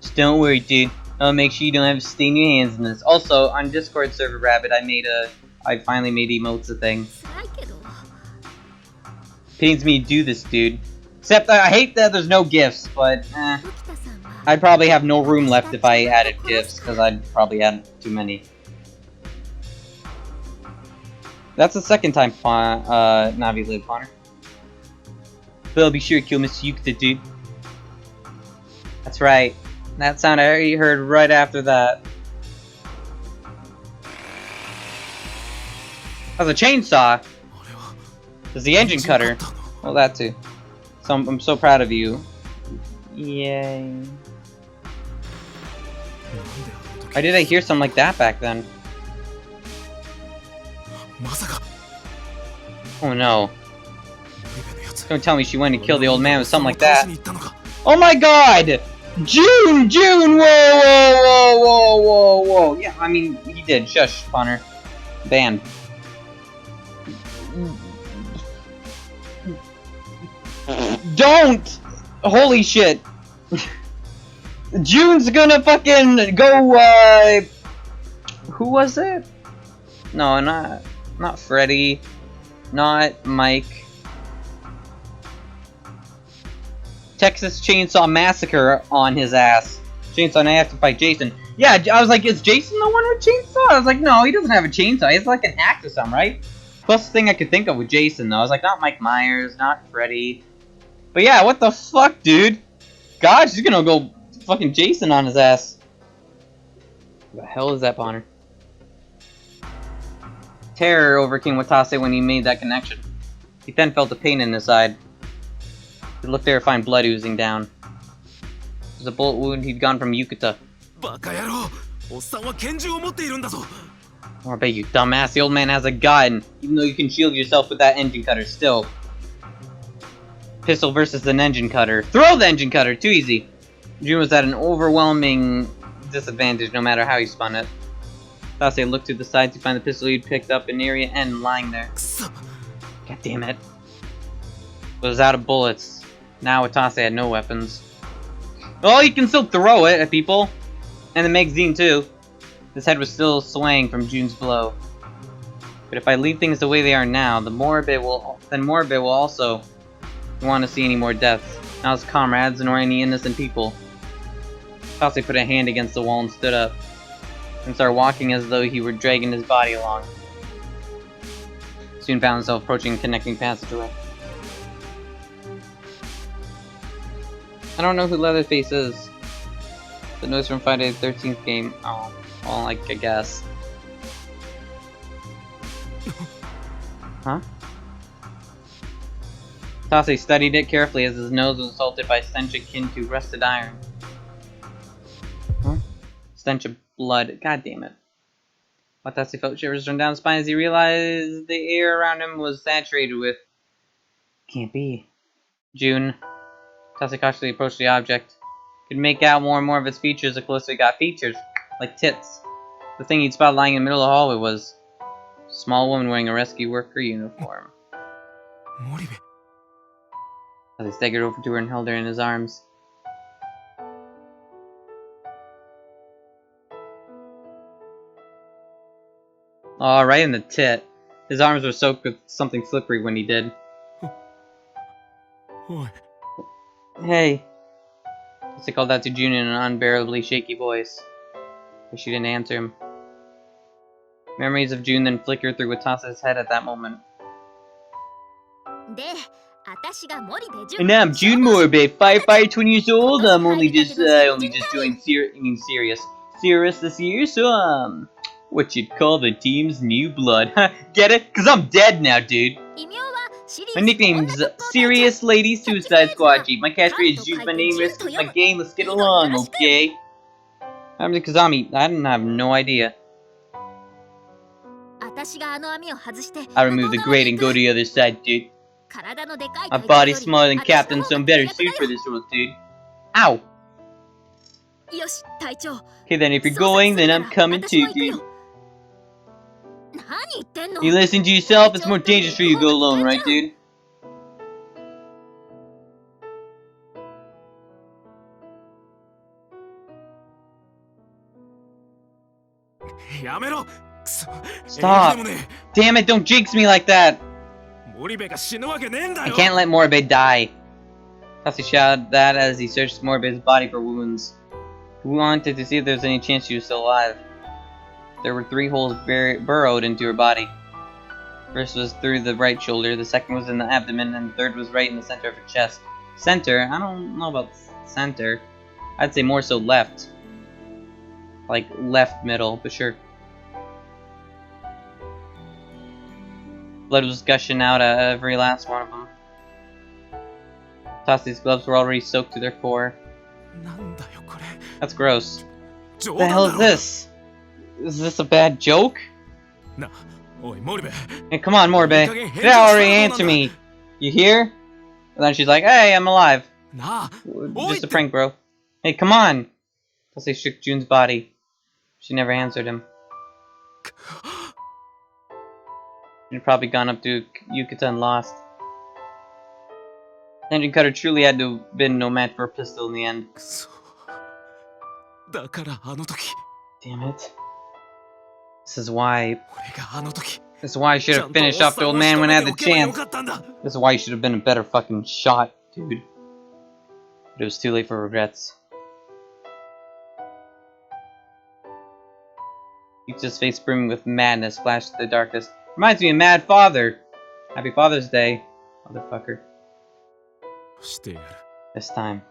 Just don't worry, dude. I'll make sure you don't have to stain your hands in this. Also, on Discord server Rabbit, I finally made emotes a thing. Pains me to do this, dude. Except I hate that there's no gifts, but I'd probably have no room left if I added gifts, because I'd probably add too many. That's the second time Navi lived, Connor. But I'll be sure to kill Mr. Yukita, dude. That's right. That sound I already heard right after that. That's a chainsaw. There's the engine cutter. Well, that too. So I'm so proud of you. Yay. Why did I hear something like that back then? Oh no. Don't tell me she went and killed the old man with something like that. Oh my god! June! June! Whoa, whoa, whoa, whoa, whoa. Yeah, I mean, he did. Shush, Connor. Banned. Don't! Holy shit. June's gonna fucking go, who was it? No, not Freddy. Not Mike. Texas Chainsaw Massacre on his ass. Chainsaw, and I have to fight Jason. Yeah, I was like, is Jason the one with chainsaw? I was like, no, he doesn't have a chainsaw. He has like an axe or something, right? Closest thing I could think of with Jason, though. I was like, not Mike Myers, not Freddy. But yeah, what the fuck, dude? God, she's gonna go fucking Jason on his ass. What the hell is that, Bonner? Terror overcame Watase when he made that connection. He then felt a pain in his side. He looked there to find blood oozing down. It was a bullet wound he'd gotten from Yukita. Oh, I bet you dumbass, the old man has a gun, even though you can shield yourself with that engine cutter still. Pistol versus an engine cutter. Throw the engine cutter! Too easy. June was at an overwhelming disadvantage no matter how he spun it. Watase looked to the side to find the pistol he'd picked up in area N lying there. God damn it. It was out of bullets. Now Watase had no weapons. Well, you can still throw it at people. And the magazine too. His head was still swaying from June's blow. But if I leave things the way they are now, then Moribbe will also want to see any more deaths. Not his comrades nor any innocent people. Watase put a hand against the wall and stood up. And started walking as though he were dragging his body along. Soon found himself approaching a connecting passageway. I don't know who Leatherface is. The noise from Friday the 13th game. Oh, well, like, I guess. Huh? Watase studied it carefully as his nose was assaulted by stench akin to rusted iron. Huh? Stench of blood. God damn it. Watase felt shivers run down his spine as he realized the air around him was saturated with... Can't be. June. Watase cautiously approached the object. Could make out more and more of its features the closer he got. Features, like tits. The thing he'd spotted lying in the middle of the hallway was a small woman wearing a rescue worker uniform. Moribe. As he staggered over to her and held her in his arms. Oh, right in the tit. His arms were soaked with something slippery when he did. Oi. Hey. He called out to June in an unbearably shaky voice. But she didn't answer him. Memories of June then flickered through Watase's head at that moment. And now I'm June Moribe, firefighter, 20 years old. I'm only just joined Sirius this year, so what you'd call the team's new blood. Get it? Cause I'm dead now, dude. My nickname's Serious Lady Suicide Squad Jeep. My catchphrase is use my name, risk my game, let's get along, okay? I'm the Kazami. I didn't have no idea. I remove the grate and go to the other side, dude. My body's smaller than Captain, so I'm better suited for this role, dude. Ow! Okay then, if you're going, then I'm coming too, dude. You listen to yourself? It's more dangerous for you to go alone, right, dude? Stop! Damn it, don't jinx me like that! I can't let Moribe die. Kasi shouted that as he searched Moribe's body for wounds. He wanted to see if there was any chance she was still alive. There were 3 holes burrowed into her body. First was through the right shoulder, the second was in the abdomen, and the third was right in the center of her chest. Center? I don't know about center. I'd say more so left. Like left middle, but sure. Blood was gushing out at every last one of them. Watase's gloves were already soaked to their core. That's gross. What the hell is this? Is this a bad joke? Hey, come on, Moribe. Get out already, answer me. You hear? And then she's like, hey, I'm alive. Just a prank, bro. Hey, come on. Watase shook June's body. She never answered him. She'd probably gone up to Yukata and lost. Engine Cutter truly had to have been no match for a pistol in the end. Damn it. This is why I should have finished off the old man when I had the chance. This is why you should have been a better fucking shot, dude. But it was too late for regrets. Yukata's face brimming with madness flashed in the darkness. Reminds me of Mad Father. Happy Father's Day, motherfucker. This time.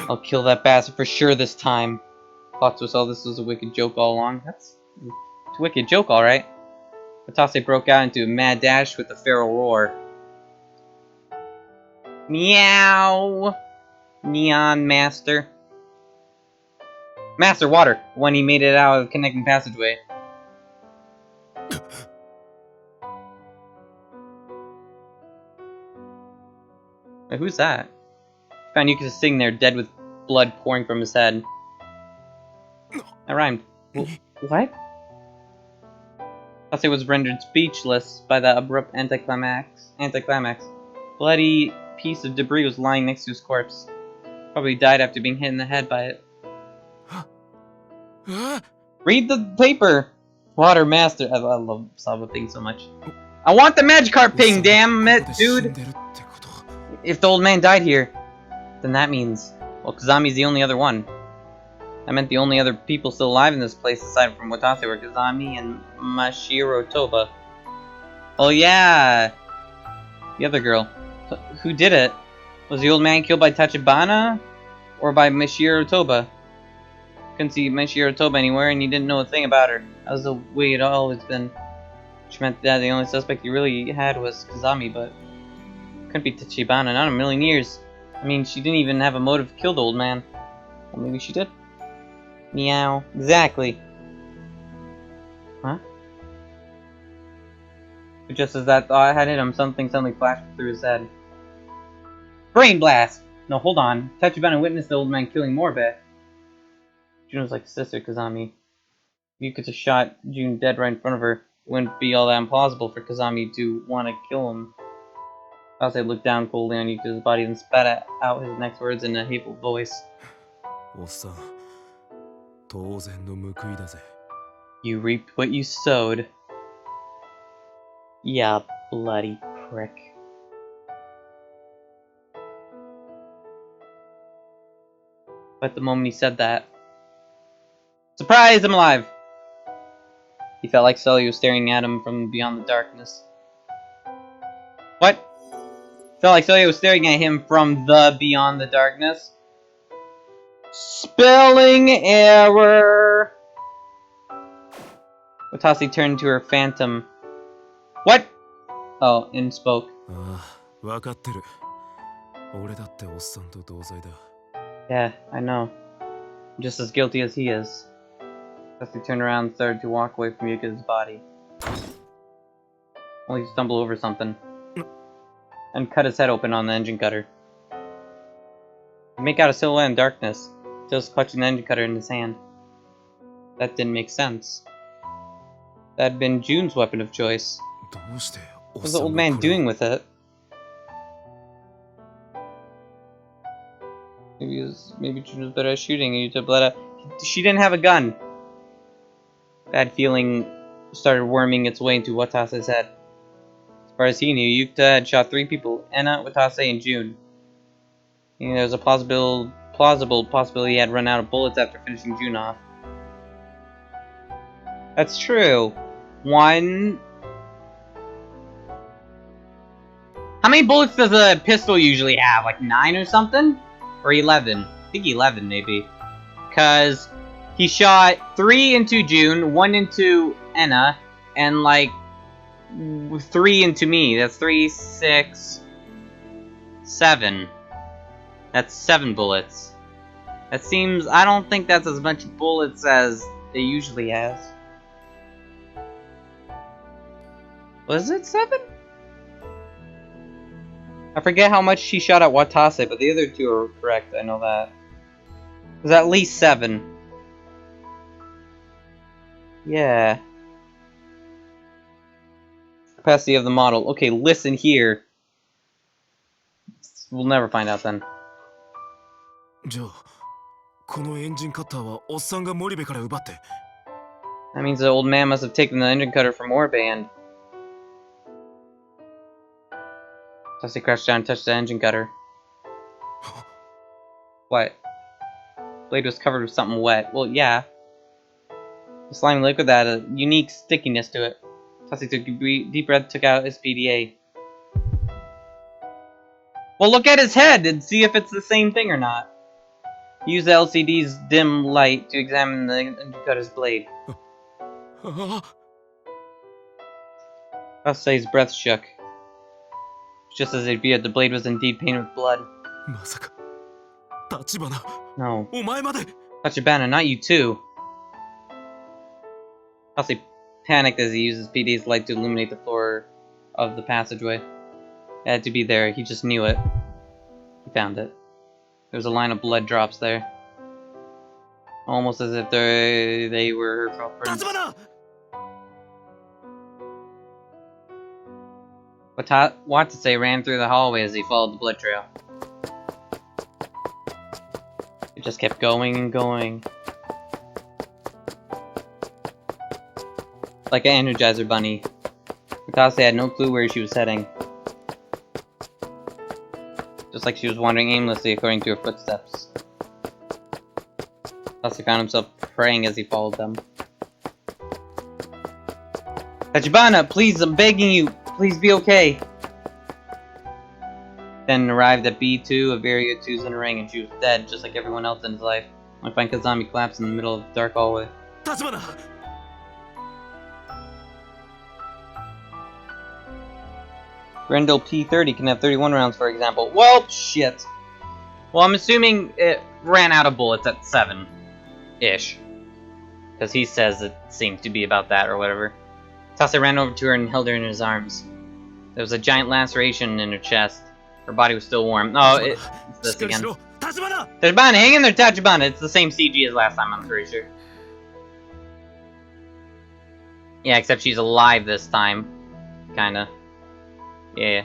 I'll kill that bastard for sure this time. Thought to herself this was a wicked joke all along. It's a wicked joke, alright. Watase broke out into a mad dash with a feral roar. Meow! Neon Master. Master Water, when he made it out of the connecting passageway. Wait, who's that? Found Yukata sitting there, dead with blood pouring from his head. That rhymed. What? Watase was rendered speechless by the abrupt anticlimax. Bloody piece of debris was lying next to his corpse. Probably died after being hit in the head by it. Read the paper! Water Master. I love Saba Ping so much. I want the Magikarp Ping, damn it, dude! If the old man died here, then that means, well, Kazami's the only other one. I meant the only other people still alive in this place aside from Watase were Kazami and Mashiro Toba. Oh yeah! The other girl. So, who did it? Was the old man killed by Tachibana? Or by Mashiro Toba? Couldn't see Mashiro Toba anywhere and he didn't know a thing about her. That was the way it always been. Which meant that the only suspect he really had was Kazami, but couldn't be Tachibana, not in a million years. I mean, she didn't even have a motive to kill the old man. Well, maybe she did. Meow. Exactly. Huh? But just as that thought had hit him, something suddenly flashed through his head. Brain blast! No, hold on. Tachibana witnessed the old man killing Morbe. June was like sister Kazami. If Yukata shot June dead right in front of her, it wouldn't be all that implausible for Kazami to want to kill him. Kase looked down coldly on Yukata's body and spat out his next words in a hateful voice. おっさん、当然の報いだぜ。 You reaped what you sowed. Ya bloody prick. But the moment he said that... Surprise! I'm alive! He felt like Sully was staring at him from beyond the darkness. What? Felt like Sully was staring at him from the beyond the darkness? Spelling error! Watase turned to her phantom. What? Oh, and spoke. ああ、わかってる。俺だっておっさんと同罪だ。 Yeah, I know. I'm just as guilty as he is. Watase turned around and started to walk away from Yukata's body. Only he stumbled over something. And cut his head open on the engine cutter. He'd make out a silhouette in darkness. Still clutching the engine cutter in his hand. That didn't make sense. That had been June's weapon of choice. どうしてお What っ was さ the ん old が man これを doing with it? Maybe June was better at shooting and Yuta bled out. She didn't have a gun. Bad feeling started worming its way into Watase's head. As far as he knew, Yuta had shot 3 people: Enna, Watase, and June. And there was a plausible possibility he had run out of bullets after finishing June off. That's true. 1. How many bullets does a pistol usually have? Like 9 or something? Or 11? I think 11 maybe. Because he shot 3 into June, 1 into Enna, and like 3 into me. That's 3, 6, 7. That's 7 bullets. That seems... I don't think that's as much bullets as it usually has. Was it 7? I forget how much she shot at Watase, but the other 2 are correct, I know that. It was at least 7. Yeah. Capacity of the model. Okay, listen here. We'll never find out then. じゃあ、このエンジンカッターはおっさんが森部から奪って。 That means the old man must have taken the engine cutter from Morbe and... Dusty crouched down and touched the engine cutter. What? Blade was covered with something wet. Well, yeah. The slimy liquid had a unique stickiness to it. Dusty took a deep breath, took out his PDA. Well, look at his head and see if it's the same thing or not. He used the LCD's dim light to examine the engine cutter's blade. ああ、 Dusty's breath shook. Just as it appeared, the blade was indeed painted with blood. まさか、立花、 No. お前まで。 Tachibana, not you too. Dusty panicked as he used his PD's light to illuminate the floor of the passageway. It had to be there, he just knew it. He found it. There was a line of blood drops there. Almost as if they were her footprints. 立花。 Watase ran through the hallway as he followed the blood trail. It just kept going and going. Like an Energizer bunny. Watase had no clue where she was heading. Just like she was wandering aimlessly according to her footsteps. Watase found himself praying as he followed them. Tachibana, please, I'm begging you! Please be okay. Then arrived at B2 of Area 2's inner ring, and she was dead, just like everyone else in his life. I find Kazami collapsed in the middle of the dark hallway. 立花。 Grendel P30 can have 31 rounds, for example. Well, shit. Well, I'm assuming it ran out of bullets at 7. Ish. Because he says it seemed to be about that or whatever. Tase ran over to her and held her in his arms. There was a giant laceration in her chest. Her body was still warm. Oh, it's this again. Tachibana, hang in there, Tachibana! It's the same CG as last time, I'm pretty sure. Yeah, except she's alive this time. Kinda. Yeah.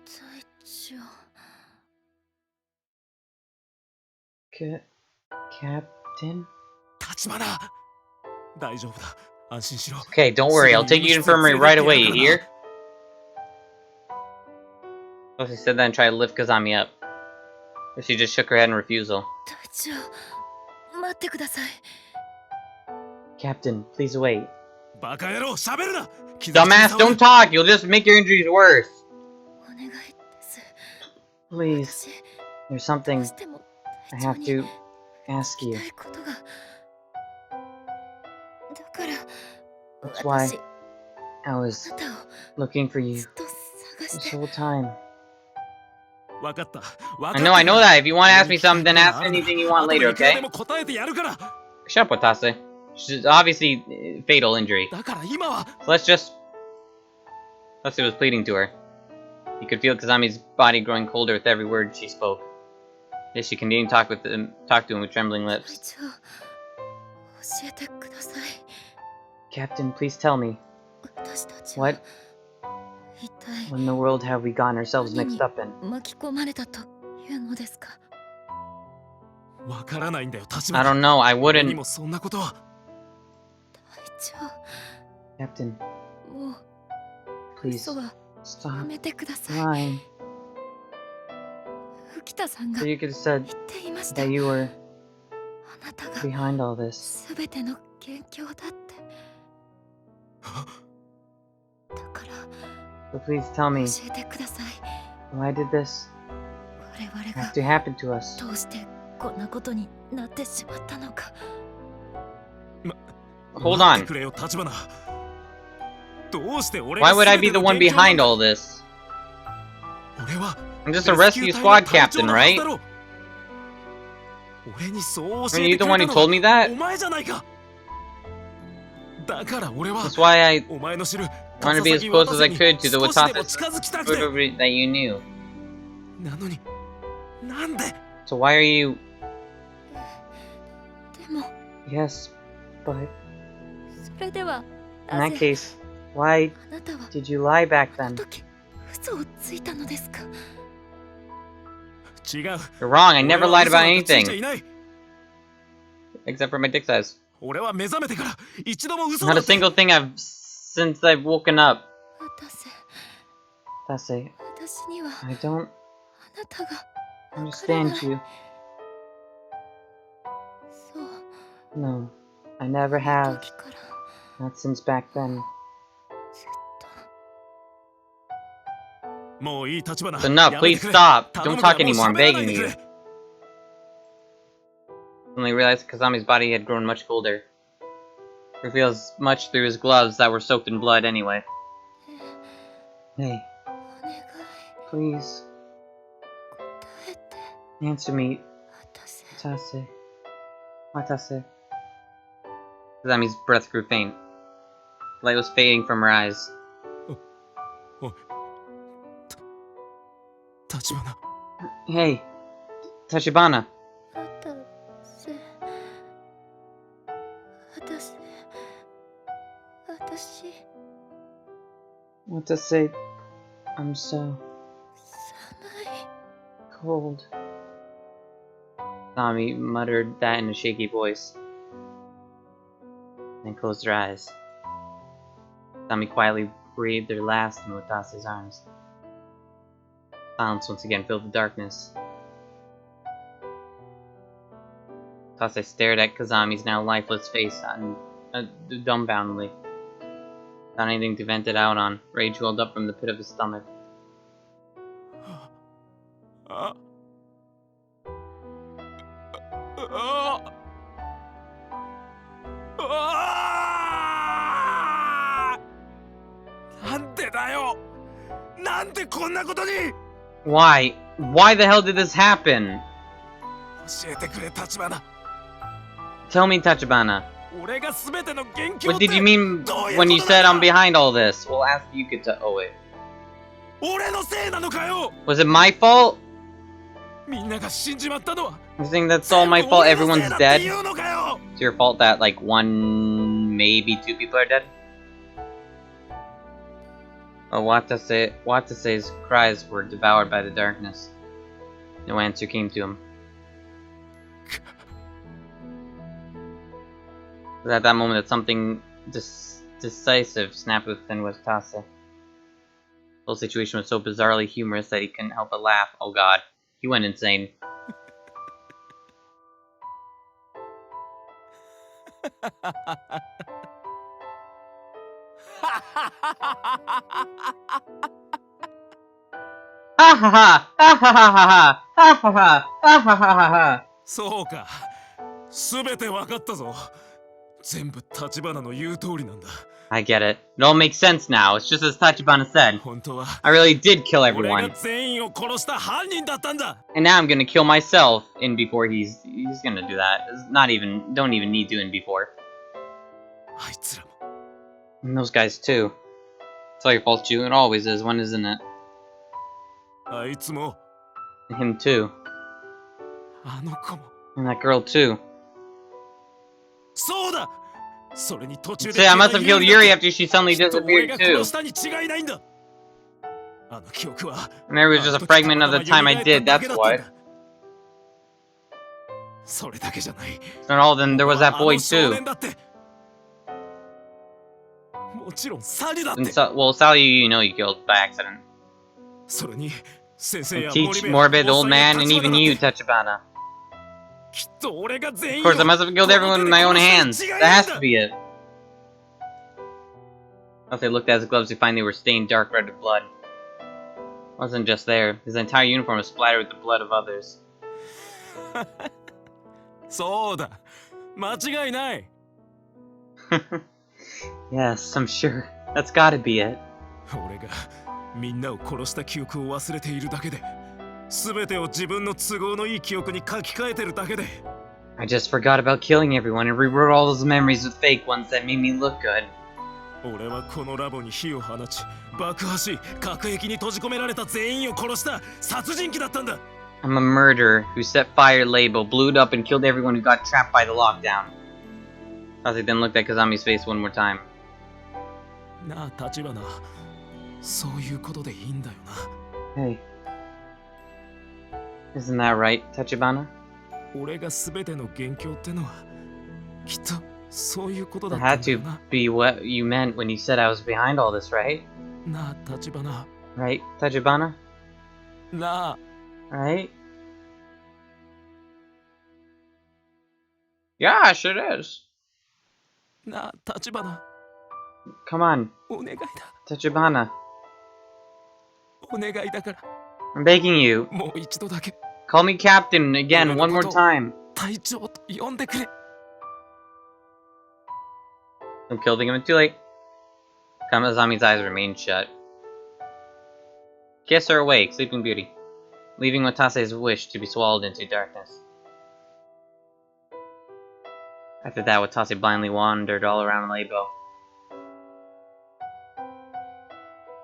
隊長 Captain? 立花大丈夫だ安心しろ Okay, don't worry, I'll take you to infirmary right away, you hear? She said that and tried to lift Kazami up. But she just shook her head in refusal. 隊長待ってください Captain, please wait. バカ野郎喋るな Dumbass, don't talk! You'll just make your injuries worse! お願いです Please, 私 there's something どうしても I 隊長 have に to ask 聞き you. たいことがだから That's why 私 I あ was なたを looking for you ずっと探し this て whole time. 分かった I know that. If you want to ask me something, then ask anything you want later, 後でいくら okay? でも答えてやるから Shut up, Watase. She's obviously fatal injury. だから今は So let's just... Watase was pleading to her. You could feel Kazami's body growing colder with every word she spoke. Yes, she continued to talk to him with trembling 隊 lips. 長教えてください Captain, please tell me, 私たちは what 一体 in the world have we gotten ourselves mixed up in? 巻き込まれたというのですか分からないんだよ立 I 花 don't know, I 俺に wouldn't... もそんなことは隊 Captain, 長もう please 嘘はや stop めてください lying. 吹田さんが So 言 you could have said っていました that you were あなたが behind all this. 全ての元凶だってだから So please tell me, 教えてください why did this 我々 have が to happen to us? どうしてこんなことになってしまったのか Hold 待っ on. てくれよ立花どうして俺 Why が would I be the one 全ての元凶 behind なんだ all this? 俺は I'm just a rescue squad captain, right? 俺にそう教 Aren't え you て the く one れ who たの told me that? お前じゃないかだから俺は That's why I お前の知る wanted to be as close as I could to the 少しでも Watase 近づきたくて that you knew. なのになんで So why are you... でも Yes, but それでは in な that ぜ case, why あなたは did you lie back あの then? 時嘘をついたのですか違う You're wrong, I never 俺は lied 嘘 about なんかついちゃ anything. いない Except for my dick size. 俺は目覚めてから一度も嘘 Not な a んて single thing since I've woken up. 私 Tase, 私には I don't あなたが understand you. そう No, I never have. 時から Not since back then. ずっともういい立花 Enough, やめ please てくれ stop. 頼 Don't むから talk もう anymore, I'm 喋らない begging でく you. れ Suddenly realized Kazami's body had grown much colder. Reveals much through his gloves that were soaked in blood anyway. Hey, お願い please 答えて answer me, 私 Tase. Watase. Kazami's breath grew faint. Light was fading from her eyes. 立花 Hey, Tachibana. 私 Watase, I'm so 寒い cold. Kazami muttered that in a shaky voice. Then closed her eyes. Kazami quietly breathed her last in Watase's arms. Silence once again filled the darkness. Watase stared at Kazami's now lifeless face dumbfoundedly. Without anything to vent it out on, rage welled up from the pit of his stomach. あああなんでだよなんでこんなことに Why? Why the hell did this happen? 教えてくれ立花。 Tell me, Tachibana. 俺が全ての元凶 What って did you mean どういう when こ you と said な I'm んだ。 behind all this? We'll ask Yuka. Oh wait. 俺のせいなのかよ。 Was it my fault? みんなが死んじまったのは You think that's all my 全部 fault? 俺のせい Everyone's だって dead? 言うのかよ。 It's your fault that like one, maybe two people are dead? Oh, Watase's cries were devoured by the darkness. No answer came to him. It was at that moment that something decisive snapped within Watase. The whole situation was so bizarrely humorous that he couldn't help but laugh. Oh god, he went insane. Ha ha ha! Ha ha ha ha! Ha ha ha! Ha ha ha ha! そうか。全て分かったぞ。全部立花の言う通りなんだ。 I get it. It all makes sense now. It's just as Tachibana said. 本当は I really did kill 俺が everyone. 全員を殺した犯人だったんだ。 And now I'm gonna kill myself in before he's gonna do that. It's not even, don't even need to in before. あいつらも And those guys too. It's all your fault, Ju. It always is. When isn't it? あいつも And him too. あの子も And that girl too. そうだ。それに途中で Say, I must have killed Yuri after she suddenly きっと俺 disappeared が too. 殺したに違いないんだ。あの記憶は And there was just a fragment of the time I did, that's why. それだけじゃない。 And all then there was that あの boy 少 too. 年だって。もちろんサリだっ And て。 well, Sally, you know you killed by accident. それに先生 And や Teach, Morbid, the old man, and even you, Tachibana. きっと俺が全員 Of course, I must have killed everyone in my own hands. That has to be it. As they looked at his gloves, he finally were stained dark red with blood. It wasn't just there. His entire uniform was splattered with the blood of others. そうだ。間違いない。 Yes, I'm sure. That's gotta be it. 俺がみんなを殺した記憶を忘れているだけで、全てを自分の都合のいい記憶に書き換えてるだけで。 I just forgot about killing everyone and rewrote all those memories with fake ones that made me look good. 俺はこのラボに火を放ち、爆破し、核壁に閉じ込められた全員を殺した殺人鬼だったんだ。 I'm a murderer who set fire to label, blew it up, and killed everyone who got trapped by the lockdown. Kaze then looked at Kazami's face one more time. なあ、立花。そういうことでいいんだよな。 Hey. Isn't that right, Tachibana? 俺が全ての元凶ってのは、きっとそういうことだ It った had んだよ to な。 be what you meant when you said I was behind all this, right? なあ、立花。 Right, Tachibana? なあ。 Right? Gosh, it is. なあ、立花。 Come on, お願いだ。 Tachibana. お願いだから。 I'm begging you. もう一度だけ Call me Captain again, one more time. 隊長と呼んでくれ。 I'm killed him, too late. Kamazami's eyes remained shut. Kiss her awake, Sleeping Beauty, leaving Watase's wish to be swallowed into darkness. After that, Watase blindly wandered all around Labo.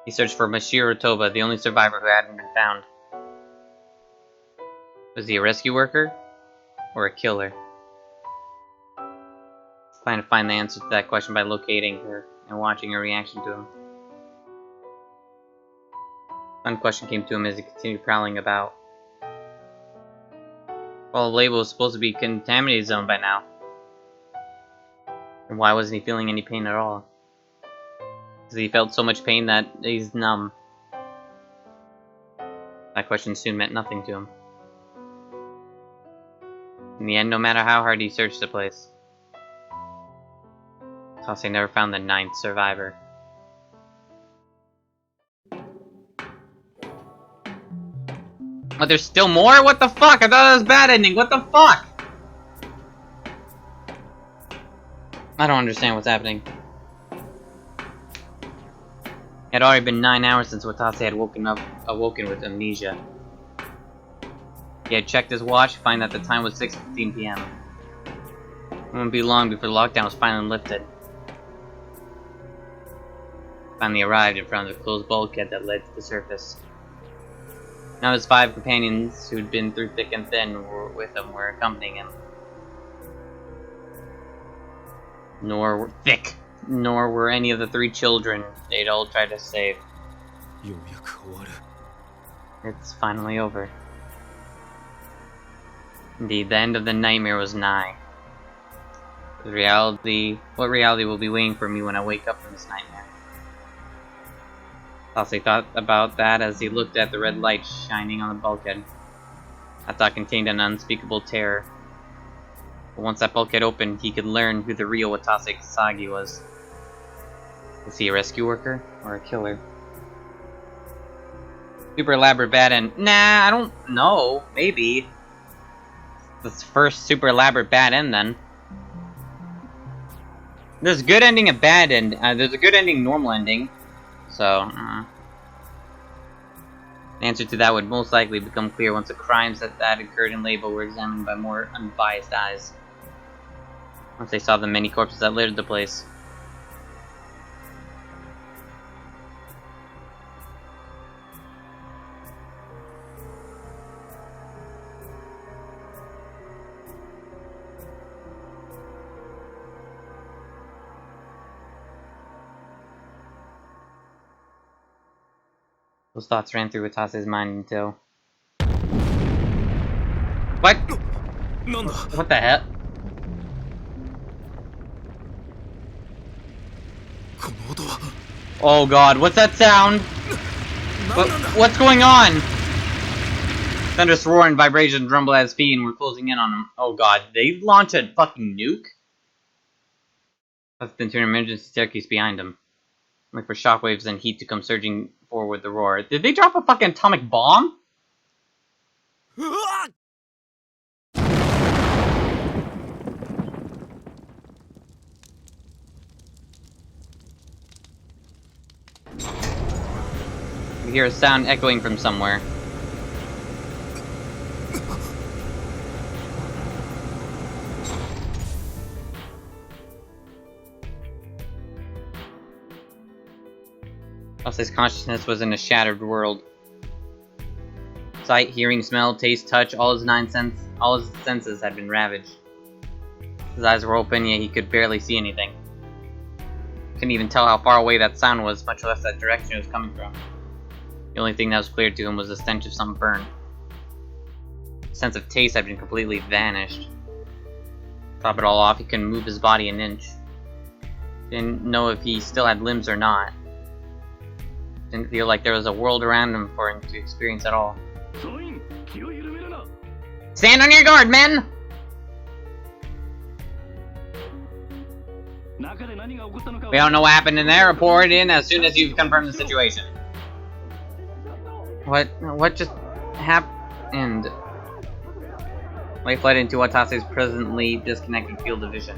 He searched for Mashiro Toba, the only survivor who hadn't been found. Was he a rescue worker? Or a killer? Trying to find the answer to that question by locating her and watching her reaction to him. One question came to him as he continued prowling about. Well, the label was supposed to be a contaminated zone by now. And why wasn't he feeling any pain at all? Because he felt so much pain that he's numb. That question soon meant nothing to him. In the end, no matter how hard he searched the place, Tase never found the 9th survivor. But there's still more? What the fuck? I thought that was a bad ending. What the fuck? I don't understand what's happening. It had already been 9 hours since Watase had awoken with amnesia. He had checked his watch, find that the time was 6:15 p.m. It wouldn't be long before the lockdown was finally lifted. Finally arrived in front of the closed bulkhead that led to the surface. Now his 5 companions, who'd been through thick and thin, were with him, were accompanying him. Nor were any of the 3 children they'd all tried to save. ようやく終わる。 It's finally over. Indeed, the end of the nightmare was nigh. What reality will be waiting for me when I wake up from this nightmare? Tasei thought about that as he looked at the red light shining on the bulkhead. That thought contained an unspeakable terror. But once that bulkhead opened, he could learn who the real Watase Kasagi was. Was he a rescue worker or a killer? Super elaborate bad end. Nah, I don't know. Maybe. The first super elaborate bad end then. There's a good ending, a bad end. There's a good ending, normal ending. So, the answer to that would most likely become clear once the crimes that occurred in Labo were examined by more unbiased eyes. Once they saw the many corpses that littered the place. Those thoughts ran through Watase's mind until... What? なんだ What the hell? この音は Oh god, what's that sound? 何なんだ What's going on? Thunderous roar and vibrations rumble at his feet and we're closing in on him. Oh god, they launched a fucking nuke? Let's then turn an emergency staircase behind him. Wait for shockwaves and heat to come surging forward with the roar. Did they drop a fucking atomic bomb? うわっ We hear a sound echoing from somewhere. His consciousness was in a shattered world. Sight, hearing, smell, taste, touch, all his senses had been ravaged. His eyes were open, yet he could barely see anything. Couldn't even tell how far away that sound was, much less that direction it was coming from. The only thing that was clear to him was the stench of some burn. The sense of taste had been completely vanished. Top it all off, he couldn't move his body an inch. Didn't know if he still had limbs or not. Didn't feel like there was a world around him for him to experience at all. Stand on your guard, men! We don't know what happened in there. Report in as soon as you've confirmed the situation. What just happened? Light fled into Watase's presently disconnected field of vision.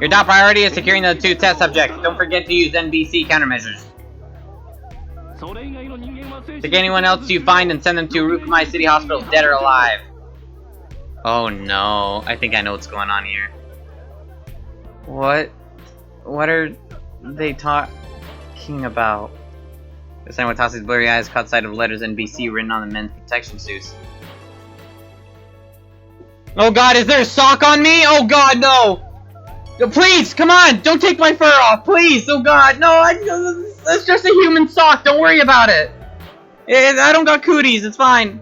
Your top priority is securing the 2 test subjects. Don't forget to use NBC countermeasures. Take anyone else you find and send them to Rukumai City Hospital, dead or alive. Oh no, I think I know what's going on here. What are they talking about? This time Watase's blurry eyes caught sight of letters NBC written on the men's protection suits. Oh god, is there a sock on me? Oh god, no! Please, come on! Don't take my fur off, please! Oh god, no! That's just a human sock, don't worry about it! I don't got cooties, it's fine.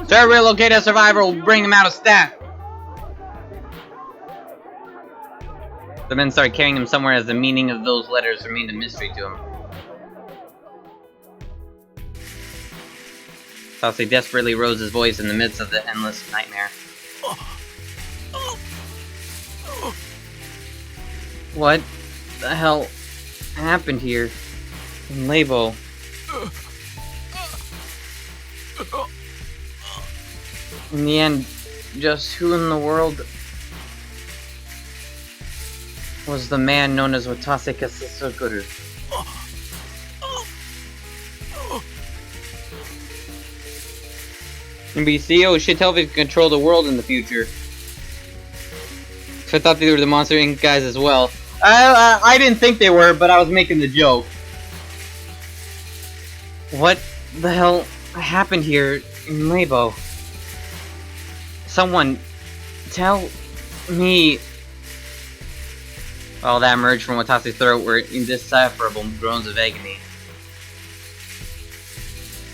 Sir, we'll locate a survivor, we'll bring him out of stat. The men started carrying him somewhere as the meaning of those letters remained a mystery to him. Tasei desperately rose his voice in the midst of the endless nightmare. What the hell happened here in Labo? In the end, just who in the world was the man known as Watase Kasasukuru? NBC, oh shit, television can control the world in the future. I thought they were the Monster Inc. guys as well. I didn't think they were, but I was making the joke. What the hell happened here in Labo? Someone tell me. All that emerged from Watase's throat were indecipherable groans of agony.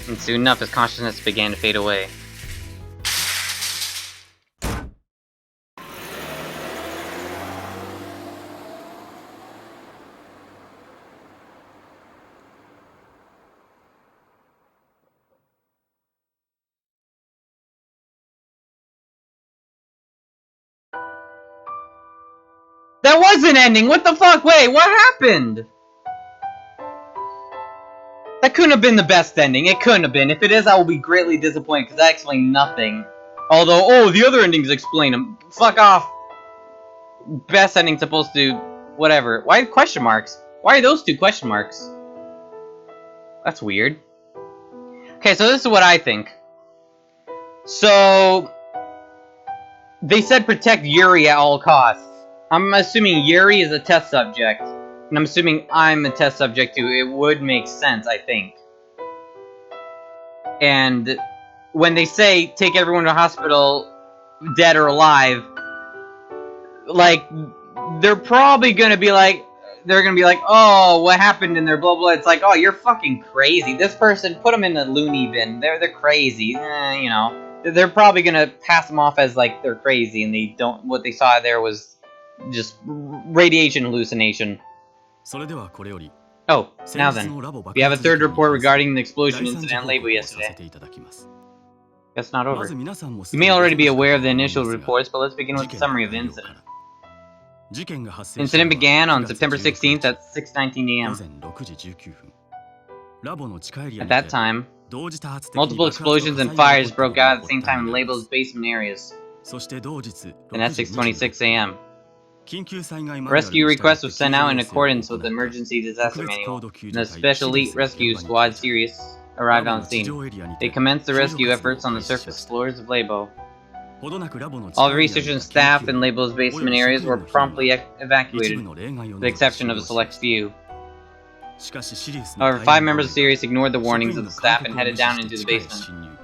And soon enough, his consciousness began to fade away. That was an ending! What the fuck? Wait, what happened? That couldn't have been the best ending. It couldn't have been. If it is, I will be greatly disappointed because that explained nothing. Although, oh, the other endings explain them. Fuck off. Best ending supposed to... whatever. Why question marks? Why are those two question marks? That's weird. Okay, so this is what I think. So... they said protect Yuri at all costs. I'm assuming Yuri is a test subject, and I'm assuming I'm a test subject too. It would make sense, I think. And when they say take everyone to hospital, dead or alive, like, they're probably gonna be like, oh, what happened in there, blah blah. It's like, oh, you're fucking crazy. This person, put them in the loony bin. They're crazy, you know. They're probably gonna pass them off as like they're crazy, and they don't. What they saw there was just radiation hallucination. Oh, now then. We have a third report regarding the explosion incident label yesterday. That's not over. You may already be aware of the initial reports, but let's begin with a summary of the incident. The incident began on September 16th at 6:19 a.m. At that time, multiple explosions and fires broke out at the same time in Label's basement areas. And at 6:26 a.m. A rescue request was sent out in accordance with the Emergency Disaster Manual, and the Special Elite Rescue Squad Sirius arrived on the scene. They commenced the rescue efforts on the surface floors of Labo. All the researchers and staff in Labo's basement areas were promptly evacuated, with the exception of a select few. However, 5 members of Sirius ignored the warnings of the staff and headed down into the basement.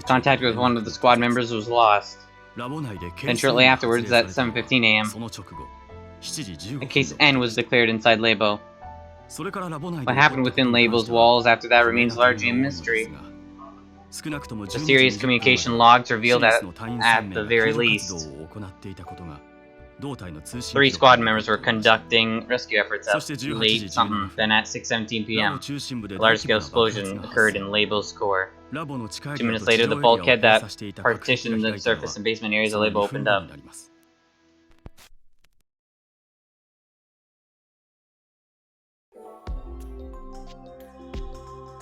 Contact with one of the squad members was lost. Then shortly afterwards, at 7:15 a.m., a case N was declared inside Labo. What happened within Labo's walls after that remains largely a mystery. The Sirius communication logs revealed that, at the very least, 3 squad members were conducting rescue efforts at late something. Then at 6:17 p.m., a large-scale explosion occurred in Labo's core. 2 minutes later, the bulkhead that partitioned the surface and basement areas of Labo opened up.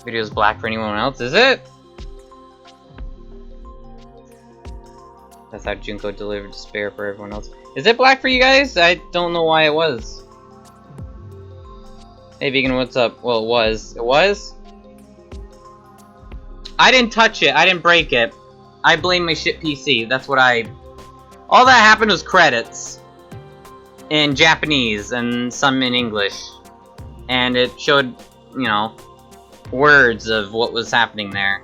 Video's black for anyone else, is it? That's how Junko delivered despair for everyone else. Is it black for you guys? I don't know why it was. Hey Vegan, what's up? Well, it was. It was? I didn't touch it. I didn't break it. I blame my shit PC. That's what I... All that happened was credits. In Japanese and some in English. And it showed, you know, words of what was happening there.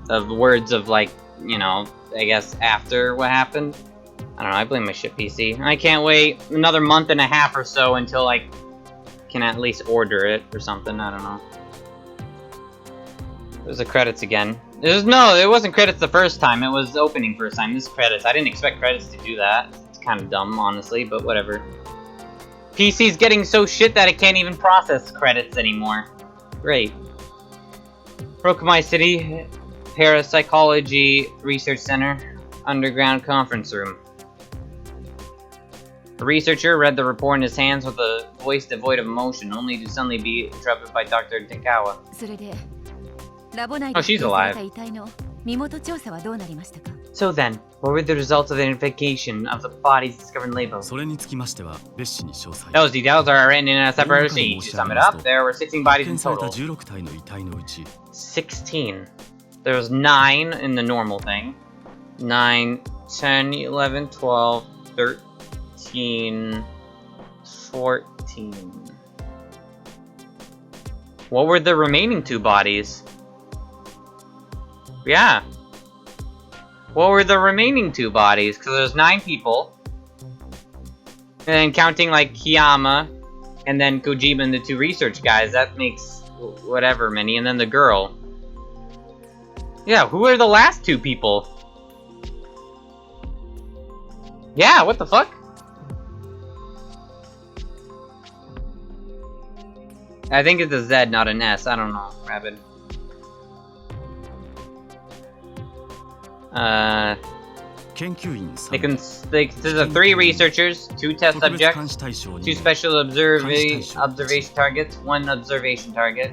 Of words of, like, you know, I guess after what happened. I don't know, I blame my shit PC. I can't wait another month and a half or so until I can at least order it or something, I don't know. There's the credits again. No, it wasn't credits the first time, it was opening first time. This is credits. I didn't expect credits to do that. It's kind of dumb, honestly, but whatever. PC's getting so shit that it can't even process credits anymore. Great. Rokumai City Parapsychology Research Center, underground conference room. The researcher read the report in his hands with a voice devoid of emotion, only to suddenly be interrupted by Dr. Tenkawa. Oh, she's alive. 身元調査はどうなりましたか？ So then, what were the results of the identification of the bodies discovered in Label? それにつきましては別紙に詳細 Those details are written in a separate sheet. To sum it up, there were 16 発 bodies in 見された total. 16体の遺体のうち 16. There was 9 in the normal thing. 9, 10, 11, 12, 13, 14. What were the remaining 2 bodies? Yeah. What were the remaining 2 bodies? Because there's 9 people. And then counting like Kiyama, and then Kojima and the 2 research guys, that makes whatever many, and then the girl. Yeah, who are the last 2 people? Yeah, what the fuck? I think it's a Z, not an S. I don't know, Rabbit. There's a 3 researchers, 2 test 特別監 subjects, 視対象 2 2名 special observation targets, 1 observation target.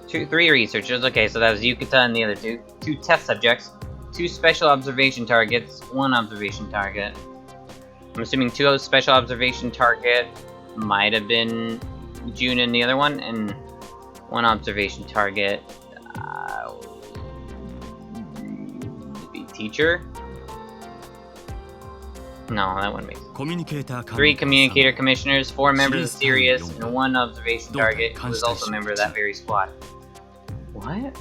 3 researchers, okay, so that was Yukata and the other 2. 2 test subjects, 2 special observation targets, 1 observation target. I'm assuming 2 special observation target might have been June and the other one, and 1 observation target. Teacher? No, that wouldn't make sense. コミュニケーター 3 communicator commissioners, 4 members of Serious Sirius, Time and 1 observation Don't target who was also a member of that very squad. What?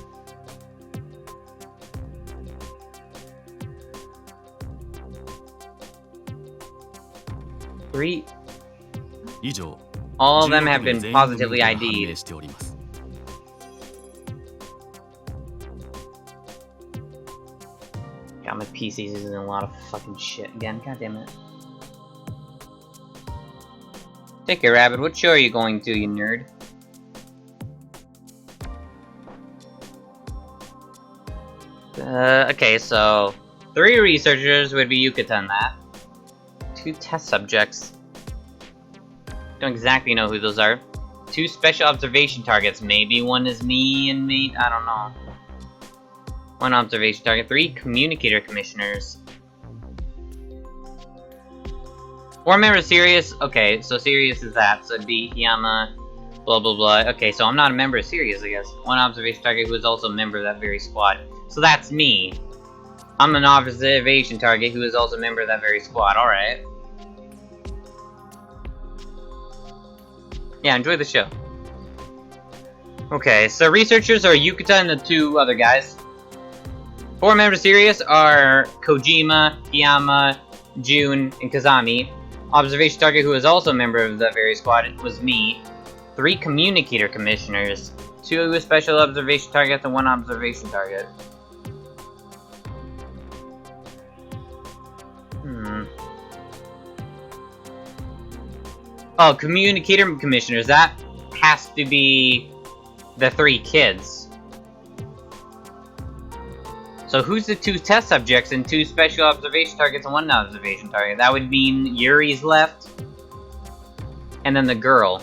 Three? 以上 All of them 16 have been 全員の身元 positively が判 ID'd. 明しております God, my PC's using a lot of fucking shit again. God damn it. Take care, Rabbit. What show are you going to, you nerd? Okay, so 3 researchers would be Yukata in that. 2 test subjects. Don't exactly know who those are. 2 special observation targets. Maybe one is me and me. I don't know. 1 observation target. 3 communicator commissioners. 4 members Sirius. Okay, so Sirius is that. So it'd be Hiyama. Blah blah blah. Okay, so I'm not a member of Sirius, I guess. 1 observation target who is also a member of that very squad. So that's me. I'm an observation target who is also a member of that very squad. Alright. Yeah, enjoy the show. Okay, so researchers are Yukata and the 2 other guys. 4 members Sirius are Kojima, Hiyama, June, and Kazami. Observation target who is also a member of the very squad was me. 3 communicator commissioners. 2 special observation targets and 1 observation target. Oh, communicator commissioners. That has to be the 3 kids. So who's the 2 test subjects and 2 special observation targets and 1 observation target? That would mean Yuri's left. And then the girl.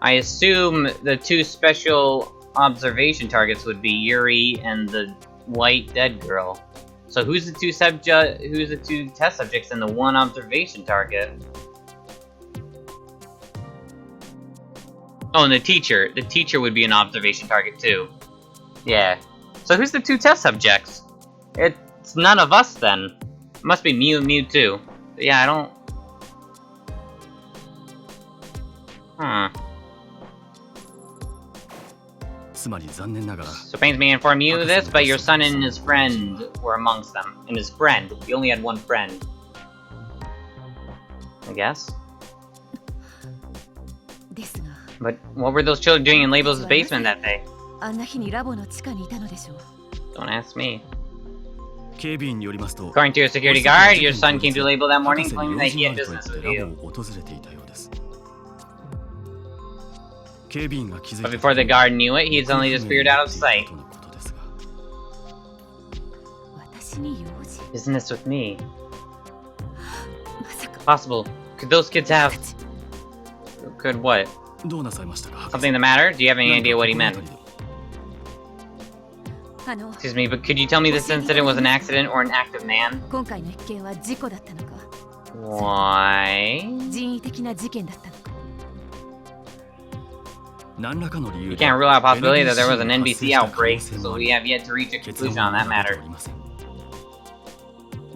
I assume the 2 special observation targets would be Yuri and the white dead girl. So who's the 2 test subjects and the 1 observation target? Oh, and the teacher. The teacher would be an observation target too. Yeah. So who's the 2 test subjects? It's none of us then. It must be Mew and Mewtwo. But yeah, I don't... So pains me to inform you this, but your son and his friend were amongst them. And his friend. He only had 1 friend. I guess. But what were those children doing in Label's basement that day? Don't ask me. According to your security guard, your son came to Label that morning claiming that he had business with you. But before the guard knew it, he had suddenly disappeared out of sight. Business with me. Possible. Could those kids have... Could what? どうなさいましたか、博士。 Something the matter? Do you have any idea what he 何 meant? か心当たりでも。Excuse me, but could you tell me this incident was an accident or an act of man? 今回の一件は事故だったのか Why? 人為的な事件だったのか何らかの理由 You で can't rule out possibility that there was an 発 NBC 生した可能 outbreak, 性 so もあ we り have yet to reach a 結論 conclusion on that は出て matter. おりません。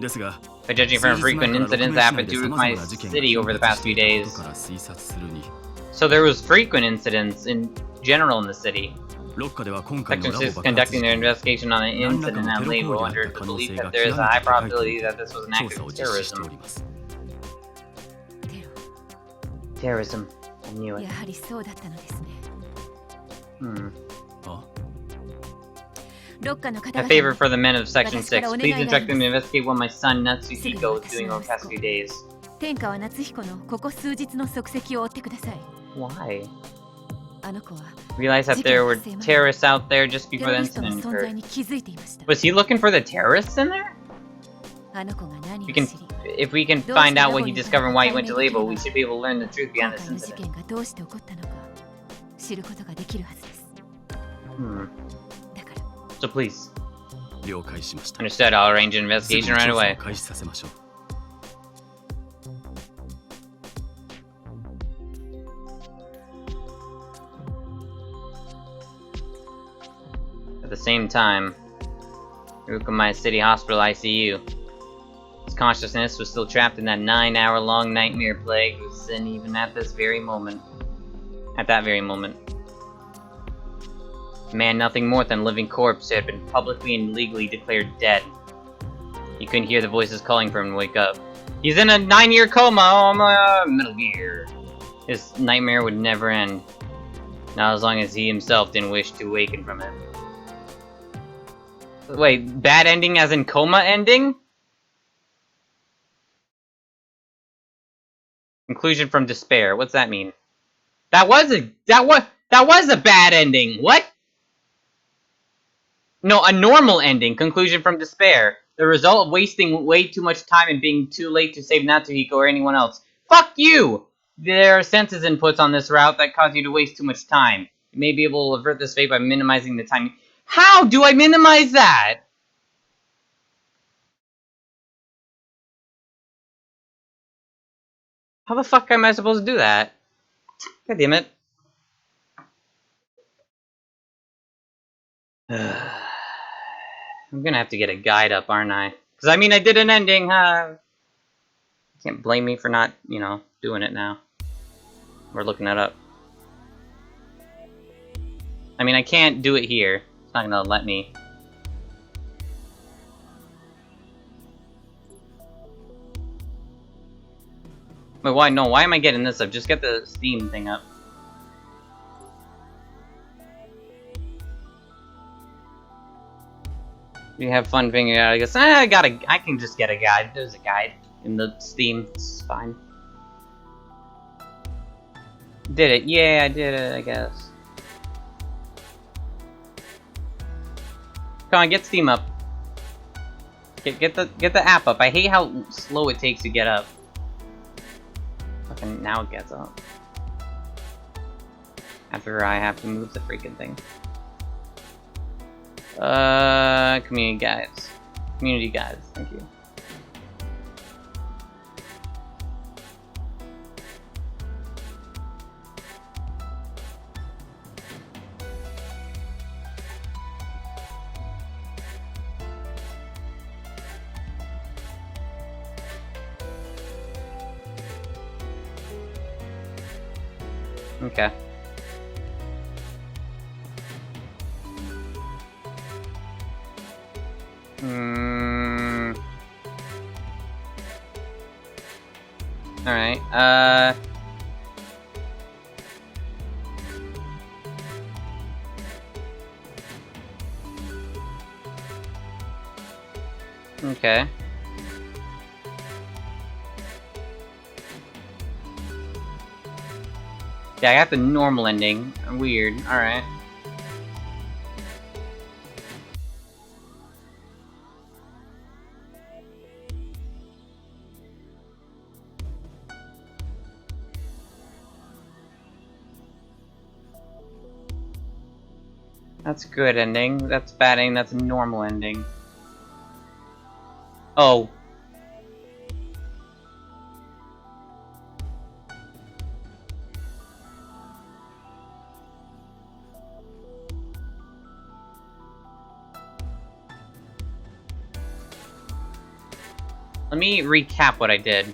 ですが、 But judging from 数日前 frequent から incidents 6 that 名 happened 市 to 内で my 様々な事件が city over the 頻 past 発して few いた days. ことから推察するに、 So there was frequent incidents in general in the city. ロッカでは今回の Section ラボ 6 爆発 conducting 事 their 件 investigation on an 何らか incident の at テロ Label 行為であ under った the 可能 belief 性 that が there is 極 a め high て高いと probability 見て that this was an 調 act 査 of を実施してお terrorism. ります。テロ Terrorism. I knew や it. はりそうだったのですね Hmm. あ、ロッカの方 A 々 favor に for the men of Section 私から 6. お願 Please いがあります。 instruct them to investigate what my son Natsuhiko is すぐに doing 私の over the past 息子 few days. 天川夏彦のここ数日の足跡を追ってください Why? あの子は Realized that there were terrorists out there just テ before ロ the リストの incident 存在 occurred. に気づいていました Was he looking for the terrorists in there? あの子が何を We 知 can, り if we can find out what he discovered and why he went to Label, we should be able to learn the truth 今 behind this 回の事 incident. 件がどうして起こったのか知ることができるはずです Hmm. だから So please. 了解しました。 Understood, I'll arrange an すぐに investigation 調 right 査を away. 開始させましょう。At the same time, Urukamai City Hospital ICU. His consciousness was still trapped in that 9-hour-long nightmare plague, and even at this very moment. At that very moment. A man nothing more than a living corpse who had been publicly and legally declared dead. He couldn't hear the voices calling for him to wake up. He's in a 9-year coma! Oh my Metal Gear! His nightmare would never end. Not as long as he himself didn't wish to awaken from it. Wait, bad ending as in coma ending? Conclusion from despair. What's that mean? That was a bad ending. What? No, a normal ending. Conclusion from despair. The result of wasting way too much time and being too late to save Natsuhiko or anyone else. Fuck you! There are senses inputs on this route that cause you to waste too much time. You may be able to avert this fate by minimizing the time. How do I minimize that? How the fuck am I supposed to do that? God damn it. I'm gonna have to get a guide up, aren't I? Because I mean, I did an ending, huh? Can't blame me for not, you know, doing it now. Or looking it up. I mean, I can't do it here. It's not gonna let me. Wait, why? No, why am I getting this up? Just get the Steam thing up. You have fun figuring it out. I guess I can just get a guide. There's a guide in the Steam. It's fine. Did it? Yeah, I did it. I guess. Come on, get Steam up. Get the app up. I hate how slow it takes to get up. Fucking now it gets up. After I have to move the freaking thing. Community guides. Community guides, thank you. Okay. Alright, okay. Yeah, I got the normal ending. Weird. Alright. That's a good ending. That's bad ending. That's a normal ending. Oh. Let me recap what I did.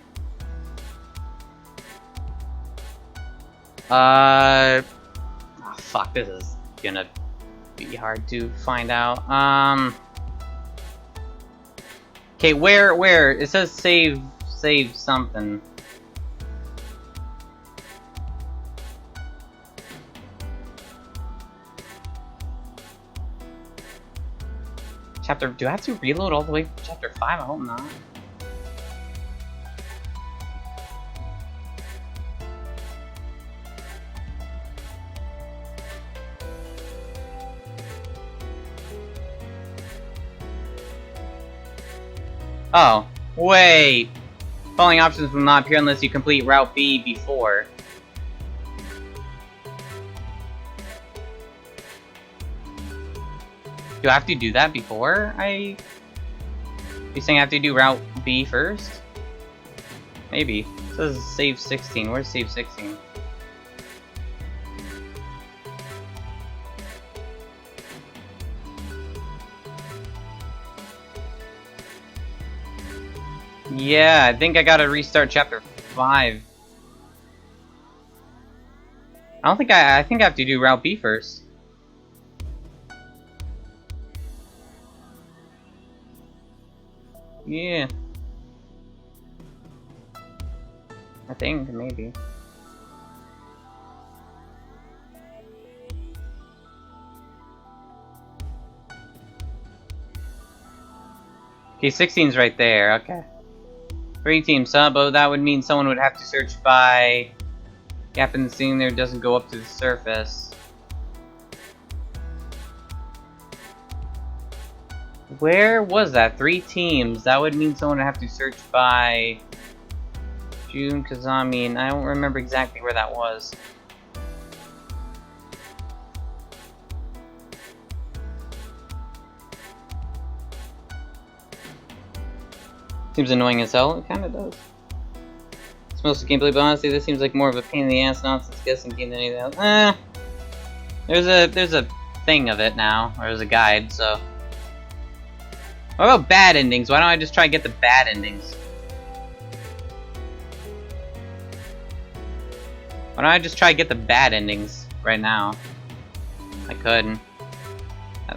Oh, fuck, this is gonna be hard to find out. Okay, where? It says save something. Chapter, do I have to reload all the way from chapter 5? I hope not. Oh, wait! Following options will not appear unless you complete Route B before. Do I have to do that before you saying I have to do Route B first? Maybe. It says save 16. Where's save 16? Yeah, I think I gotta restart chapter 5. I think I have to do Route B first. Yeah. I think, maybe. Okay, 16's right there, okay. 3 team sub, oh, that would mean someone would have to search by gap in the scene there doesn't go up to the surface. Where was that? 3 teams. That would mean someone would have to search by Jun Kazami, and I don't remember exactly where that was. Seems annoying as hell. It kinda does. It's mostly gameplay, but honestly, this seems like more of a pain in the ass nonsense guessing game than anything else. There's a thing of it now, or there's a guide, so. What about bad endings? Why don't I just try to get the bad endings? Why don't I just try to get the bad endings right now? I could.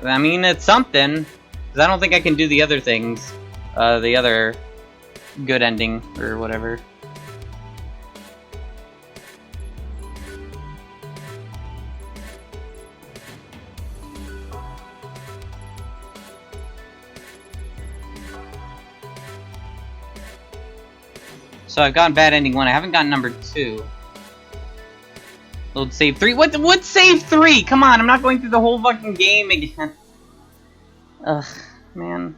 I mean, it's something. Because I don't think I can do the other things. The other good ending, or whatever. So I've gotten bad ending 1, I haven't gotten number 2. Load save 3. What save 3? Come on, I'm not going through the whole fucking game again. Ugh, man.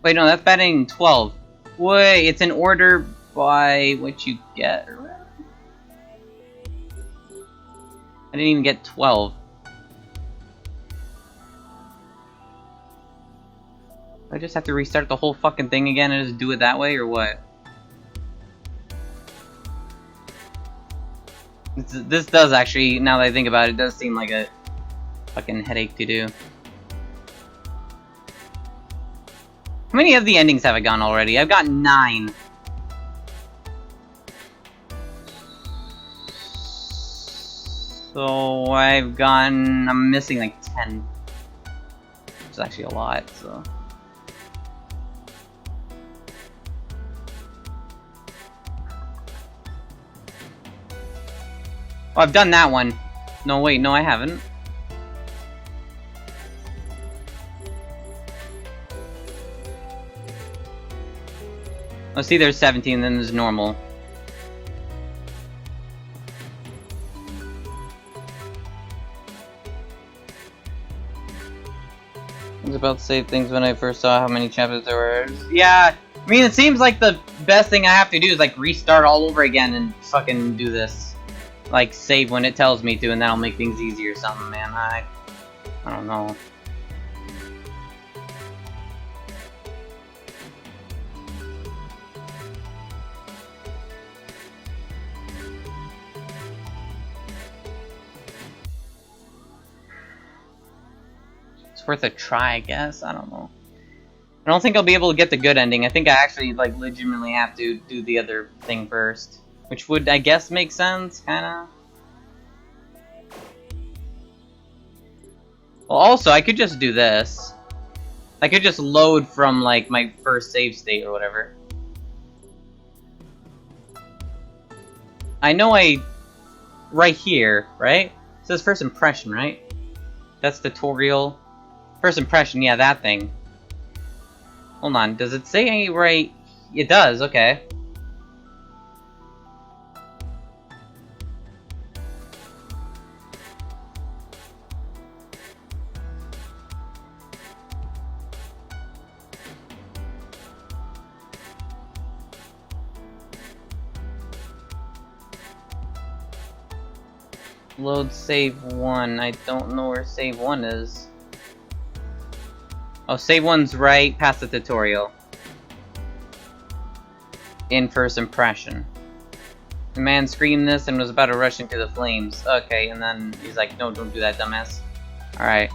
Wait, no, that's bad ending 12. Wait, it's in order by what you get. I didn't even get 12. I just have to restart the whole fucking thing again and just do it that way, or what? This does actually, now that I think about it, does seem like a fucking headache to do. How many of the endings have I gotten already? I've got 9. So I'm missing like 10. Which is actually a lot, so. Oh, I've done that one. No, wait, no I haven't. Oh, see, there's 17, then there's normal. I was about to say things when I first saw how many chapters there were. Yeah, I mean, it seems like the best thing I have to do is like restart all over again and fucking do this. Like save when it tells me to, and that'll make things easier or something, man. I don't know. It's worth a try, I guess. I don't know. I don't think I'll be able to get the good ending. I think I actually, like, legitimately have to do the other thing first. Which would, I guess, make sense, kinda. Well, also, I could just do this. I could just load from, like, my first save state or whatever. I know right here, right? It says first impression, right? That's tutorial. First impression, yeah, that thing. Hold on, does it say any right? It does, okay. Load save 1. I don't know where save 1 is. Oh, save 1's right past the tutorial. In first impression. The man screamed this and was about to rush into the flames. Okay, and then he's like, no, don't do that, dumbass. Alright.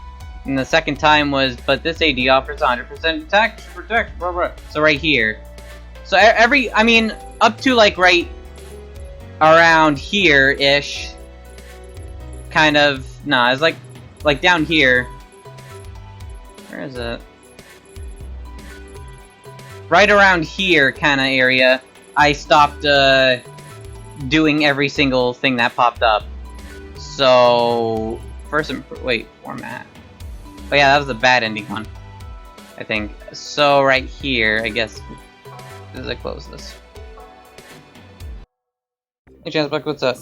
And the second time was, but this AD offers 100% attack to protect, blah, blah. So right here. So I mean, up to like right around here-ish. Kind of, nah, it's like down here. Where is it? Right around here kind of area, I stopped doing every single thing that popped up. So, wait, format. Oh yeah, that was the bad ending one, I think. So right here, I guess, as I close this. Hey, Chance Buck, what's up?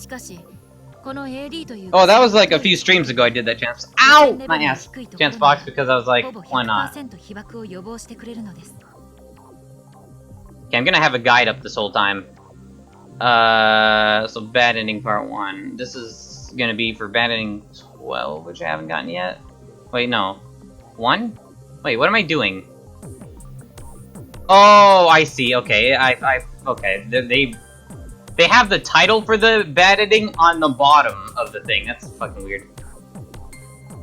Oh, that was like a few streams ago I did that, Chance. Ow! My ass. Chance Box, because I was like, why not? Okay, I'm gonna have a guide up this whole time. So bad ending part 1. This is gonna be for bad ending 12, which I haven't gotten yet. Wait, no. 1? Wait, what am I doing? Oh, I see. Okay, okay. They have the title for the bad ending on the bottom of the thing. That's fucking weird.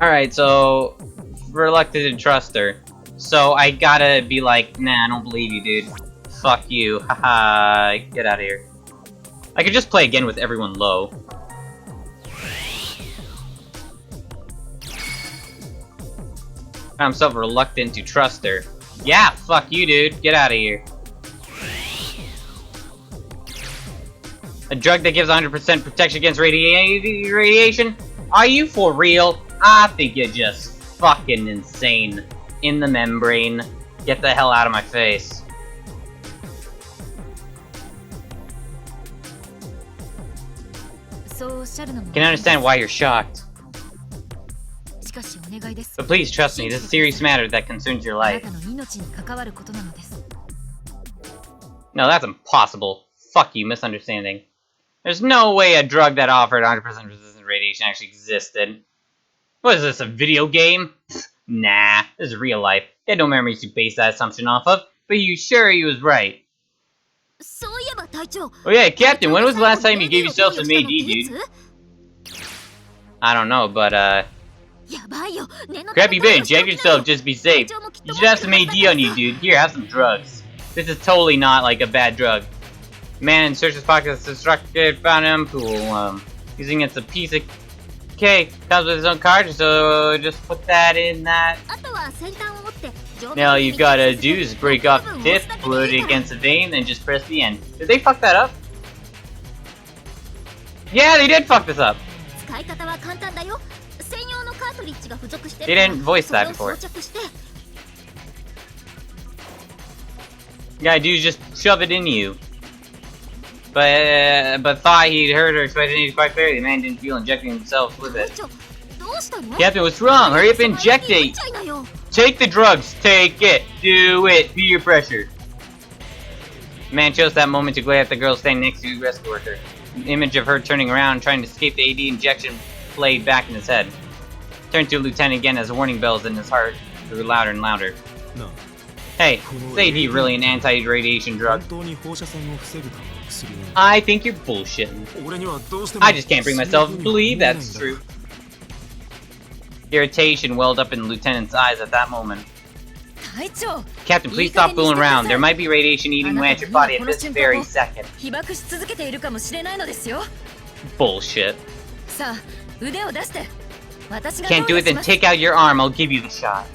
Alright, so reluctant to trust her. So I gotta be like, nah, I don't believe you, dude. Fuck you. Haha, get out of here. I could just play again with everyone low. I'm so reluctant to trust her. Yeah, fuck you, dude. Get out of here. A drug that gives 100% protection against radiation? Are you for real? I think you're just fucking insane. In the membrane. Get the hell out of my face. Can understand why you're shocked. But please trust me, this is a serious matter that concerns your life. No, that's impossible. Fuck you, misunderstanding. There's no way a drug that offered 100% resistant radiation actually existed. What is this, a video game? Nah, this is real life. He had no memories to base that assumption off of, but you sure he was right? Oh yeah, Captain, when was the last time you gave yourself some AD, dude? I don't know, but crap, you better inject yourself, just be safe. You should have some AD on you, dude. Here, have some drugs. This is totally not like a bad drug. Man in search his pockets destructed, found him, cool, using it's a piece of cake, comes with his own cartridge, so just put that in that. Now all you gotta do is break off the tip, put it against the vein, then just press the end. Did they fuck that up? Yeah, they did fuck this up. They didn't voice that before. You gotta do is just shove it in you. But thought he'd heard or expected it quite clearly. The man didn't feel injecting himself with it. Captain, what's wrong? Hurry up and inject it! Take the drugs! Take it! Do it! Peer pressure! The man chose that moment to glare at the girl standing next to the rescue worker. An image of her turning around, trying to escape the AD injection played back in his head. Turned to Lieutenant again as warning bells in his heart grew louder and louder. No. Hey, is AD really an anti-radiation drug? 本当に放射線を防ぐための薬なんだ。 I think you're bullshitting. 俺にはどうしても I just can't bring myself to believe that's true. Irritation welled up in the lieutenant's eyes at that moment. 隊長 Captain, please stop fooling around. There might be radiation eating away at your body at this very second. 被爆し続けているかもしれないのですよ Bullshit. さあ腕を出して私が Can't do it, then take out your arm. I'll give you the shot.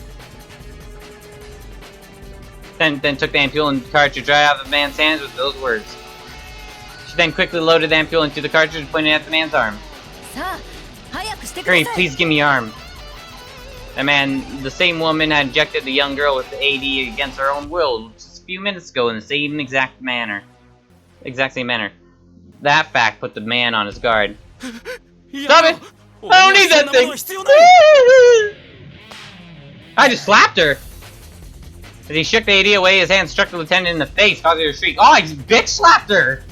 Then took the ampule and cartridge right out of the man's hands with those words. She then quickly loaded the ampule into the cartridge and pointed it at the man's arm. さあ早くしてくだ Hurry, さい please give me your arm. The man, the same woman, had injected the young girl with the AD against her own will just a few minutes ago in the same exact same manner. That fact put the man on his guard. Stop it! I don't need that thing! I just slapped her! As he shook the AD away, his hand struck the lieutenant in the face, causing her to shriek. Oh, I just bitch slapped her!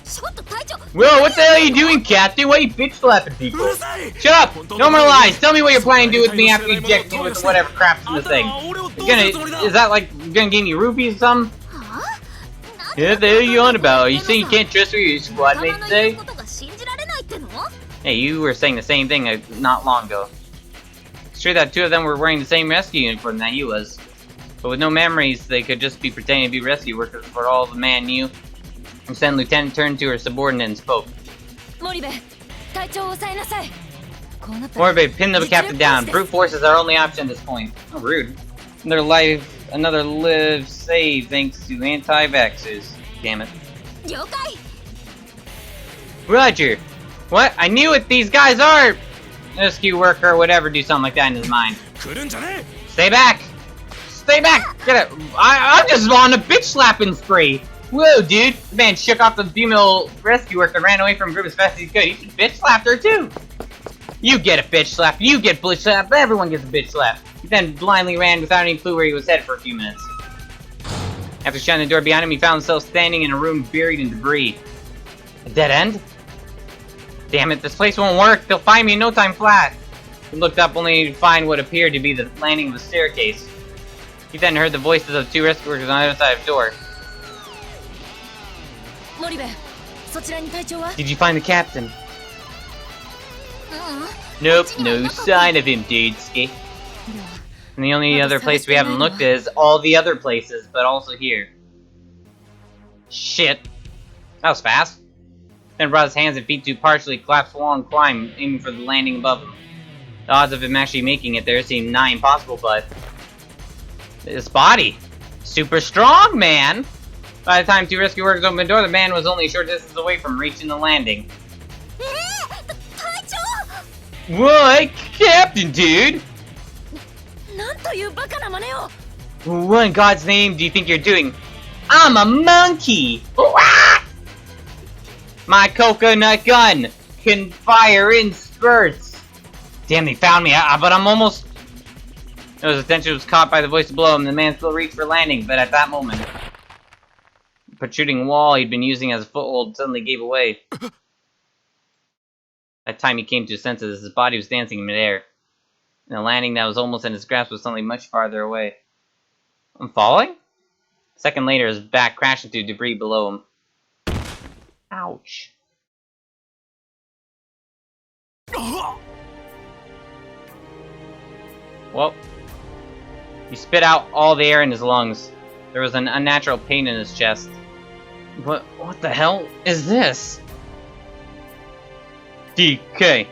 ちょっと隊長 Whoa, what the hell are you doing, Captain? Why are you bitch slapping people? うるさい Shut up! No more lies! Tell me what you're planning to do with me after you inject me with whatever crap's in the thing. Is that like, gonna give me rupees or something? はあ Yeah, the hell are you on about? Are you saying you can't trust what your squad mates の言 say? うことが信じられないっての Hey, you were saying the same thing not long ago. It's true that two of them were wearing the same rescue uniform that he was. But with no memories, they could just be pretending to be rescue workers for all the man knew. Instead, Lieutenant turned to her subordinate and spoke. 森部隊長を抑えなさいこうなったら Morbe, pin the captain down. Brute force is our only option at this point. Oh, rude. Another live save thanks to anti-vaxxers. Damn it. 了解 Roger. What? I knew it. These guys are rescue worker or whatever. Do something like that in his mind. 来るんじゃね Stay back. Stay back. Get it. I'm just on a bitch slapping spree. Whoa, dude. The man shook off the female rescue worker and ran away from the group as fast as he could. He should bitch slapped her too. You get a bitch slap. You get bitch slap. Everyone gets a bitch slap. He then blindly ran without any clue where he was headed for a few minutes. After shutting the door behind him, he found himself standing in a room buried in debris. A dead end? Damn it, this place won't work. They'll find me in no time flat. He looked up only to find what appeared to be the landing of a staircase. He then heard the voices of two rescue workers on the other side of the door. 森部そちらに隊長は Did you find the captain? ううん Nope, no sign of him, dudeski. では And the only other place we haven't looked is all the other places, but also here. Shit. That was fast. Then brought his hands and feet to partially collapse along and climb, aiming for the landing above him. The odds of him actually making it there seemed nigh impossible, but... his body! Super strong, man! By the time two rescue workers opened the door, the man was only a short distance away from reaching the landing. 隊長 What? Captain, dude! なんというバカな真似を What in God's name do you think you're doing? I'm a monkey! Wah! My coconut gun can fire in spurts! Damn, they found me, but I'm almost... His attention was caught by the voice below him. The man still reached for landing, but at that moment... the protruding wall he'd been using as a foothold suddenly gave away. That time he came to his senses, his body was dancing in midair. And the landing that was almost in his grasp was suddenly much farther away. I'm falling? A second later, his back crashed into debris below him. Ouch. Well, he spit out all the air in his lungs. There was an unnatural pain in his chest. What the hell is this? DK.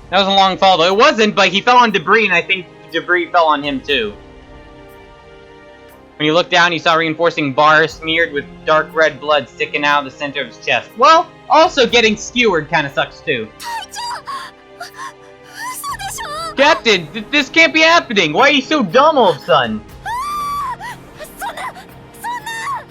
That was a long fall, though. It wasn't, but he fell on debris, and I think debris fell on him, too. When he looked down, he saw reinforcing bars smeared with dark red blood sticking out of the center of his chest. Well, also getting skewered kind of sucks, too. 隊長嘘でしょ Captain, this can't be happening! Why are you so dumb all of a sudden? そんな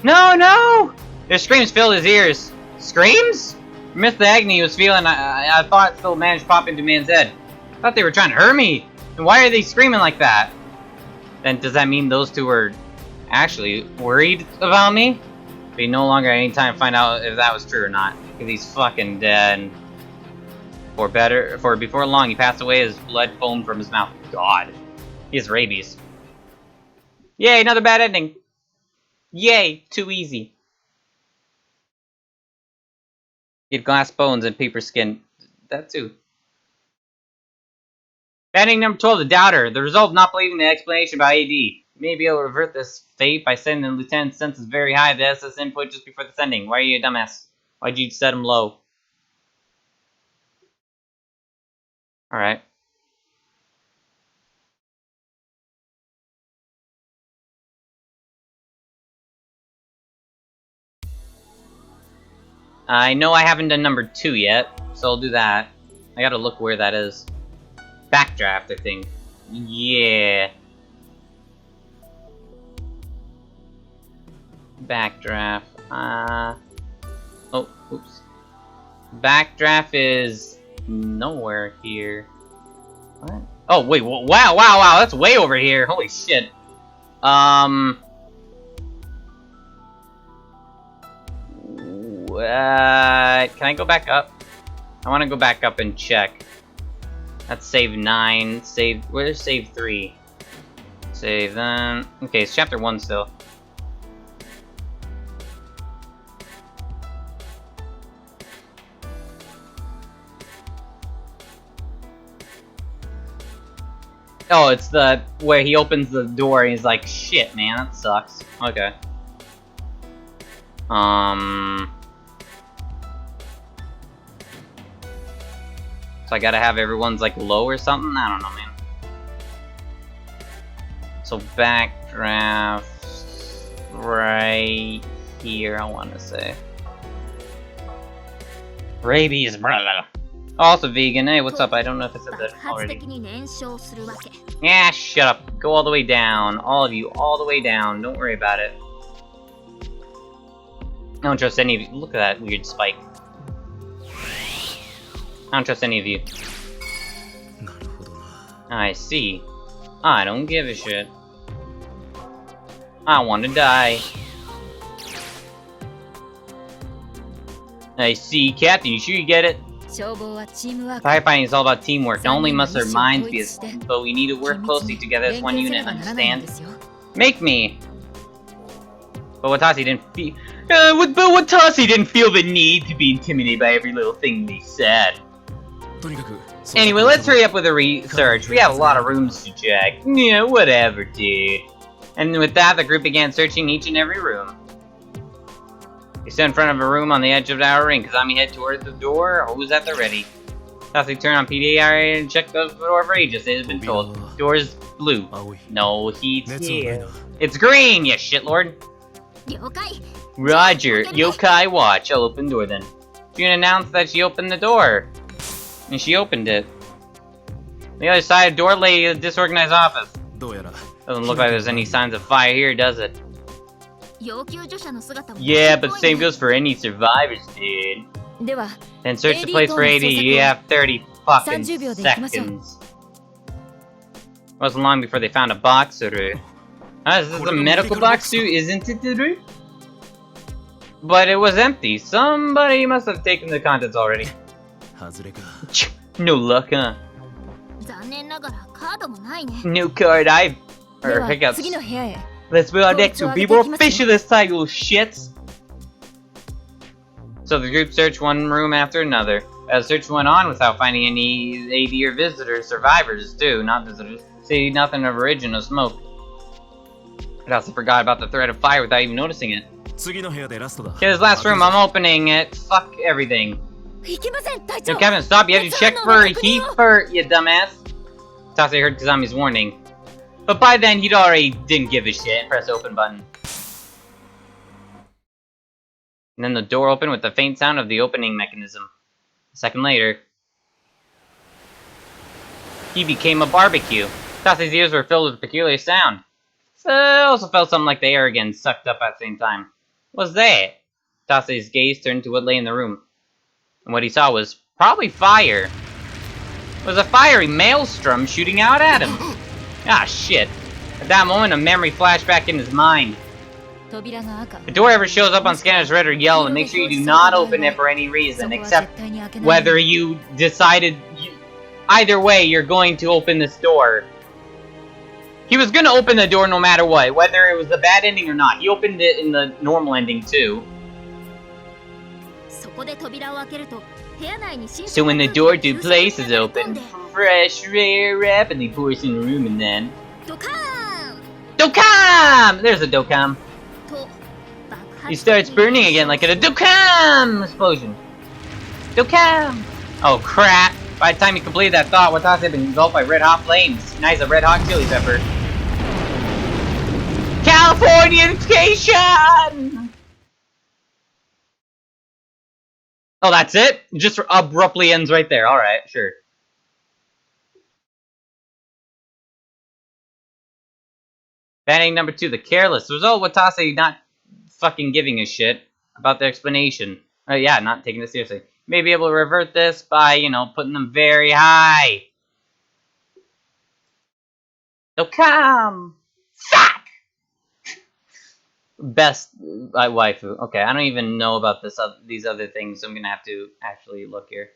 No, no! Their screams filled his ears. Screams? Amidst the agony he was feeling, I thought still managed to pop into man's head. I thought they were trying to hurt me. And why are they screaming like that? Then does that mean those two were actually worried about me? But he no longer had any time to find out if that was true or not. Because he's fucking dead. For before long, he passed away as blood foamed from his mouth. God. He has rabies. Yay, another bad ending. Yay, too easy. He had glass bones and paper skin. That too. Ending number 12, the doubter. The result of not believing the explanation by AD. You may be able to revert this fate by setting the lieutenant's senses very high. The SS input just before the sending. Why are you a dumbass? Why'd you set him low? Alright. I know I haven't done number 2 yet, so I'll do that. I gotta look where that is. Backdraft, I think. Yeah. Backdraft. Oh, oops. Backdraft is nowhere here. What? Oh, wait, wow, that's way over here. Holy shit. Can I go back up? I want to go back up and check. That's save 9. Where's save 3? Save then. Okay, it's chapter 1 still. Oh, it's the where he opens the door and he's like, shit, man, that sucks. Okay. So I gotta have everyone's like low or something? I don't know, man. So backdraft right here, I wanna say. Rabies, blah, blah. Also vegan. Hey, what's up? I don't know if I said that already. Yeah, shut up. Go all the way down. All of you, all the way down. Don't worry about it. I don't trust any of you. Look at that weird spike. I don't trust any of you. I see. I don't give a shit. I want to die. I see, Captain. You sure you get it? Firefighting is all about teamwork. Not only must our minds be as, but we need to work closely together as one unit. Understand? Make me. But Watasi didn't feel. But Watasi didn't feel the need to be intimidated by every little thing they said. Anyway, let's hurry up with the research. We have a lot of rooms to check. Yeah, whatever, dude. And with that, the group began searching each and every room. He stood in front of a room on the edge of the outer ring. Kazami headed towards the door. Who's at the ready? Tassi turned on PDA and checked the door for ages. It has been told. Door's blue. No heat here. It's green, you shitlord. Roger. Yokai watch. I'll open the door then. June announced that she opened the door. And she opened it. On the other side of the door lay a disorganized office. Doesn't look like there's any signs of fire here, does it? Yeah, but the same goes for any survivors, dude. Then search the place for AD. You have 30 fucking seconds. Wasn't long before they found a box, Suru. This is a medical box too, isn't it, Suru? But it was empty. Somebody must have taken the contents already. No luck, huh? No card either. Or hiccups. Let's move on next. We'll be more official this time, you little shits. So the group searched one room after another. As the search went on without finding any AD or visitors, survivors too, not visitors. See nothing of origin of smoke. I also forgot about the threat of fire without even noticing it. Okay, this last room, I'm opening it. Fuck everything. No, Captain, stop. You have to check for heat for you dumbass. Tassi heard Kazami's warning. But by then, he'd already didn't give a shit and press open button. And then the door opened with the faint sound of the opening mechanism. A second later, he became a barbecue. Tassi's ears were filled with a peculiar sound. I also felt something like the air again sucked up at the same time. What was that? Tassi's gaze turned to what lay in the room. And what he saw was probably fire. It was a fiery maelstrom shooting out at him. Ah, shit. At that moment, a memory flashed back in his mind. 扉が赤 If the door ever shows up on scanner's red or yellow, make sure you do not open it for any reason, そこは except 絶対に開けない whether you decided... Either way, you're going to open this door. He was gonna open the door no matter what, whether it was the bad ending or not. He opened it in the normal ending too. そこで扉を開けると部屋内に新 So 鮮 when な the 空気 door が to 急速に place is 流れ込ん open, で fresh air rapidly pours in the room and then... ドカーン Dokam! There's a Dokam. と爆発 He starts burning again like a Dokam explosion. Dokam! Oh crap! By the time he completed that thought, Watase had been engulfed by red-hot flames. Nice, a red-hot chili pepper. Californication! Oh, that's it? It just abruptly ends right there. Alright, sure. Banning number 2, the careless. Result, Watase not fucking giving a shit about the explanation. Yeah, not taking it seriously. May be able to revert this by, you know, putting them very high. So come! Fuck! Best waifu. Okay, I don't even know about this these other things, so I'm gonna have to actually look here.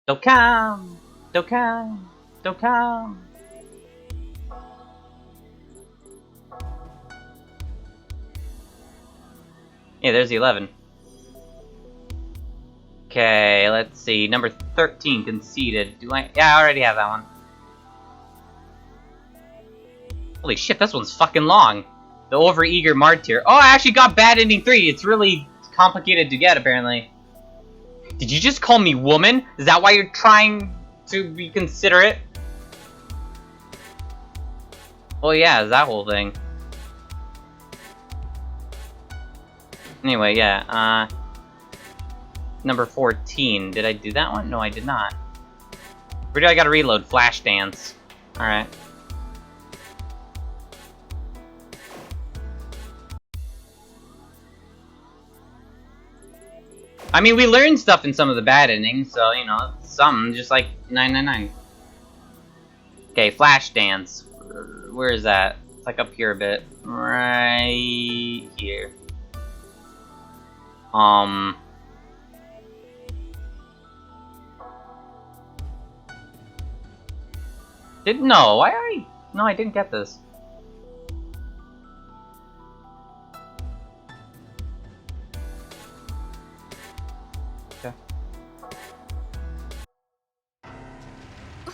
Dokam! Dokam! Dokam! Yeah, there's the 11. Okay, let's see. Number 13, conceded. Do I? Yeah, I already have that one. Holy shit, this one's fucking long. The overeager martyr. Oh, I actually got bad ending 3. It's really complicated to get, apparently. Did you just call me woman? Is that why you're trying to be considerate? Oh yeah, it's that whole thing. Anyway, yeah, number 14. Did I do that one? No, I did not. Where do I gotta reload? Flash dance. Alright. I mean, we learned stuff in some of the bad endings, so, you know, some, just like 999. Okay, flash dance. Where is that? It's like up here a bit. Right here. No, no, I didn't get this. Okay.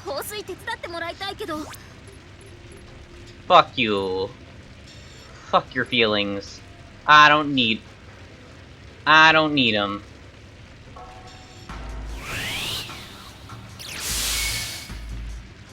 放水手伝ってもらいたいけど Fuck you. Fuck your feelings. I don't need them.